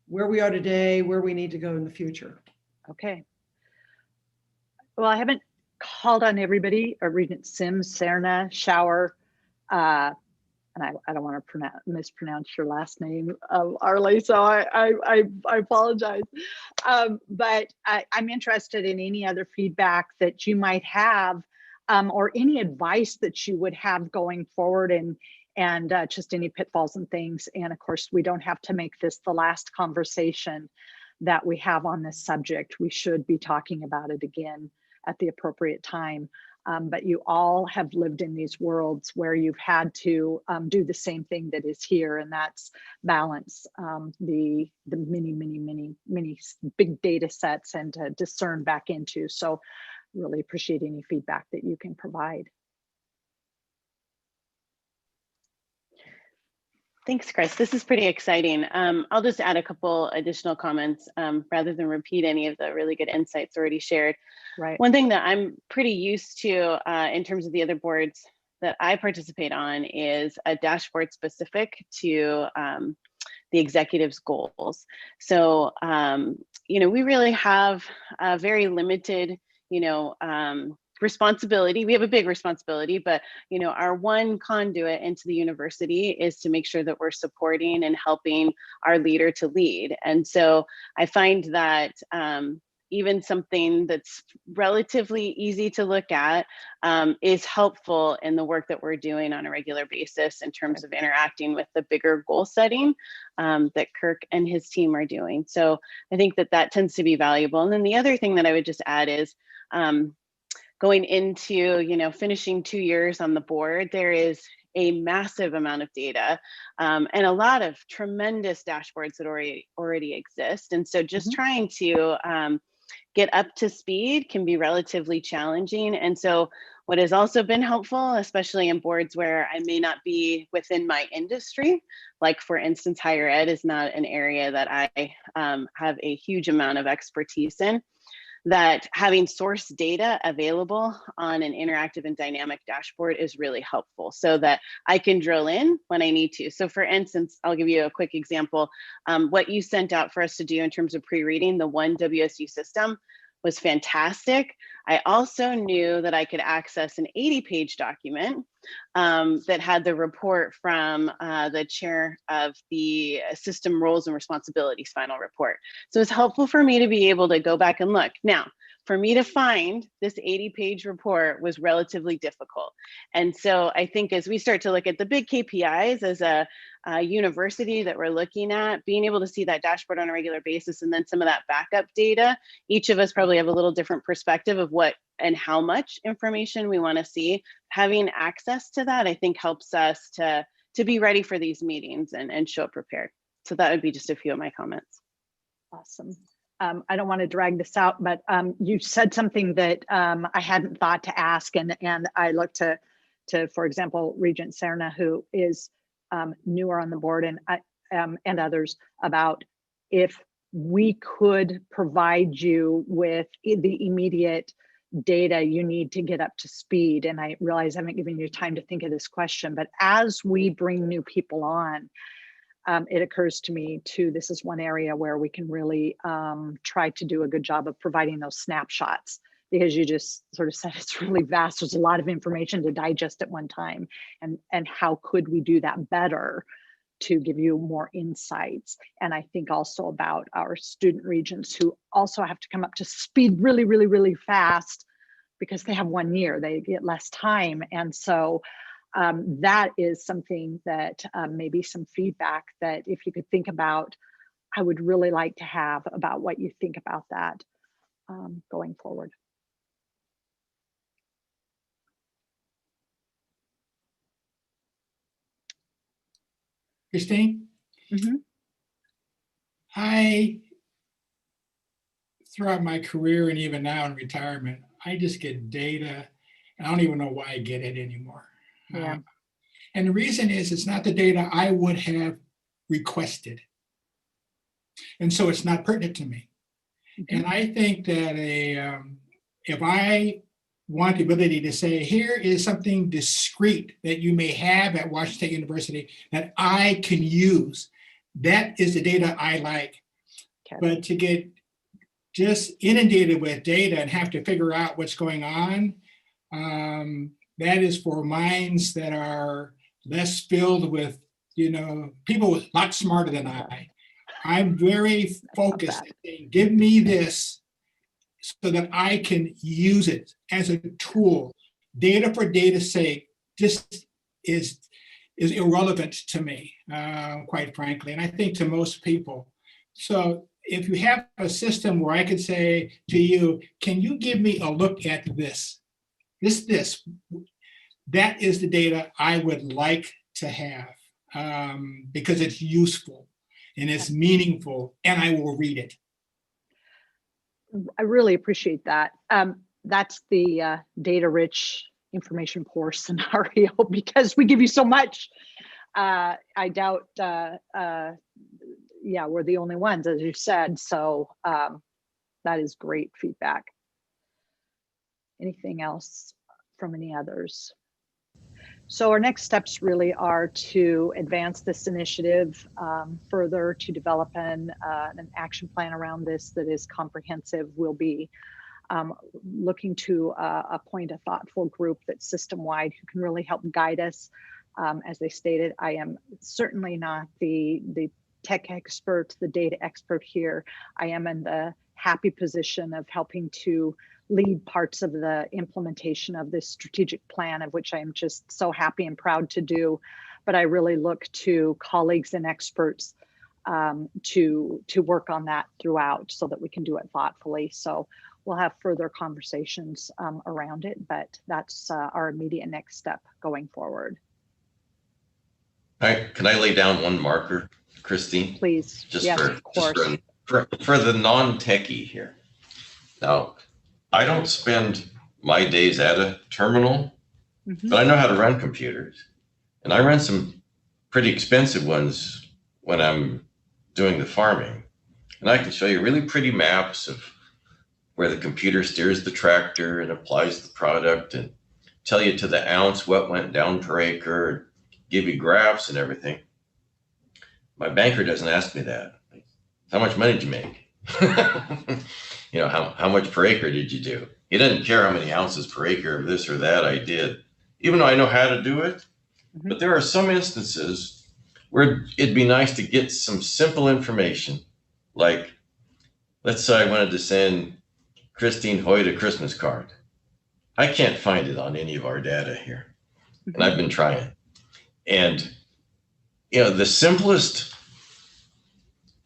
where we are today, where we need to go in the future. Okay. Well, I haven't called on everybody, Regent Sims, Serna, Shower, and I don't want to mispronounce your last name, Arlie, so I apologize. But I'm interested in any other feedback that you might have, or any advice that you would have going forward, and just any pitfalls and things. And of course, we don't have to make this the last conversation that we have on this subject. We should be talking about it again at the appropriate time. But you all have lived in these worlds where you've had to do the same thing that is here, and that's balance the many big data sets and to discern back into. So really appreciate any feedback that you can provide. Thanks, Chris. This is pretty exciting. I'll just add a couple additional comments rather than repeat any of the really good insights already shared. Right. One thing that I'm pretty used to in terms of the other boards that I participate on is a dashboard specific to the executive's goals. So, we really have a very limited, responsibility. We have a big responsibility, but our one conduit into the university is to make sure that we're supporting and helping our leader to lead. And so I find that even something that's relatively easy to look at is helpful in the work that we're doing on a regular basis in terms of interacting with the bigger goal setting that Kirk and his team are doing. So I think that tends to be valuable. And then the other thing that I would just add is going into, finishing 2 years on the board, there is a massive amount of data and a lot of tremendous dashboards that already exist. And so just trying to get up to speed can be relatively challenging. And so what has also been helpful, especially in boards where I may not be within my industry, like for instance, higher ed is not an area that I have a huge amount of expertise in, that having source data available on an interactive and dynamic dashboard is really helpful so that I can drill in when I need to. So for instance, I'll give you a quick example. What you sent out for us to do in terms of pre-reading, the ONEWSU System, was fantastic. I also knew that I could access an 80-page document that had the report from the chair of the system roles and responsibilities final report. So it's helpful for me to be able to go back and look. Now, for me to find this 80-page report was relatively difficult. And so I think as we start to look at the big KPIs as a university that we're looking at, being able to see that dashboard on a regular basis and then some of that backup data, each of us probably have a little different perspective of what and how much information we want to see. Having access to that, I think, helps us to be ready for these meetings and show up prepared. So that would be just a few of my comments. Awesome. I don't want to drag this out, but you said something that I hadn't thought to ask, and I look to for example, Regent Serna, who is newer on the board, and others, about if we could provide you with the immediate data you need to get up to speed. And I realize I haven't given you time to think of this question, but as we bring new people on, it occurs to me too, this is one area where we can really try to do a good job of providing those snapshots, because you just sort of said it's really vast. There's a lot of information to digest at one time. And how could we do that better to give you more insights? And I think also about our student regents who also have to come up to speed really, really, really fast because they have 1 year, they get less time. And so that is something that maybe some feedback that if you could think about, I would really like to have about what you think about that going forward. Christine? Mm-hmm. I, throughout my career and even now in retirement, I just get data and I don't even know why I get it anymore. Yeah. And the reason is it's not the data I would have requested. And so it's not pertinent to me. Mm-hmm. And I think that if I want the ability to say, here is something discrete that you may have at Washington State University that I can use. That is the data I like. Okay. But to get just inundated with data and have to figure out what's going on, that is for minds that are less filled with, people a lot smarter than I. I'm very focused. Give me this so that I can use it as a tool. Data for data's sake just is irrelevant to me, quite frankly, and I think to most people. So if you have a system where I could say to you, can you give me a look at this? That is the data I would like to have, because it's useful and it's meaningful, and I will read it. I really appreciate that. That's the data-rich, information-poor scenario, because we give you so much. I doubt, we're the only ones, as you said. So that is great feedback. Anything else from any others? So our next steps really are to advance this initiative further, to develop an action plan around this that is comprehensive. We'll be looking to appoint a thoughtful group that's system-wide who can really help guide us. As they stated, I am certainly not the tech expert, the data expert here. I am in the happy position of helping to lead parts of the implementation of this strategic plan, of which I am just so happy and proud to do. But I really look to colleagues and experts to work on that throughout so that we can do it thoughtfully. So we'll have further conversations around it, but that's our immediate next step going forward. Can I lay down one marker, Christine? Please. Just yes, for, of course. for the non-techie here. Now, I don't spend my days at a terminal, but I know how to run computers. And I run some pretty expensive ones when I'm doing the farming. And I can show you really pretty maps of where the computer steers the tractor and applies the product and tell you to the ounce what went down per acre, give you graphs and everything. My banker doesn't ask me that. How much money did you make? How much per acre did you do? He doesn't care how many ounces per acre of this or that I did, even though I know how to do it. But there are some instances where it'd be nice to get some simple information. Like, let's say I wanted to send Christine Hoyt a Christmas card. I can't find it on any of our data here. And I've been trying. And, the simplest,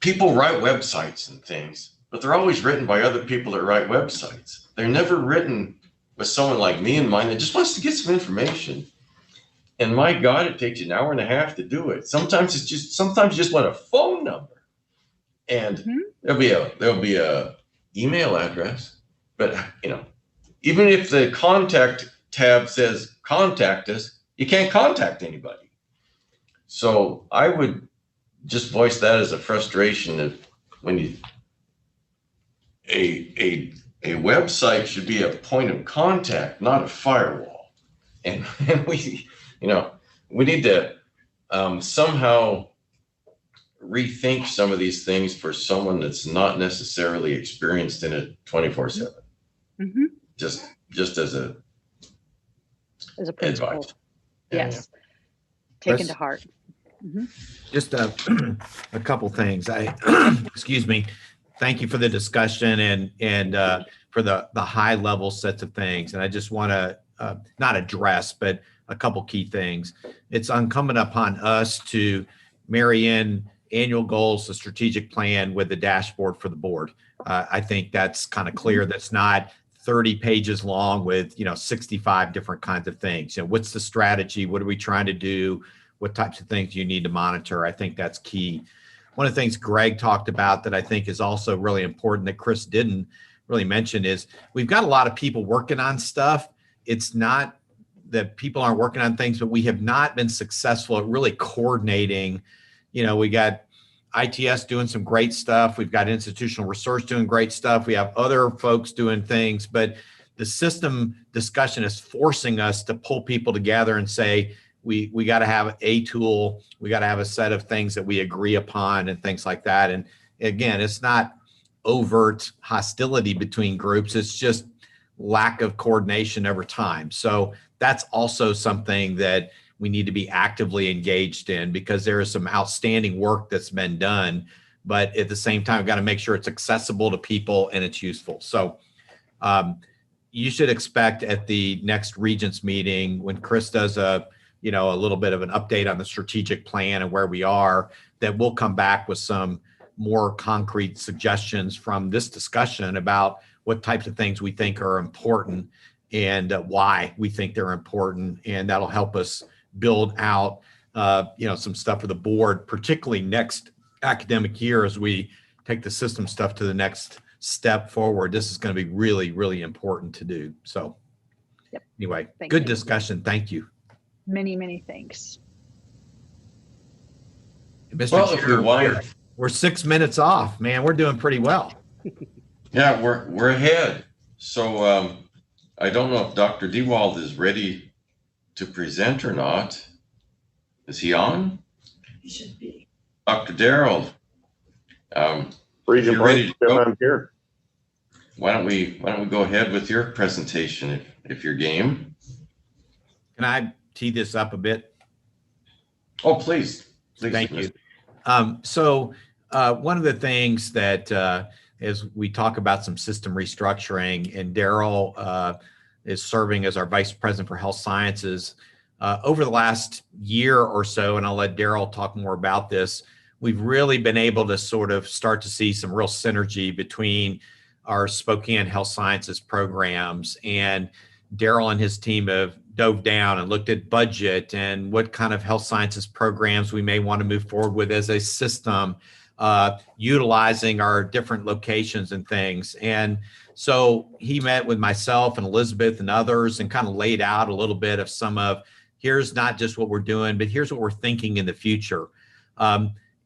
people write websites and things, but they're always written by other people that write websites. They're never written with someone like me in mind that just wants to get some information. And my God, it takes you an hour and a half to do it. Sometimes you just want a phone number, and there'll be a email address. But even if the contact tab says contact us, you can't contact anybody. So I would just voice that as a frustration of when a website should be a point of contact, not a firewall. And we need to somehow rethink some of these things for someone that's not necessarily experienced in it 24/7. Just as a principle. Advice. Yes. Yeah. Taken to heart. Just a couple things. Excuse me. Thank you for the discussion and for the high level sets of things. And I just want to not address, but a couple key things. It's incumbent upon us to marry in annual goals, the strategic plan with the dashboard for the board. I think that's kind of clear. That's not 30 pages long with 65 different kinds of things. What's the strategy? What are we trying to do? What types of things do you need to monitor? I think that's key. One of the things Greg talked about that I think is also really important that Chris didn't really mention is we've got a lot of people working on stuff. It's not that people aren't working on things, but we have not been successful at really coordinating. We got ITS doing some great stuff. We've got institutional research doing great stuff. We have other folks doing things, but the system discussion is forcing us to pull people together and say, we got to have a tool, we got to have a set of things that we agree upon and things like that. And again, it's not overt hostility between groups, it's just lack of coordination over time. So that's also something that we need to be actively engaged in, because there is some outstanding work that's been done, but at the same time, we've got to make sure it's accessible to people and it's useful. So you should expect at the next Regents meeting, when Chris does a little bit of an update on the strategic plan and where we are, that we'll come back with some more concrete suggestions from this discussion about what types of things we think are important and why we think they're important. And that'll help us build out, some stuff for the board, particularly next academic year as we take the system stuff to the next step forward. This is going to be really, really important to do. So anyway, good discussion. Thank you. Many, many thanks. Mr. Chair, we're 6 minutes off, man. We're doing pretty well. Yeah, we're ahead. So I don't know if Dr. Dewald is ready to present or not. Is he on? He should be. Dr. Darrell, Regent, ready to go? I'm here. Why don't we go ahead with your presentation if you're game? Can I tee this up a bit? Oh, please. Thank you. So one of the things that as we talk about some system restructuring, and Darrell is serving as our Vice President for Health Sciences, over the last year or so, and I'll let Darrell talk more about this, we've really been able to sort of start to see some real synergy between our Spokane Health Sciences programs. And Darrell and his team have dove down and looked at budget and what kind of health sciences programs we may want to move forward with as a system, utilizing our different locations and things. And so he met with myself and Elizabeth and others and kind of laid out a little bit of some of, here's not just what we're doing, but here's what we're thinking in the future.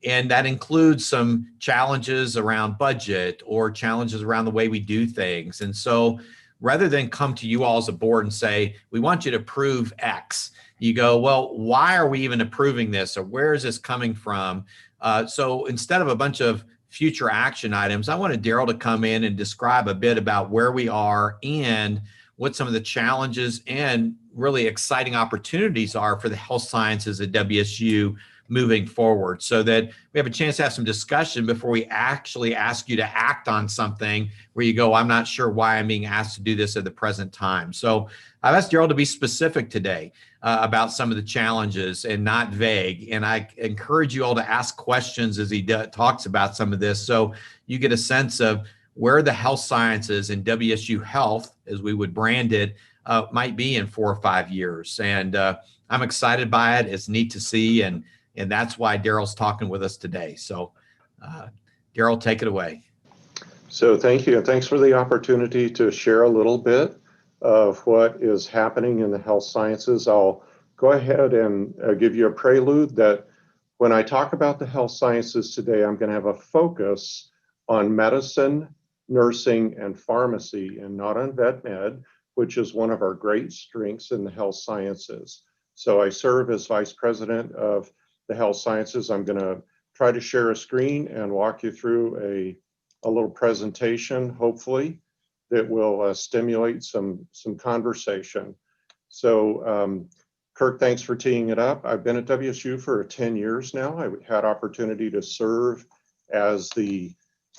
And that includes some challenges around budget or challenges around the way we do things. And so rather than come to you all as a board and say, we want you to approve X, you go, well, why are we even approving this? Or where is this coming from? So instead of a bunch of future action items, I wanted Darrell to come in and describe a bit about where we are and what some of the challenges and really exciting opportunities are for the health sciences at WSU moving forward, so that we have a chance to have some discussion before we actually ask you to act on something where you go, I'm not sure why I'm being asked to do this at the present time. So I've asked Darrell to be specific today about some of the challenges and not vague. And I encourage you all to ask questions as he talks about some of this, so you get a sense of where the health sciences and WSU Health, as we would brand it, might be in 4 or 5 years. And I'm excited by it. It's neat to see. And that's why Darrell's talking with us today. So Darrell, take it away. So thank you. And thanks for the opportunity to share a little bit of what is happening in the health sciences. I'll go ahead and give you a prelude that when I talk about the health sciences today, I'm going to have a focus on medicine, nursing, and pharmacy, and not on vet med, which is one of our great strengths in the health sciences. So I serve as Vice President of the health sciences. I'm going to try to share a screen and walk you through a little presentation, hopefully, that will stimulate some conversation. So Kirk, thanks for teeing it up. I've been at WSU for 10 years now. I had opportunity to serve as the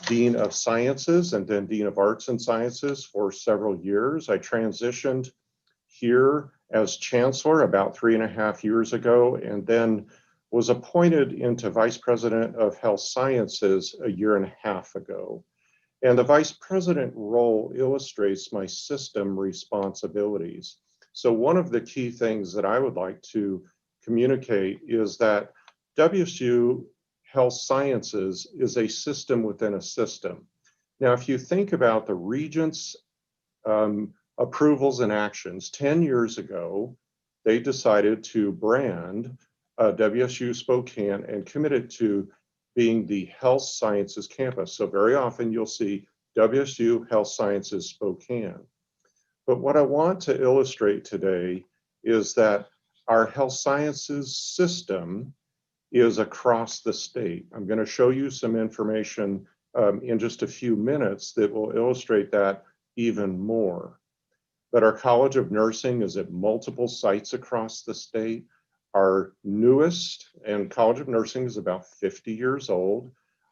Dean of Sciences and then Dean of Arts and Sciences for several years. I transitioned here as Chancellor about 3.5 years ago, and then was appointed into Vice President of Health Sciences 1.5 years ago. And the Vice President role illustrates my system responsibilities. So one of the key things that I would like to communicate is that WSU Health Sciences is a system within a system. Now, if you think about the Regents' approvals and actions, 10 years ago, they decided to brand WSU Spokane and committed to being the health sciences campus. So very often you'll see WSU Health Sciences Spokane. But what I want to illustrate today is that our health sciences system is across the state. I'm going to show you some information in just a few minutes that will illustrate that even more. But our College of Nursing is at multiple sites across the state. Our newest, and College of Nursing is about 50 years old.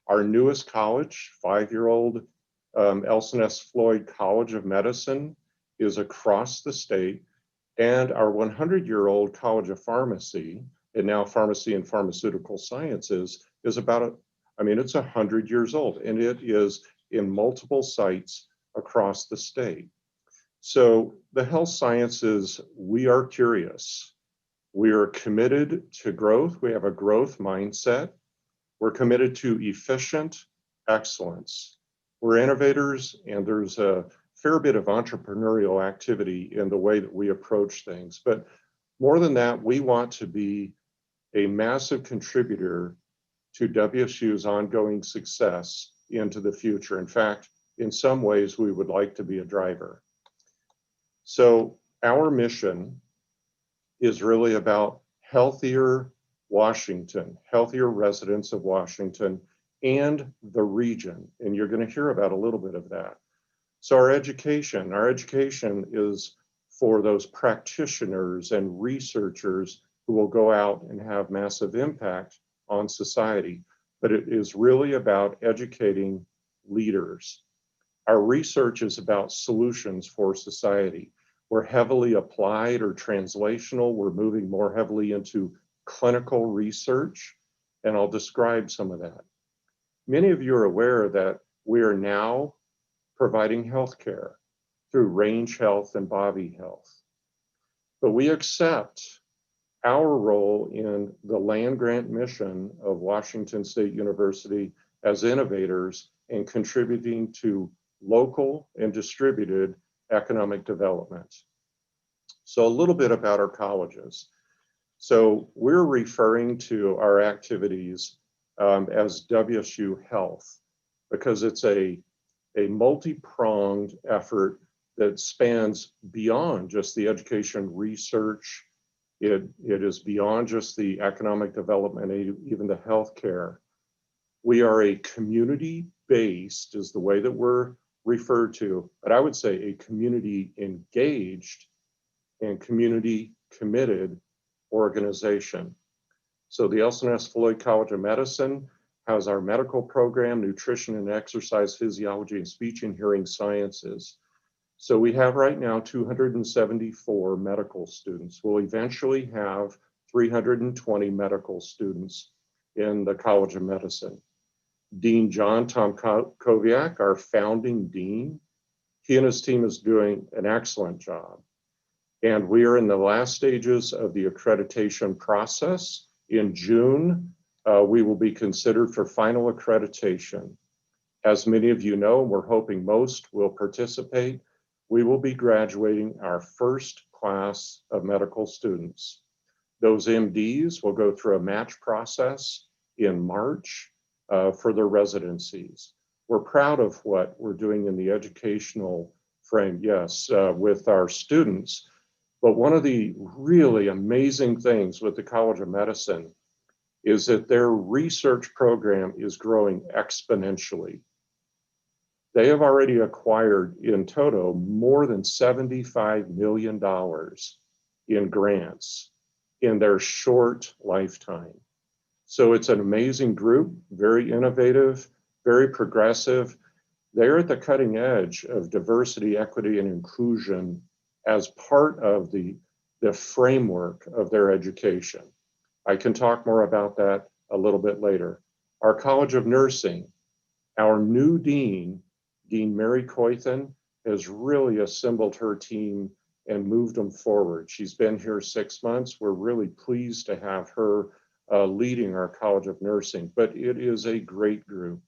Our newest college, 5-year-old Elson S. Floyd College of Medicine, is across the state. And our 100-year-old College of Pharmacy, and now Pharmacy and Pharmaceutical Sciences, is about, it's 100 years old, and it is in multiple sites across the state. So the health sciences, we are curious. We are committed to growth. We have a growth mindset. We're committed to efficient excellence. We're innovators, and there's a fair bit of entrepreneurial activity in the way that we approach things. But more than that, we want to be a massive contributor to WSU's ongoing success into the future. In fact, in some ways, we would like to be a driver. So our mission is really about healthier Washington, healthier residents of Washington and the region. And you're going to hear about a little bit of that. So our education is for those practitioners and researchers who will go out and have massive impact on society. But it is really about educating leaders. Our research is about solutions for society. We're heavily applied or translational. We're moving more heavily into clinical research, and I'll describe some of that. Many of you are aware that we are now providing healthcare through Range Health and Bobby Health. But we accept our role in the land grant mission of Washington State University as innovators and contributing to local and distributed economic development. So a little bit about our colleges. So we're referring to our activities as WSU Health because it's a multi-pronged effort that spans beyond just the education research. It is beyond just the economic development, even the healthcare. We are a community-based, is the way that we're referred to, but I would say a community-engaged and community-committed organization. So the Elson S. Floyd College of Medicine has our medical program, nutrition and exercise physiology, and speech and hearing sciences. So we have right now 274 medical students. We'll eventually have 320 medical students in the College of Medicine. Dean John Tomkowiak, our founding dean, he and his team is doing an excellent job. And we are in the last stages of the accreditation process. In June, we will be considered for final accreditation. As many of you know, we're hoping most will participate. We will be graduating our first class of medical students. Those MDs will go through a match process in March for their residencies. We're proud of what we're doing in the educational frame, yes, with our students. But one of the really amazing things with the College of Medicine is that their research program is growing exponentially. They have already acquired in total more than $75 million in grants in their short lifetime. So it's an amazing group, very innovative, very progressive. They're at the cutting edge of diversity, equity, and inclusion as part of the framework of their education. I can talk more about that a little bit later. Our College of Nursing, our new dean, Dean Mary Coythan, has really assembled her team and moved them forward. She's been here 6 months. We're really pleased to have her leading our College of Nursing, but it is a great group.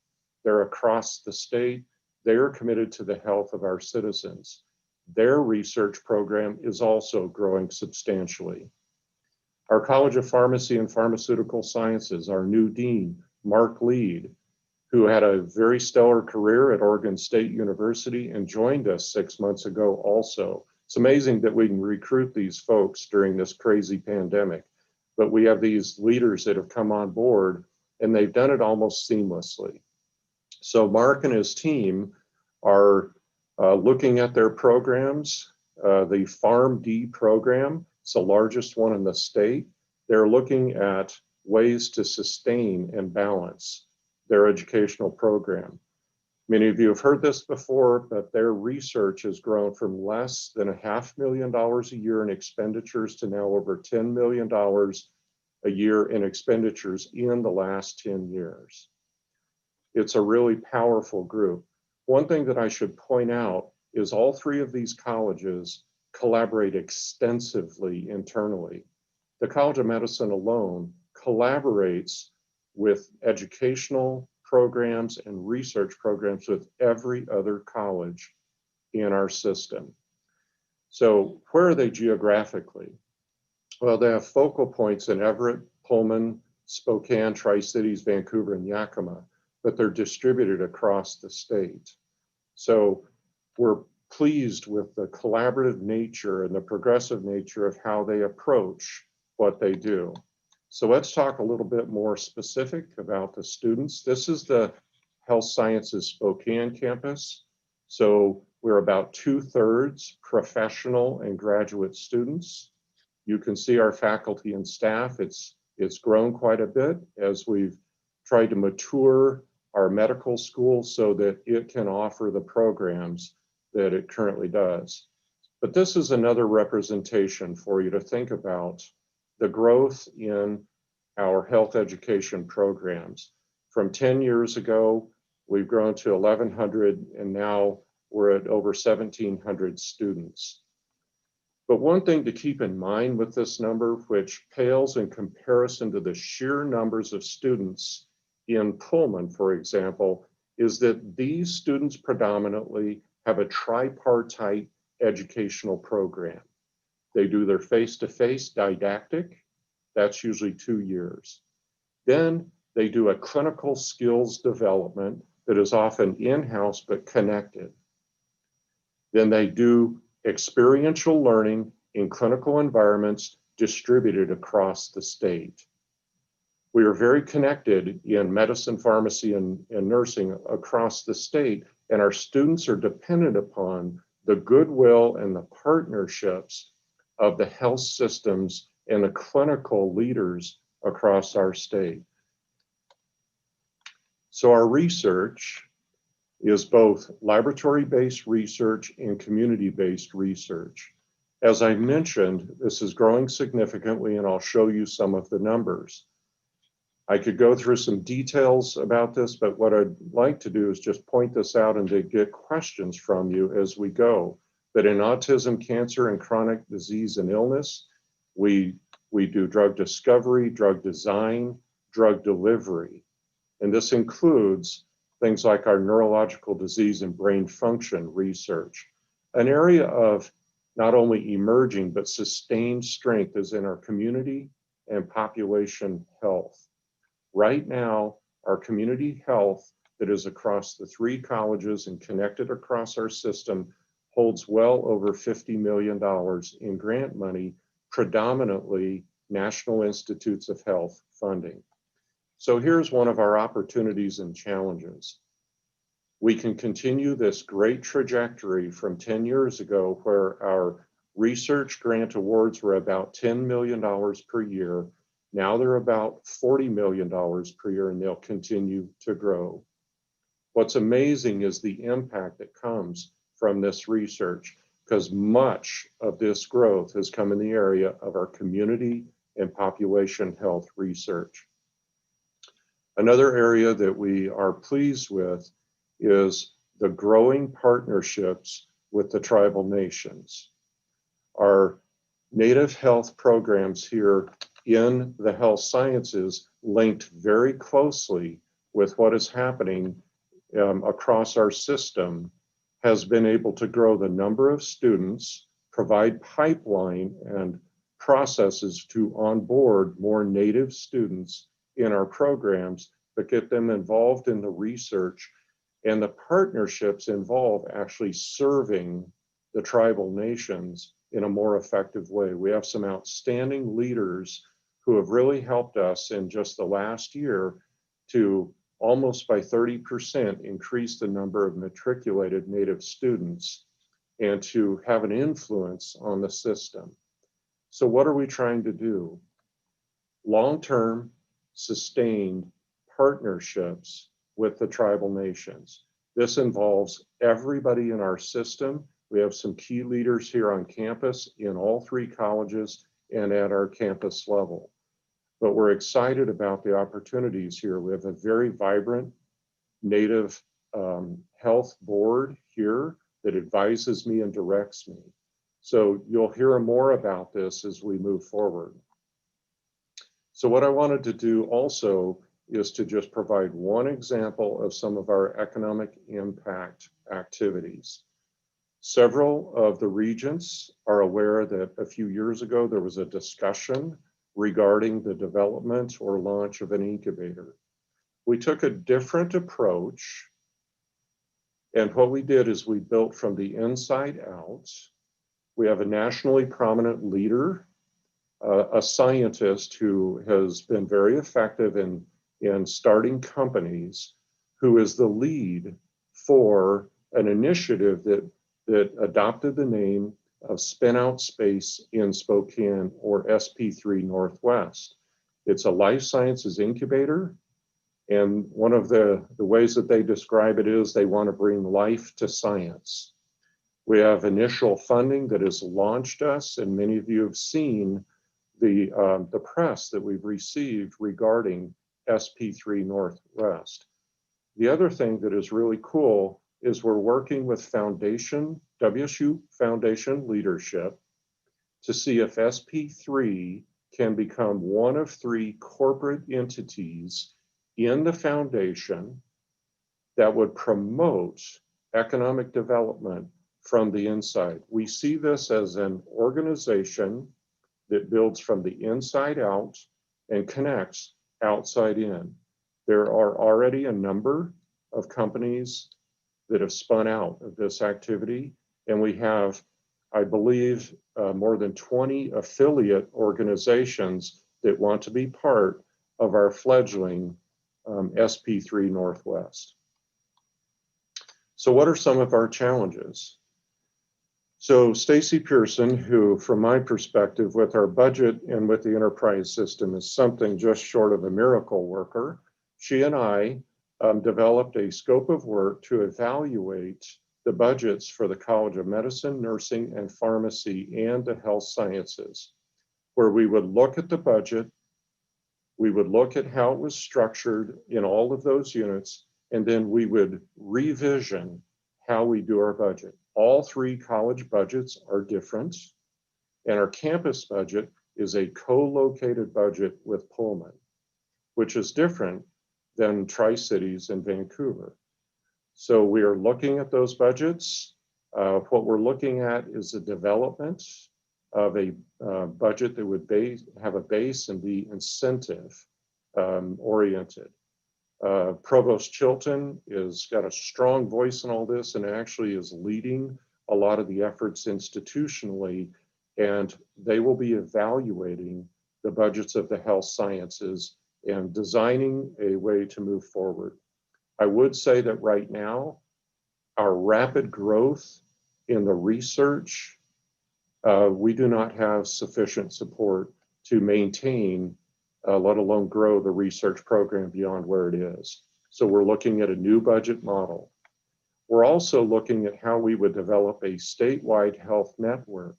They're across the state. They're committed to the health of our citizens. Their research program is also growing substantially. Our College of Pharmacy and Pharmaceutical Sciences, our new dean, Mark Lead, who had a very stellar career at Oregon State University and joined us 6 months ago also. It's amazing that we can recruit these folks during this crazy pandemic, but we have these leaders that have come on board and they've done it almost seamlessly. So Mark and his team are looking at their programs. The PharmD program, it's the largest one in the state. They're looking at ways to sustain and balance their educational program. Many of you have heard this before, but their research has grown from less than $500,000 a year in expenditures to now over $10 million a year in expenditures in the last 10 years. It's a really powerful group. One thing that I should point out is all three of these colleges collaborate extensively internally. The College of Medicine alone collaborates with educational programs and research programs with every other college in our system. So where are they geographically? Well, they have focal points in Everett, Pullman, Spokane, Tri-Cities, Vancouver, and Yakima, but they're distributed across the state. So we're pleased with the collaborative nature and the progressive nature of how they approach what they do. So let's talk a little bit more specific about the students. This is the Health Sciences Spokane campus. So we're about 2/3 professional and graduate students. You can see our faculty and staff. It's grown quite a bit as we've tried to mature our medical school so that it can offer the programs that it currently does. But this is another representation for you to think about the growth in our health education programs. From 10 years ago, we've grown to 1,100, and now we're at over 1,700 students. But one thing to keep in mind with this number, which pales in comparison to the sheer numbers of students in Pullman, for example, is that these students predominantly have a tripartite educational program. They do their face-to-face didactic, that's usually 2 years. Then they do a clinical skills development that is often in-house but connected. Then they do experiential learning in clinical environments distributed across the state. We are very connected in medicine, pharmacy, and nursing across the state, and our students are dependent upon the goodwill and the partnerships of the health systems and the clinical leaders across our state. So our research is both laboratory-based research and community-based research. As I mentioned, this is growing significantly, and I'll show you some of the numbers. I could go through some details about this, but what I'd like to do is just point this out and to get questions from you as we go. But in autism, cancer, and chronic disease and illness, we do drug discovery, drug design, drug delivery. And this includes things like our neurological disease and brain function research. An area of not only emerging, but sustained strength is in our community and population health. Right now, our community health that is across the 3 colleges and connected across our system holds well over $50 million in grant money, predominantly National Institutes of Health funding. So here's one of our opportunities and challenges. We can continue this great trajectory from 10 years ago where our research grant awards were about $10 million per year. Now they're about $40 million per year, and they'll continue to grow. What's amazing is the impact that comes from this research, because much of this growth has come in the area of our community and population health research. Another area that we are pleased with is the growing partnerships with the tribal nations. Our native health programs here in the health sciences linked very closely with what is happening across our system has been able to grow the number of students, provide pipeline and processes to onboard more native students in our programs, but get them involved in the research, and the partnerships involve actually serving the tribal nations in a more effective way. We have some outstanding leaders who have really helped us in just the last year to almost by 30% increase the number of matriculated Native students and to have an influence on the system. So what are we trying to do? Long-term, sustained partnerships with the tribal nations. This involves everybody in our system. We have some key leaders here on campus in all 3 colleges and at our campus level. But we're excited about the opportunities here. We have a very vibrant Native health board here that advises me and directs me. So you'll hear more about this as we move forward. So what I wanted to do also is to just provide one example of some of our economic impact activities. Several of the regents are aware that a few years ago there was a discussion regarding the development or launch of an incubator. We took a different approach, and what we did is we built from the inside out. We have a nationally prominent leader, a scientist who has been very effective in starting companies, who is the lead for an initiative that adopted the name of Spin Out Space in Spokane, or SP3 Northwest. It's a life sciences incubator, and one of the ways that they describe it is they want to bring life to science. We have initial funding that has launched us, and many of you have seen the press that we've received regarding SP3 Northwest. The other thing that is really cool is we're working with WSU Foundation leadership to see if SP3 can become one of 3 corporate entities in the foundation that would promote economic development from the inside. We see this as an organization that builds from the inside out and connects outside in. There are already a number of companies that have spun out of this activity, and we have, I believe, more than 20 affiliate organizations that want to be part of our fledgling SP3 Northwest. So what are some of our challenges? So Stacy Pearson, who from my perspective with our budget and with the enterprise system is something just short of a miracle worker, she and I developed a scope of work to evaluate the budgets for the College of Medicine, Nursing, and Pharmacy and the Health Sciences, where we would look at the budget, we would look at how it was structured in all of those units, and then we would revision how we do our budget. All 3 college budgets are different, and our campus budget is a co-located budget with Pullman, which is different than Tri-Cities and Vancouver. So we are looking at those budgets. What we're looking at is the development of a budget that would have a base and be incentive oriented. Provost Chilton has got a strong voice in all this and actually is leading a lot of the efforts institutionally, and they will be evaluating the budgets of the health sciences and designing a way to move forward. I would say that right now, our rapid growth in the research, we do not have sufficient support to maintain, let alone grow the research program beyond where it is. So we're looking at a new budget model. We're also looking at how we would develop a statewide health network.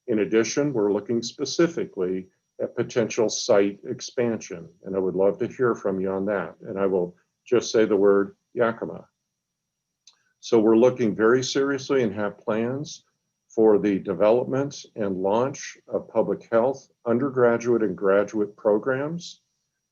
In addition, we're looking specifically at potential site expansion, and I would love to hear from you on that. And I will just say the word Yakima. So we're looking very seriously and have plans for the development and launch of public health, undergraduate and graduate programs,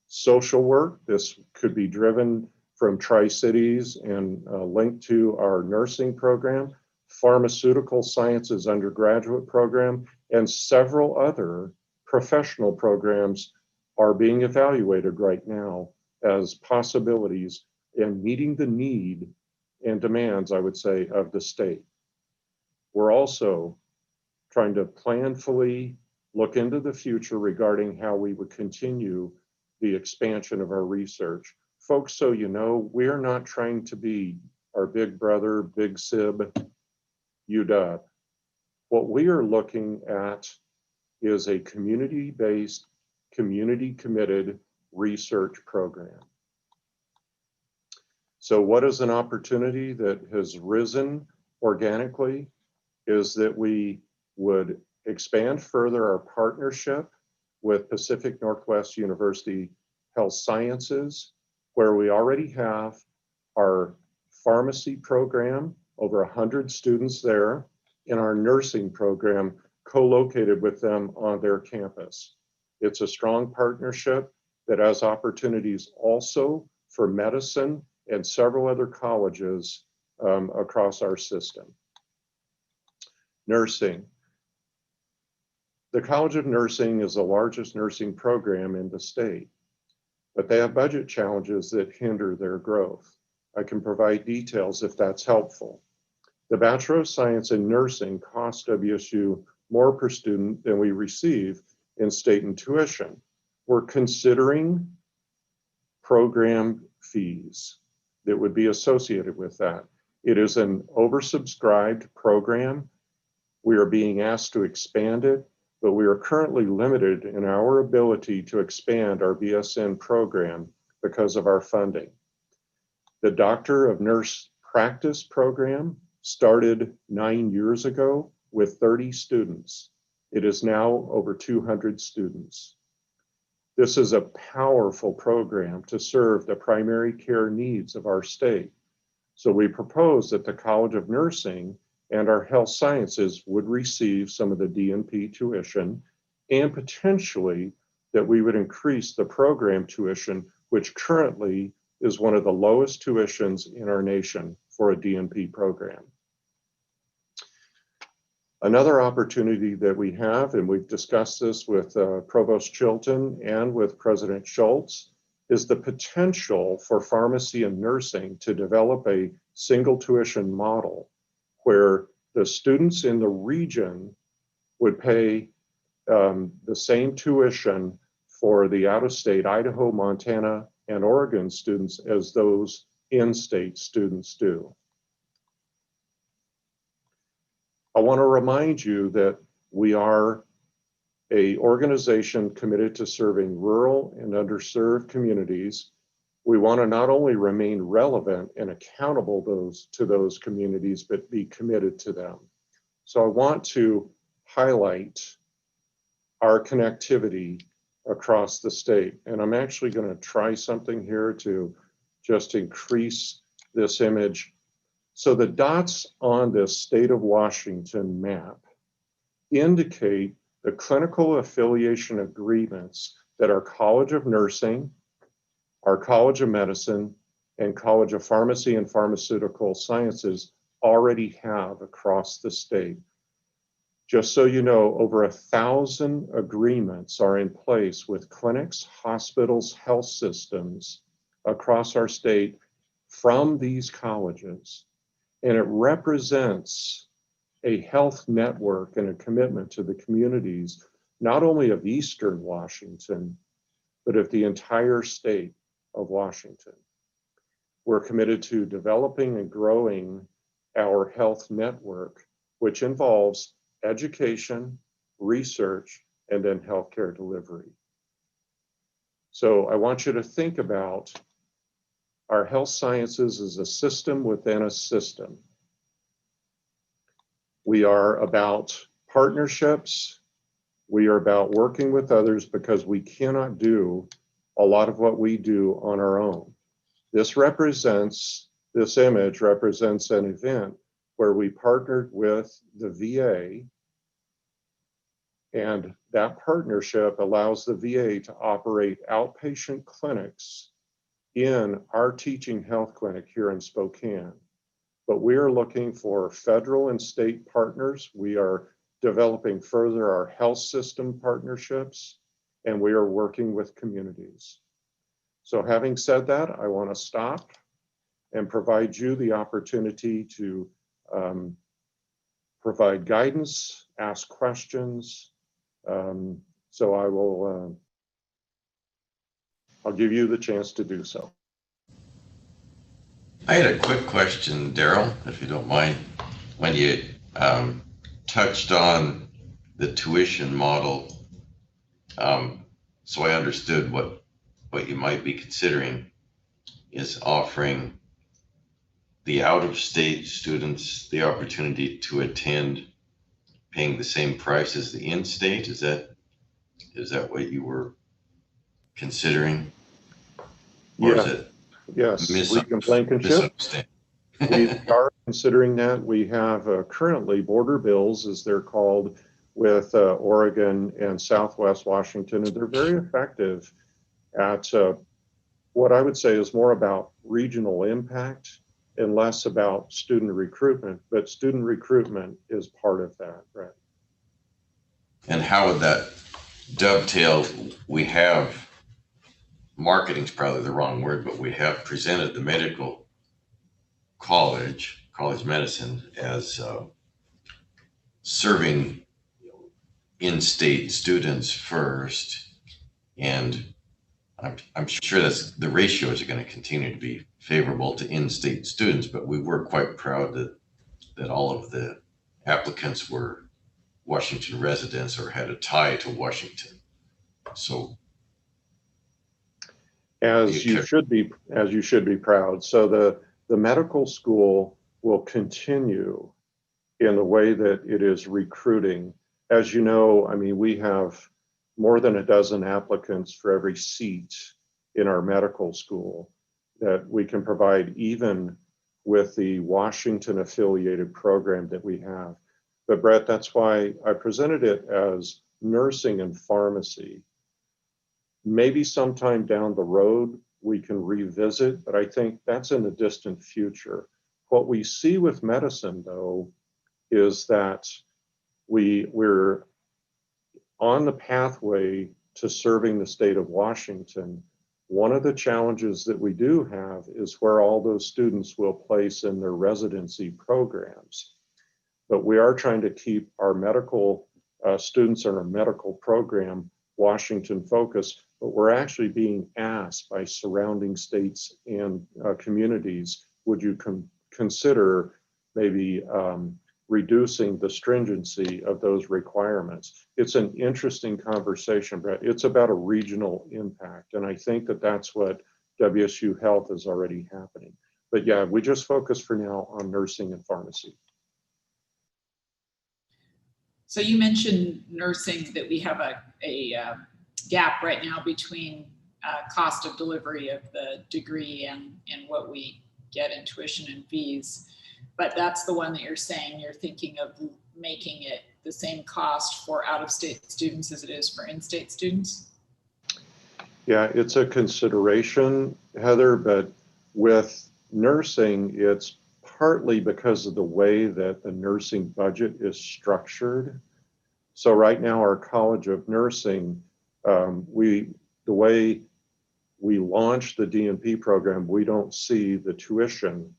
social work. This could be driven from Tri-Cities and linked to our nursing program, pharmaceutical sciences undergraduate program, and several other professional programs are being evaluated right now as possibilities in meeting the need and demands, I would say, of the state. We're also trying to planfully look into the future regarding how we would continue the expansion of our research. Folks, so you know, we're not trying to be our big brother, big sib, UW. What we are looking at is a community-based, community-committed research program. So what is an opportunity that has risen organically is that we would expand further our partnership with Pacific Northwest University Health Sciences, where we already have our pharmacy program, over 100 students there, and our nursing program co-located with them on their campus. It's a strong partnership that has opportunities also for medicine and several other colleges across our system. Nursing. The College of Nursing is the largest nursing program in the state, but they have budget challenges that hinder their growth. I can provide details if that's helpful. The Bachelor of Science in Nursing costs WSU more per student than we receive in state and tuition. We're considering program fees that would be associated with that. It is an oversubscribed program. We are being asked to expand it, but we are currently limited in our ability to expand our BSN program because of our funding. The Doctor of Nurse Practice program started 9 years ago with 30 students. It is now over 200 students. This is a powerful program to serve the primary care needs of our state. So we propose that the College of Nursing and our health sciences would receive some of the DNP tuition, and potentially that we would increase the program tuition, which currently is one of the lowest tuitions in our nation for a DNP program. Another opportunity that we have, and we've discussed this with Provost Chilton and with President Schultz, is the potential for pharmacy and nursing to develop a single tuition model where the students in the region would pay the same tuition for the out-of-state Idaho, Montana, and Oregon students as those in-state students do. I want to remind you that we are an organization committed to serving rural and underserved communities. We want to not only remain relevant and accountable to those communities, but be committed to them. So I want to highlight our connectivity across the state. And I'm actually going to try something here to just increase this image. So the dots on this state of Washington map indicate the clinical affiliation agreements that our College of Nursing, our College of Medicine, and College of Pharmacy and Pharmaceutical Sciences already have across the state. Just so you know, over 1,000 agreements are in place with clinics, hospitals, health systems across our state from these colleges. And it represents a health network and a commitment to the communities, not only of Eastern Washington, but of the entire state of Washington. We're committed to developing and growing our health network, which involves education, research, and then healthcare delivery. So I want you to think about our health sciences as a system within a system. We are about partnerships. We are about working with others because we cannot do a lot of what we do on our own. This image represents an event where we partnered with the VA, and that partnership allows the VA to operate outpatient clinics in our teaching health clinic here in Spokane. But we are looking for federal and state partners. We are developing further our health system partnerships, and we are working with communities. So having said that, I want to stop and provide you the opportunity to provide guidance, ask questions. So I will, I'll give you the chance to do so. I had a quick question, Daryl, if you don't mind. When you touched on the tuition model, so I understood what you might be considering is offering the out-of-state students the opportunity to attend paying the same price as the in-state. Is that what you were considering? Or is it Yes, Regent Blankenship. We are considering that. We have currently border bills, as they're called, with Oregon and Southwest Washington, and they're very effective at what I would say is more about regional impact and less about student recruitment, but student recruitment is part of that, right? And how would that dovetail? We have, marketing's probably the wrong word, but we have presented the medical college medicine as serving in-state students first, and I'm sure that's the ratios are going to continue to be favorable to in-state students, but we were quite proud that all of the applicants were Washington residents or had a tie to Washington. So as you should be proud. So the medical school will continue in the way that it is recruiting. As you know, I mean, we have more than a dozen applicants for every seat in our medical school that we can provide, even with the Washington affiliated program that we have. But Brett, that's why I presented it as nursing and pharmacy. Maybe sometime down the road we can revisit, but I think that's in the distant future. What we see with medicine, though, is that we're on the pathway to serving the state of Washington. One of the challenges that we do have is where all those students will place in their residency programs. But we are trying to keep our medical students in our medical program Washington focused, but we're actually being asked by surrounding states and communities, would you consider maybe reducing the stringency of those requirements? It's an interesting conversation, Brett. It's about a regional impact. And I think that that's what WSU Health is already happening. But yeah, we just focus for now on nursing and pharmacy. So you mentioned nursing, that we have a gap right now between cost of delivery of the degree and what we get in tuition and fees. But that's the one that you're saying you're thinking of making it the same cost for out-of-state students as it is for in-state students? Yeah, it's a consideration, Heather, but with nursing, it's partly because of the way that the nursing budget is structured. So right now, our College of Nursing, the way we launched the DNP program, we don't see the tuition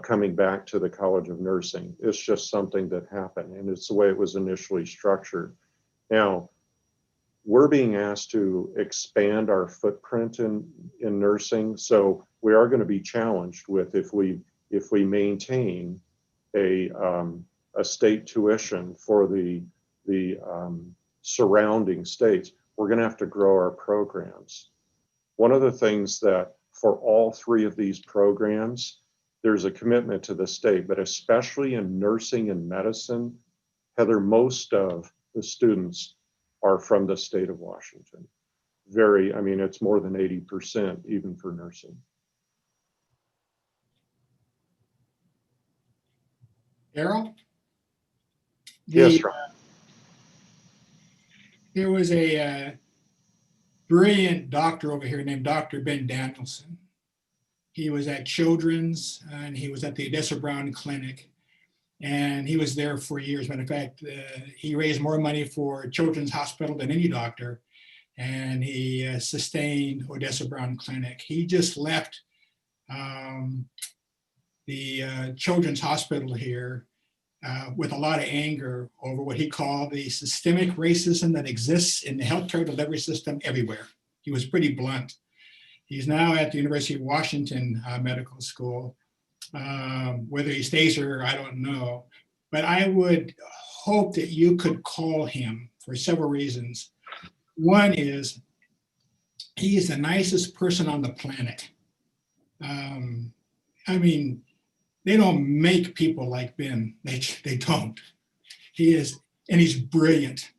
coming back to the College of Nursing. It's just something that happened, and it's the way it was initially structured. Now, we're being asked to expand our footprint in nursing, so we are going to be challenged with if we maintain a state tuition for the surrounding states, we're going to have to grow our programs. One of the things that for all three of these programs, there's a commitment to the state, but especially in nursing and medicine, Heather, most of the students are from the state of Washington. I mean, it's more than 80% even for nursing. Daryl? Yes, Ron. There was a brilliant doctor over here named Dr. Ben Danielson. He was at Children's and he was at the Odessa Brown Clinic, and he was there for years. Matter of fact, he raised more money for Children's Hospital than any doctor, and he sustained Odessa Brown Clinic. He just left the Children's Hospital here with a lot of anger over what he called the systemic racism that exists in the healthcare delivery system everywhere. He was pretty blunt. He's now at the University of Washington Medical School. Whether he stays there, I don't know. But I would hope that you could call him for several reasons. One is he is the nicest person on the planet. I mean, they don't make people like Ben. They don't. He is, and he's brilliant.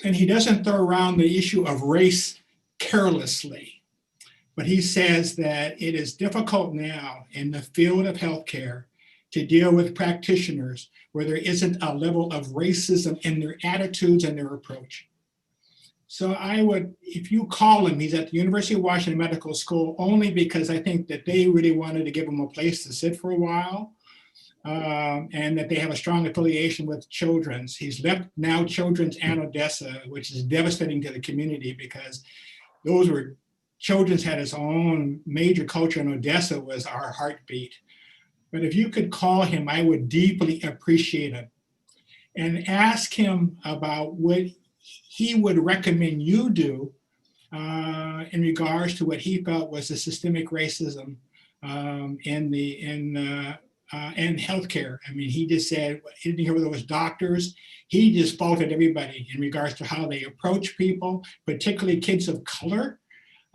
And he doesn't throw around the issue of race carelessly. But he says that it is difficult now in the field of healthcare to deal with practitioners where there isn't a level of racism in their attitudes and their approach. So I would, if you call him, he's at the University of Washington Medical School only because I think that they really wanted to give him a place to sit for a while, and that they have a strong affiliation with Children's. He's left now Children's and Odessa, which is devastating to the community because those were, Children's had its own major culture and Odessa was our heartbeat. But if you could call him, I would deeply appreciate it and ask him about what he would recommend you do in regards to what he felt was the systemic racism in healthcare. I mean, he just said he didn't hear whether it was doctors. He just faulted everybody in regards to how they approach people, particularly kids of color.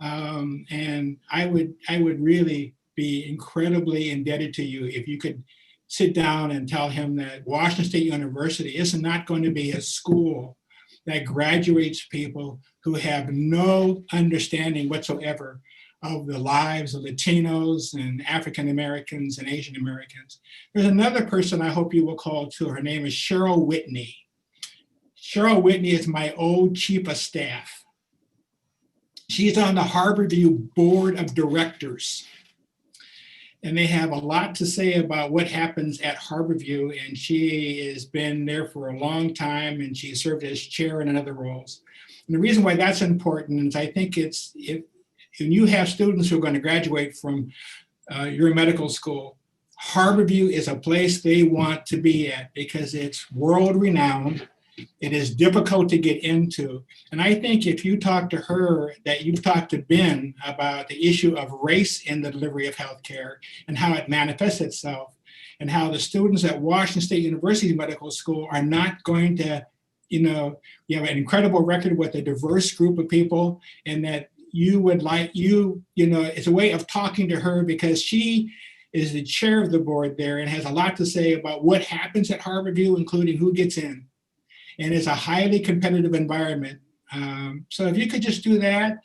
And I would really be incredibly indebted to you if you could sit down and tell him that Washington State University is not going to be a school that graduates people who have no understanding whatsoever of the lives of Latinos and African Americans and Asian Americans. There's another person I hope you will call too. Her name is Cheryl Whitney. Cheryl Whitney is my old chief of staff. She's on the Harborview Board of Directors. And they have a lot to say about what happens at Harborview, and she has been there for a long time, and she served as chair in other roles. And the reason why that's important is I think when you have students who are going to graduate from your medical school, Harborview is a place they want to be at because it's world-renowned. It is difficult to get into. And I think if you talk to her, that you've talked to Ben about the issue of race in the delivery of healthcare and how it manifests itself, and how the students at Washington State University Medical School are not going to, you have an incredible record with a diverse group of people, and that you would like, it's a way of talking to her because she is the chair of the board there and has a lot to say about what happens at Harborview, including who gets in. And it's a highly competitive environment. So if you could just do that,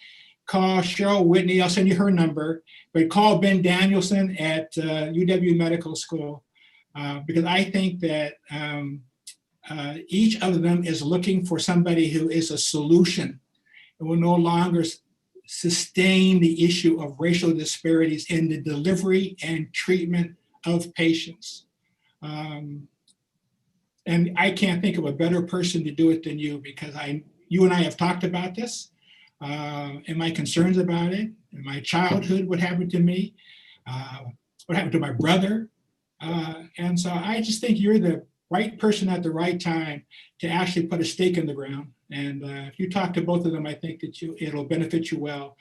call Cheryl Whitney, I'll send you her number, but call Ben Danielson at UW Medical School, because I think that each of them is looking for somebody who is a solution and will no longer sustain the issue of racial disparities in the delivery and treatment of patients. And I can't think of a better person to do it than you, because you and I have talked about this and my concerns about it, and my childhood, what happened to me, what happened to my brother. And so I just think you're the right person at the right time to actually put a stake in the ground. And if you talk to both of them, I think that it'll benefit you well.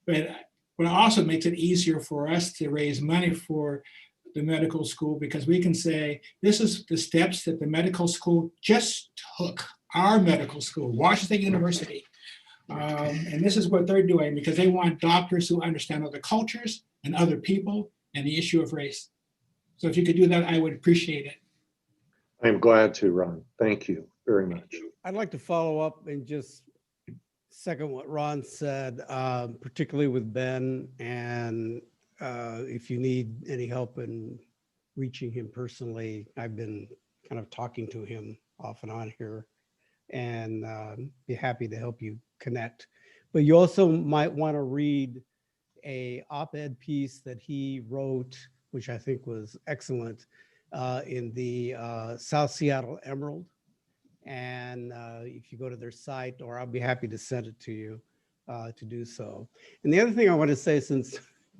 But what also makes it easier for us to raise money for the medical school, because we can say, this is the steps that the medical school just took, our medical school, Washington State University. And this is what they're doing because they want doctors who understand other cultures and other people and the issue of race. So if you could do that, I would appreciate it. I'm glad to, Ron. Thank you very much. I'd like to follow up and just second what Ron said, particularly with Ben, and if you need any help in reaching him personally, I've been kind of talking to him off and on here, and be happy to help you connect. But you also might want to read a op-ed piece that he wrote, which I think was excellent, in the South Seattle Emerald. And if you go to their site, or I'll be happy to send it to you to do so. And the other thing I want to say, since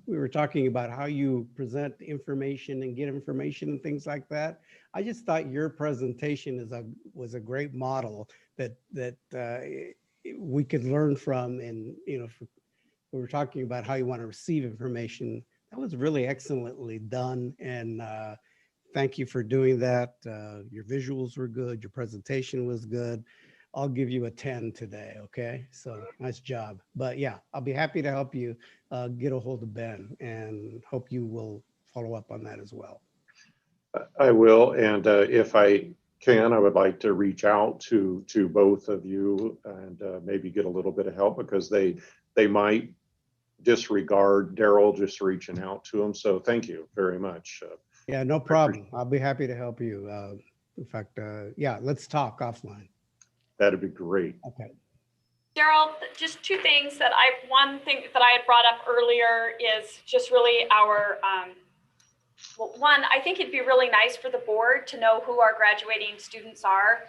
we were talking about how you present information and get information and things like that. I just thought your presentation was a great model that we could learn from. And we were talking about how you want to receive information. That was really excellently done. And thank you for doing that. Your visuals were good. Your presentation was good. I'll give you a 10 today. Okay. So nice job. But yeah, I'll be happy to help you get a hold of Ben, and hope you will follow up on that as well. I will. And if I can, I would like to reach out to both of you and maybe get a little bit of help, because they might disregard Daryl just reaching out to them. So thank you very much. Yeah, no problem. I'll be happy to help you. In fact, yeah, let's talk offline. That'd be great. Okay. Daryl, just two things one thing that I had brought up earlier is just really our, well, one, I think it'd be really nice for the board to know who our graduating students are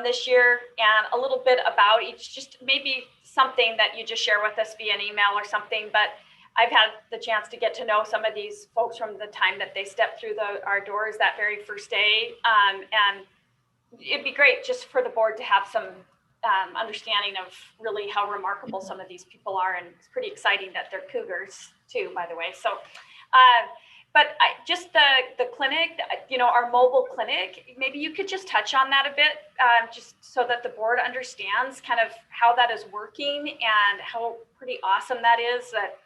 this year, and a little bit about each, just maybe something that you just share with us via an email or something. But I've had the chance to get to know some of these folks from the time that they stepped through our doors that very first day. And it'd be great just for the board to have some understanding of really how remarkable some of these people are. And it's pretty exciting that they're Cougars too, by the way. So, but just the clinic, our mobile clinic, maybe you could just touch on that a bit, just so that the board understands kind of how that is working and how pretty awesome that is, that,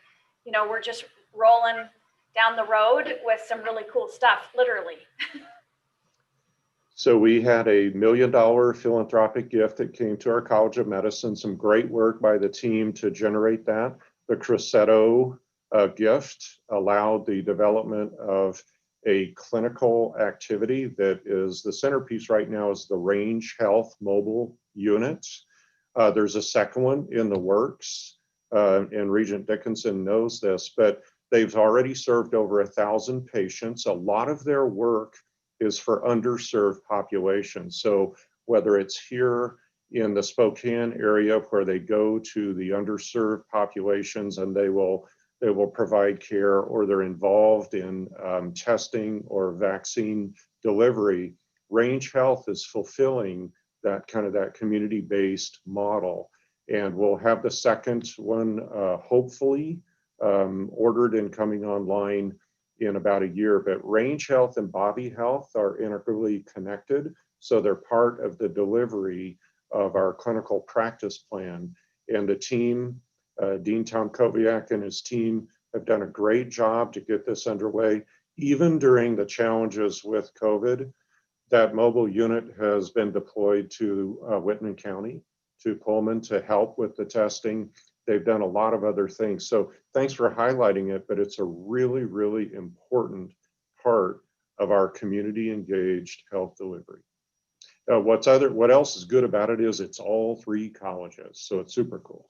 we're just rolling down the road with some really cool stuff, literally. So we had a $1 million philanthropic gift that came to our College of Medicine. Some great work by the team to generate that. The Crescendo gift allowed the development of a clinical activity that is the centerpiece right now is the Range Health mobile unit. There's a second one in the works, and Regent Dickinson knows this, but they've already served over 1,000 patients. A lot of their work is for underserved populations. So whether it's here in the Spokane area where they go to the underserved populations and they will provide care, or they're involved in testing or vaccine delivery, Range Health is fulfilling that kind of that community-based model. And we'll have the second one hopefully ordered and coming online in about a year. But Range Health and Bobby Health are integrally connected. So they're part of the delivery of our clinical practice plan. And the team, Dean Tom Koviak and his team, have done a great job to get this underway. Even during the challenges with COVID, that mobile unit has been deployed to Whitman County, to Pullman, to help with the testing. They've done a lot of other things. So thanks for highlighting it, but it's a really, really important part of our community engaged health delivery. What else is good about it is it's all 3 colleges. So it's super cool.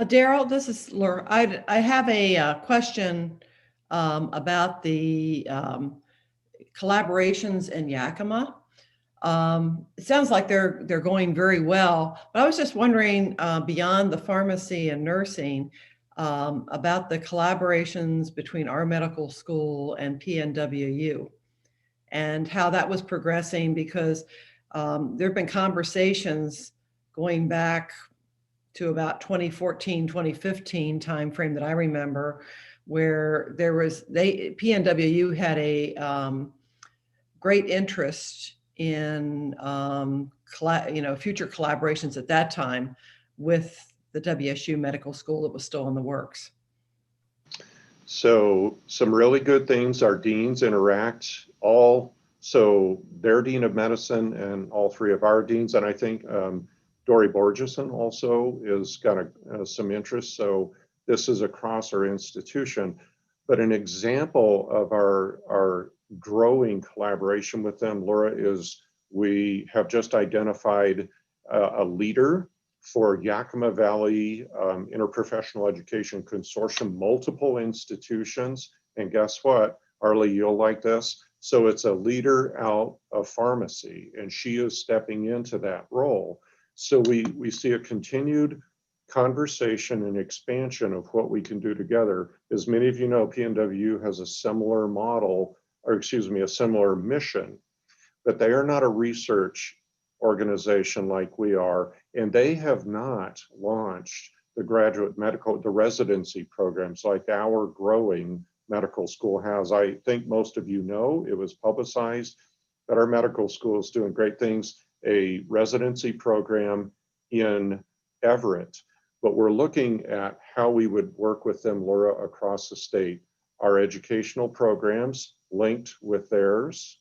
Daryl, this is Laura. I have a question about the collaborations in Yakima. It sounds like they're going very well, but I was just wondering, beyond the pharmacy and nursing, about the collaborations between our medical school and PNWU, and how that was progressing, because there have been conversations going back to about 2014, 2015 timeframe that I remember, where PNWU had a great interest in future collaborations at that time with the WSU Medical School that was still in the works. So some really good things. Our deans interact so their dean of medicine and all 3 of our deans, and I think Dory Borgeson also is got some interest. So this is across our institution. But an example of our growing collaboration with them, Laura, is we have just identified a leader for Yakima Valley Interprofessional Education Consortium, multiple institutions. And guess what, Arlie, you'll like this. So it's a leader out of pharmacy, and she is stepping into that role. So we see a continued conversation and expansion of what we can do together. As many of you know, PNWU has a similar model, or excuse me, a similar mission, but they are not a research organization like we are, and they have not launched the graduate medical, the residency programs like our growing medical school has. I think most of you know, it was publicized that our medical school is doing great things, a residency program in Everett. But we're looking at how we would work with them, Laura, across the state. Our educational programs linked with theirs,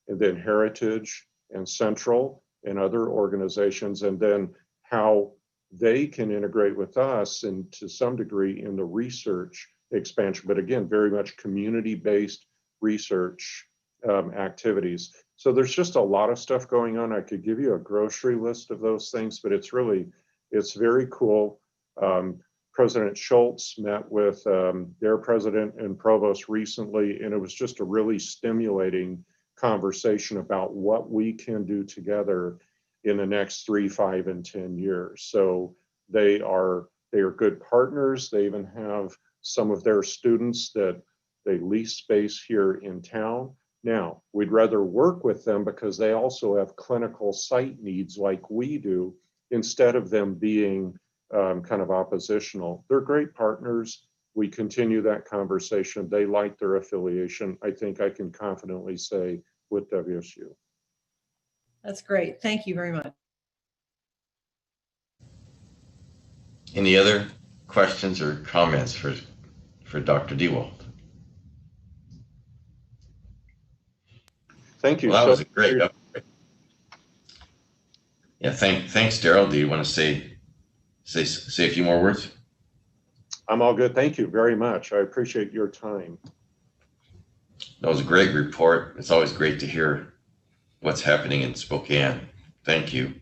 and then Heritage and Central and other organizations, and then how they can integrate with us and to some degree in the research expansion, but again, very much community-based research activities. So there's just a lot of stuff going on. I could give you a grocery list of those things, but it's very cool. President Schultz met with their president and provost recently, and it was just a really stimulating conversation about what we can do together in the next 3, 5, and 10 years. So they are good partners. They even have some of their students that they lease space here in town. Now, we'd rather work with them because they also have clinical site needs like we do, instead of them being kind of oppositional. They're great partners. We continue that conversation. They like their affiliation. I think I can confidently say with WSU. That's great. Thank you very much. Any other questions or comments for Dr. Dewald? Thank you. Well, that was a great update. Yeah, thanks, Daryl. Do you want to say a few more words? I'm all good. Thank you very much. I appreciate your time. That was a great report. It's always great to hear what's happening in Spokane. Thank you.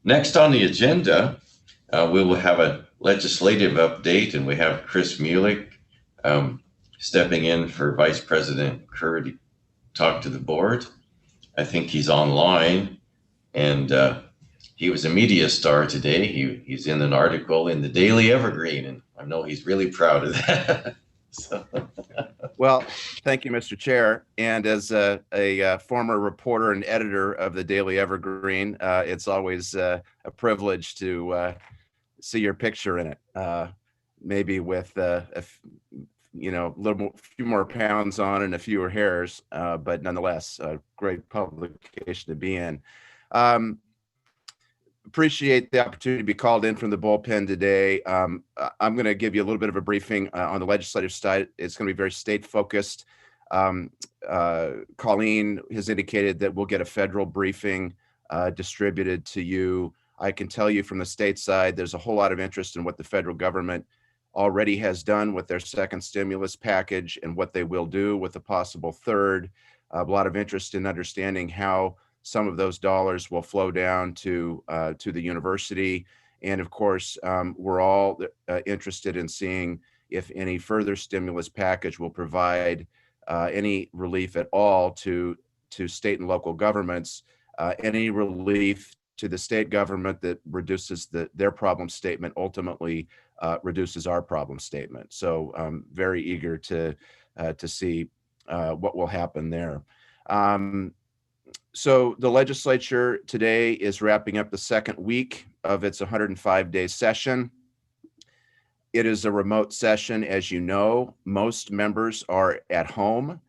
Next on the agenda, we will have a legislative update, and we have Chris Mulick stepping in for Vice President Kerr to talk to the board. I think he's online, and he was a media star today. He's in an article in the Daily Evergreen, and I know he's really proud of that. So. Well, thank you, Mr. Chair. And as a former reporter and editor of the Daily Evergreen, it's always a privilege to see your picture in it. Maybe with few more pounds on and a fewer hairs, but nonetheless, a great publication to be in. Appreciate the opportunity to be called in from the bullpen today. I'm going to give you a little bit of a briefing on the legislative side. It's going to be very state focused. Colleen has indicated that we'll get a federal briefing distributed to you. I can tell you from the state side, there's a whole lot of interest in what the federal government already has done with their second stimulus package and what they will do with a possible third. A lot of interest in understanding how some of those dollars will flow down to the university. And of course, we're all interested in seeing if any further stimulus package will provide any relief at all to state and local governments, any relief to the state government that reduces their problem statement, ultimately reduces our problem statement. So I'm very eager to see what will happen there. So the legislature today is wrapping up the second week of its 105-day session. It is a remote session, as you know. Most members are at home,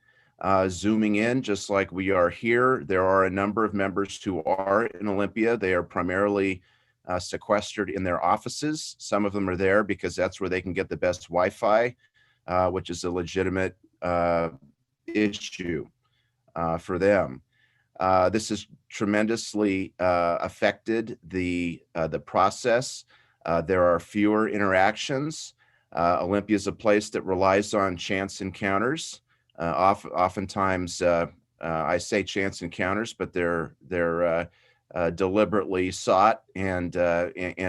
Zooming in, just like we are here. There are a number of members who are in Olympia. They are primarily sequestered in their offices. Some of them are there because that's where they can get the best Wi-Fi, which is a legitimate issue for them. This has tremendously affected the process. There are fewer interactions. Olympia is a place that relies on chance encounters. Oftentimes, I say chance encounters, but they're deliberately sought and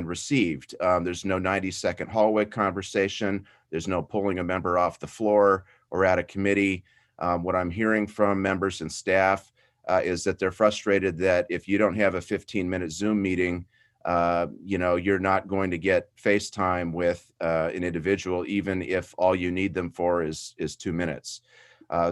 received. There's no 90-second hallway conversation. There's no pulling a member off the floor or out of committee. What I'm hearing from members and staff is that they're frustrated that if you don't have a 15-minute Zoom meeting, you're not going to get FaceTime with an individual, even if all you need them for is 2 minutes.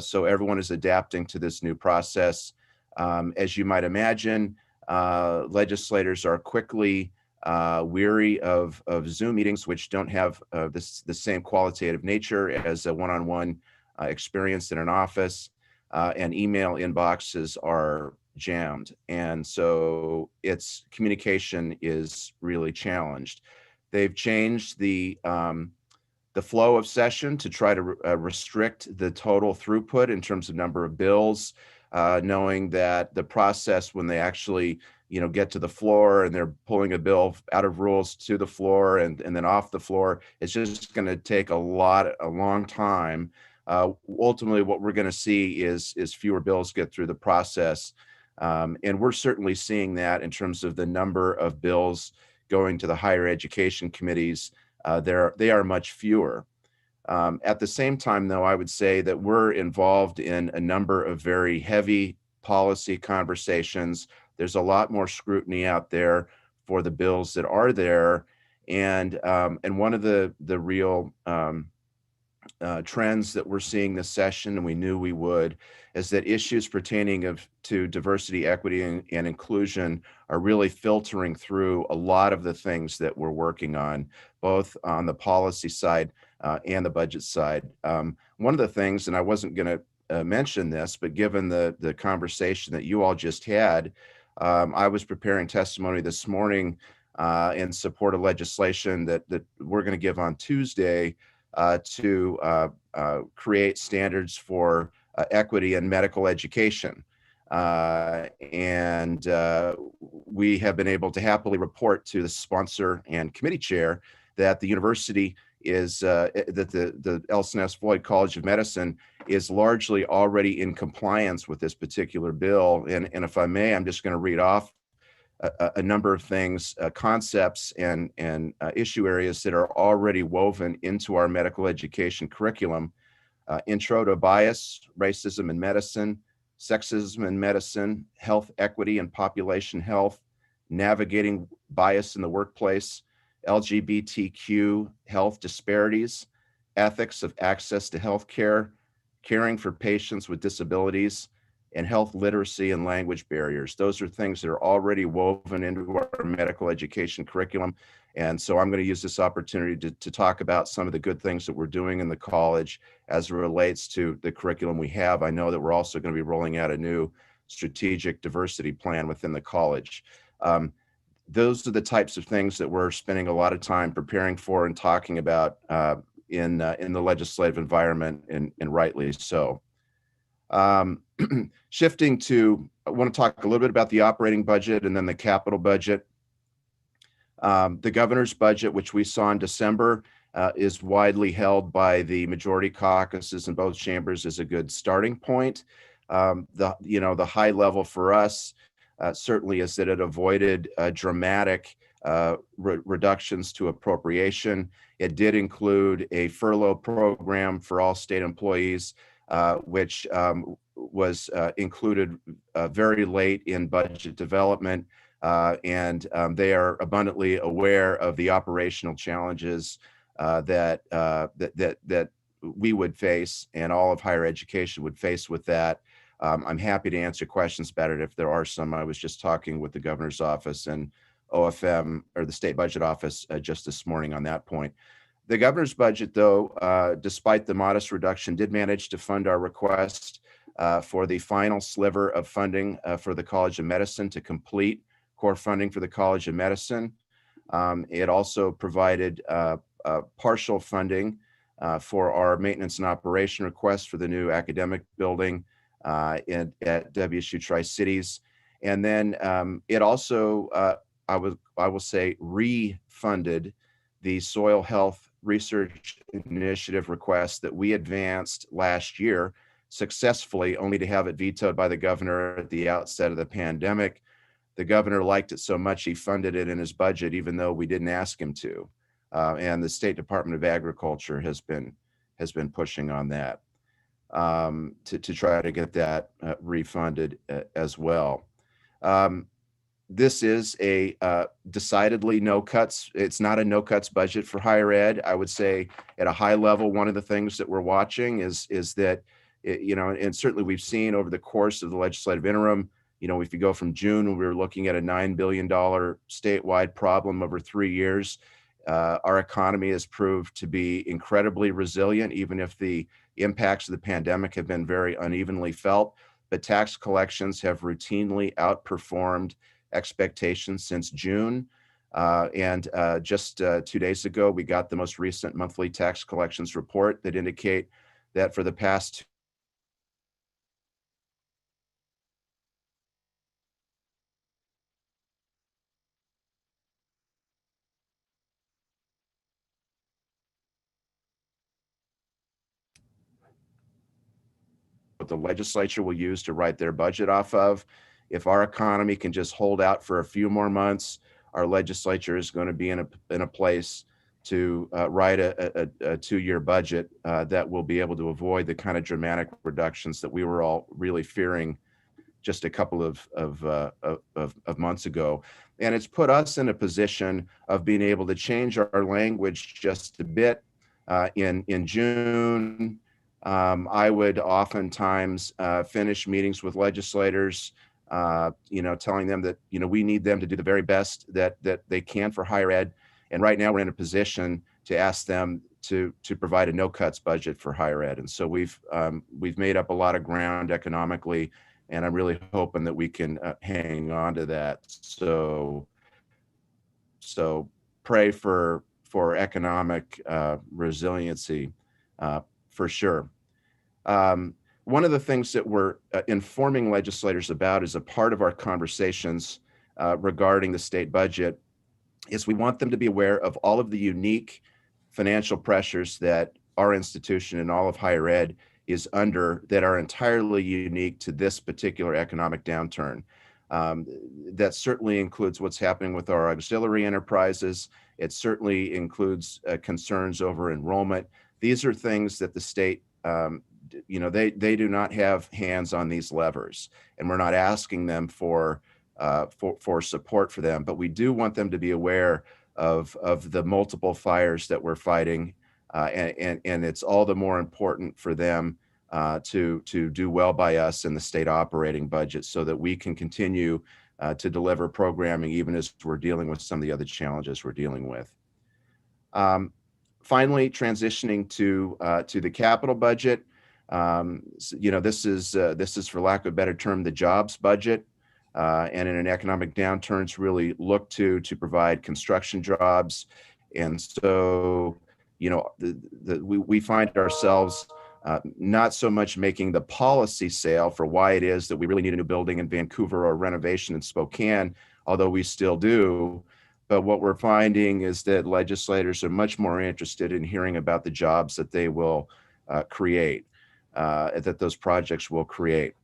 So everyone is adapting to this new process. As you might imagine, legislators are quickly weary of Zoom meetings, which don't have the same qualitative nature as a one-on-one experience in an office, and email inboxes are jammed. And so its communication is really challenged. They've changed the flow of session to try to restrict the total throughput in terms of number of bills, knowing that the process when they actually get to the floor and they're pulling a bill out of rules to the floor and then off the floor, it's just going to take a long time. Ultimately, what we're going to see is fewer bills get through the process. And we're certainly seeing that in terms of the number of bills going to the higher education committees. They are much fewer. At the same time, though, I would say that we're involved in a number of very heavy policy conversations. There's a lot more scrutiny out there for the bills that are there. And one of the real trends that we're seeing this session, and we knew we would, is that issues pertaining to diversity, equity, and inclusion are really filtering through a lot of the things that we're working on, both on the policy side and the budget side. One of the things, and I wasn't going to mention this, but given the conversation that you all just had, I was preparing testimony this morning in support of legislation that we're going to give on Tuesday to create standards for equity in medical education. And we have been able to happily report to the sponsor and committee chair that the university is, that the Elson S. Floyd College of Medicine is largely already in compliance with this particular bill. And if I may, I'm just going to read off a number of things, concepts and issue areas that are already woven into our medical education curriculum. Intro to bias, racism in medicine, sexism in medicine, health equity and population health, navigating bias in the workplace, LGBTQ health disparities, ethics of access to health care, caring for patients with disabilities, and health literacy and language barriers. Those are things that are already woven into our medical education curriculum. And so I'm going to use this opportunity to talk about some of the good things that we're doing in the college as it relates to the curriculum we have. I know that we're also going to be rolling out a new strategic diversity plan within the college. Those are the types of things that we're spending a lot of time preparing for and talking about in the legislative environment, and rightly so. Shifting to, I want to talk a little bit about the operating budget and then the capital budget. The governor's budget, which we saw in December, is widely held by the majority caucuses in both chambers as a good starting point. The high level for us certainly is that it avoided dramatic reductions to appropriation. It did include a furlough program for all state employees, which was included very late in budget development, and they are abundantly aware of the operational challenges that we would face and all of higher education would face with that. I'm happy to answer questions about it if there are some. I was just talking with the governor's office and OFM, or the state budget office, just this morning on that point. The governor's budget, though, despite the modest reduction, did manage to fund our request for the final sliver of funding for the College of Medicine to complete core funding for the College of Medicine. It also provided partial funding for our maintenance and operation request for the new academic building at WSU Tri-Cities. And then it also, I will say, refunded the soil health research initiative request that we advanced last year successfully, only to have it vetoed by the governor at the outset of the pandemic. The governor liked it so much he funded it in his budget, even though we didn't ask him to. And the State Department of Agriculture has been pushing on that. to try to get that refunded as well. This is a decidedly no cuts. It's not a no cuts budget for higher ed. I would say at a high level, one of the things that we're watching is that, and certainly we've seen over the course of the legislative interim, if you go from June, when we were looking at a $9 billion statewide problem over 3 years, our economy has proved to be incredibly resilient, even if the impacts of the pandemic have been very unevenly felt. But tax collections have routinely outperformed expectations since June. Just 2 days ago, we got the most recent monthly tax collections report that indicate that for the past what the legislature will use to write their budget off of. If our economy can just hold out for a few more months, our legislature is going to be in a place to write a 2-year budget that will be able to avoid the kind of dramatic reductions that we were all really fearing just a couple of months ago. And it's put us in a position of being able to change our language just a bit. In June, I would oftentimes finish meetings with legislators, telling them that, we need them to do the very best that they can for higher ed. And right now we're in a position to ask them to provide a no cuts budget for higher ed. And so we've made up a lot of ground economically, and I'm really hoping that we can hang on to that. So pray for economic resiliency for sure. One of the things that we're informing legislators about as a part of our conversations regarding the state budget is we want them to be aware of all of the unique financial pressures that our institution and all of higher ed is under that are entirely unique to this particular economic downturn. That certainly includes what's happening with our auxiliary enterprises. It certainly includes concerns over enrollment. These are things that the state, they do not have hands on these levers, and we're not asking them for support for them, but we do want them to be aware of the multiple fires that we're fighting, and it's all the more important for them to do well by us in the state operating budget so that we can continue to deliver programming even as we're dealing with some of the other challenges we're dealing with. Finally, transitioning to the capital budget, this is for lack of a better term, the jobs budget. And in an economic downturn, it's really looked to provide construction jobs. And so, we find ourselves not so much making the policy sale for why it is that we really need a new building in Vancouver or renovation in Spokane, although we still do. But what we're finding is that legislators are much more interested in hearing about the jobs that they will create, that those projects will create.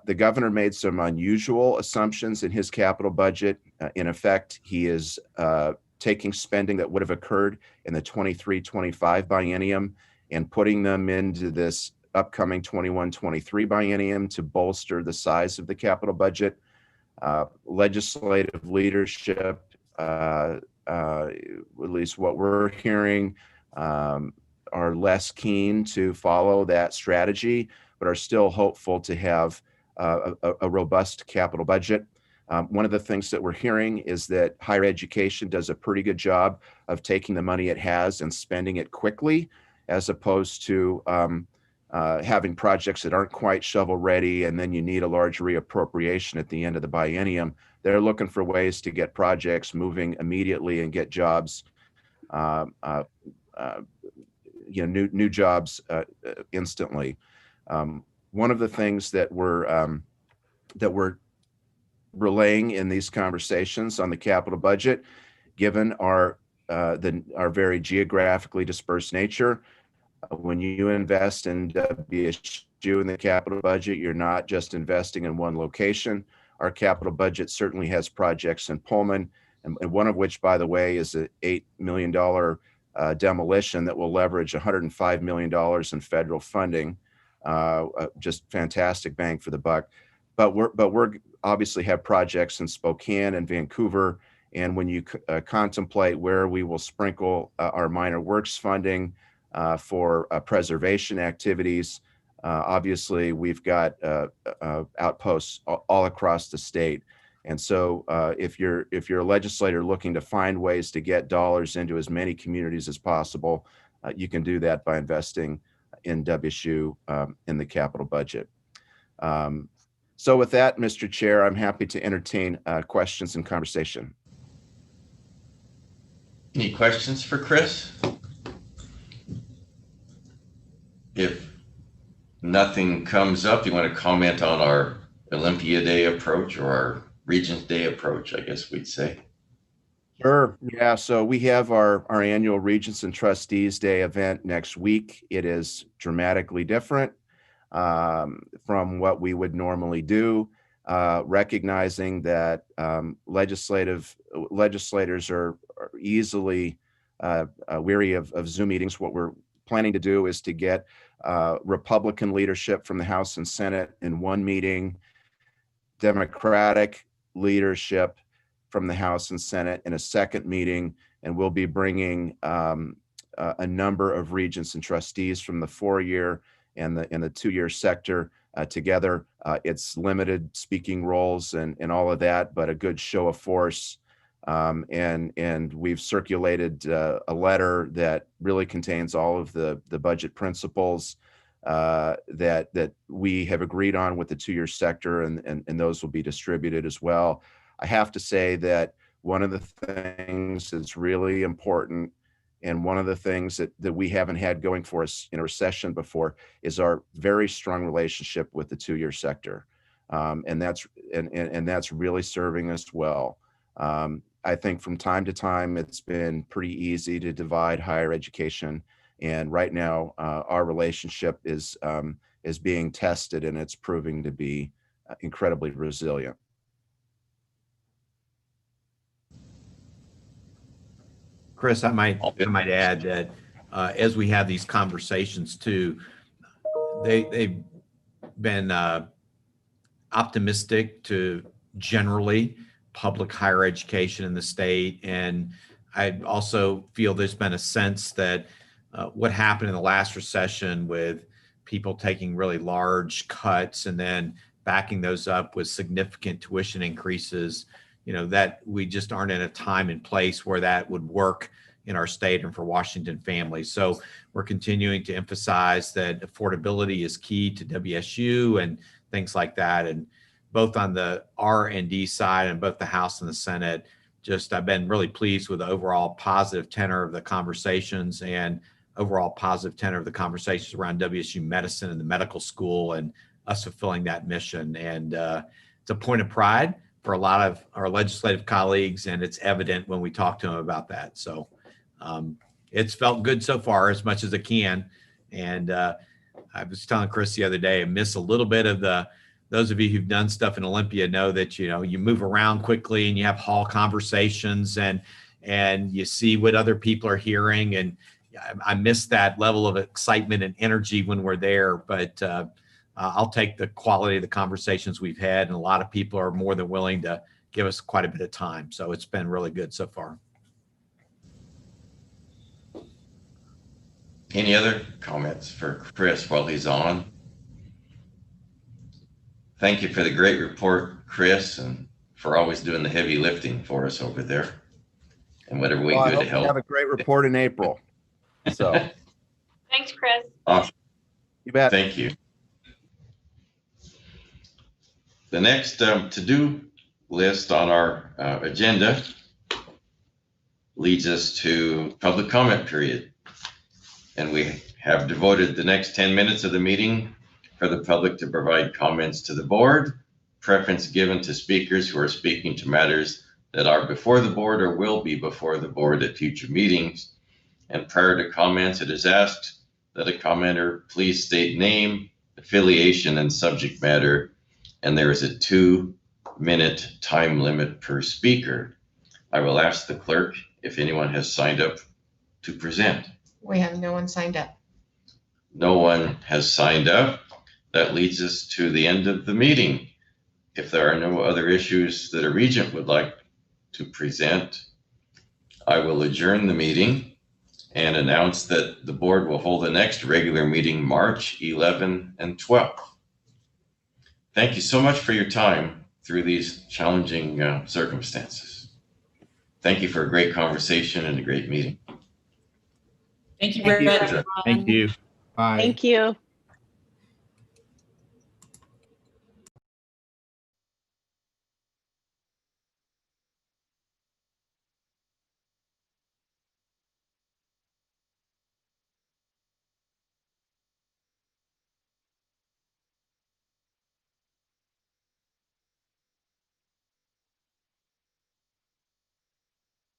The governor made some unusual assumptions in his capital budget. In effect, he is taking spending that would have occurred in the 23-25 biennium and putting them into this upcoming 21-23 biennium to bolster the size of the capital budget. Legislative leadership, at least what we're hearing, are less keen to follow that strategy, but are still hopeful to have a robust capital budget. One of the things that we're hearing is that higher education does a pretty good job of taking the money it has and spending it quickly, as opposed to having projects that aren't quite shovel ready and then you need a large reappropriation at the end of the biennium. They're looking for ways to get projects moving immediately and get jobs, new jobs instantly. One of the things that we're relaying in these conversations on the capital budget, given our very geographically dispersed nature, when you invest in WSU in the capital budget, you're not just investing in one location. Our capital budget certainly has projects in Pullman, and one of which, by the way, is an $8 million demolition that will leverage $105 million in federal funding. Just fantastic bang for the buck. But we're obviously have projects in Spokane and Vancouver. And when you contemplate where we will sprinkle our minor works funding for preservation activities, obviously we've got outposts all across the state. And so if you're a legislator looking to find ways to get dollars into as many communities as possible, you can do that by investing in WSU in the capital budget. So with that, Mr. Chair, I'm happy to entertain questions and conversation. Any questions for Chris? If nothing comes up, you want to comment on our Olympia Day approach, or our Regents Day approach, I guess we'd say. Sure. Yeah. So we have our annual Regents and Trustees Day event next week. It is dramatically different from what we would normally do, recognizing that legislators are easily weary of Zoom meetings. What we're planning to do is to get Republican leadership from the House and Senate in one meeting, Democratic leadership from the House and Senate in a second meeting, and we'll be bringing a number of regents and trustees from the 4-year and the 2-year sector together. It's limited speaking roles and all of that, but a good show of force. And we've circulated a letter that really contains all of the budget principles that we have agreed on with the 2-year sector, and those will be distributed as well. I have to say that one of the things that's really important, and one of the things that we haven't had going for us in a recession before, is our very strong relationship with the 2-year sector. And that's really serving us well. I think from time to time, it's been pretty easy to divide higher education. And right now, our relationship is being tested, and it's proving to be incredibly resilient. Chris, I might add that as we have these conversations too, they've been optimistic to generally public higher education in the state. And I also feel there's been a sense that what happened in the last recession with people taking really large cuts and then backing those up with significant tuition increases, that we just aren't in a time and place where that would work in our state and for Washington families. So we're continuing to emphasize that affordability is key to WSU and things like that. And both on the R&D side and both the House and the Senate, I've been really pleased with the overall positive tenor of the conversations and overall positive tenor of the conversations around WSU medicine and the medical school and us fulfilling that mission. And it's a point of pride for a lot of our legislative colleagues, and it's evident when we talk to them about that. So it's felt good so far, as much as it can. And I was telling Chris the other day, I miss a little bit of those of you who've done stuff in Olympia know that, you move around quickly and you have hall conversations and you see what other people are hearing. And I miss that level of excitement and energy when we're there, but I'll take the quality of the conversations we've had, and a lot of people are more than willing to give us quite a bit of time. So it's been really good so far. Any other comments for Chris while he's on? Thank you for the great report, Chris, and for always doing the heavy lifting for us over there. And whatever we can do to help. Have a great report in April. So thanks, Chris. Awesome. You bet. Thank you. The next to-do list on our agenda leads us to public comment period. And we have devoted the next 10 minutes of the meeting for the public to provide comments to the board, preference given to speakers who are speaking to matters that are before the board or will be before the board at future meetings. And prior to comments, it is asked that a commenter please state name, affiliation, and subject matter. And there is a 2-minute time limit per speaker. I will ask the clerk if anyone has signed up to present. We have no one signed up. No one has signed up. That leads us to the end of the meeting. If there are no other issues that a regent would like to present, I will adjourn the meeting and announce that the board will hold the next regular meeting March 11 and 12. Thank you so much for your time through these challenging circumstances. Thank you for a great conversation and a great meeting. Thank you very much. Thank you. Bye. Thank you.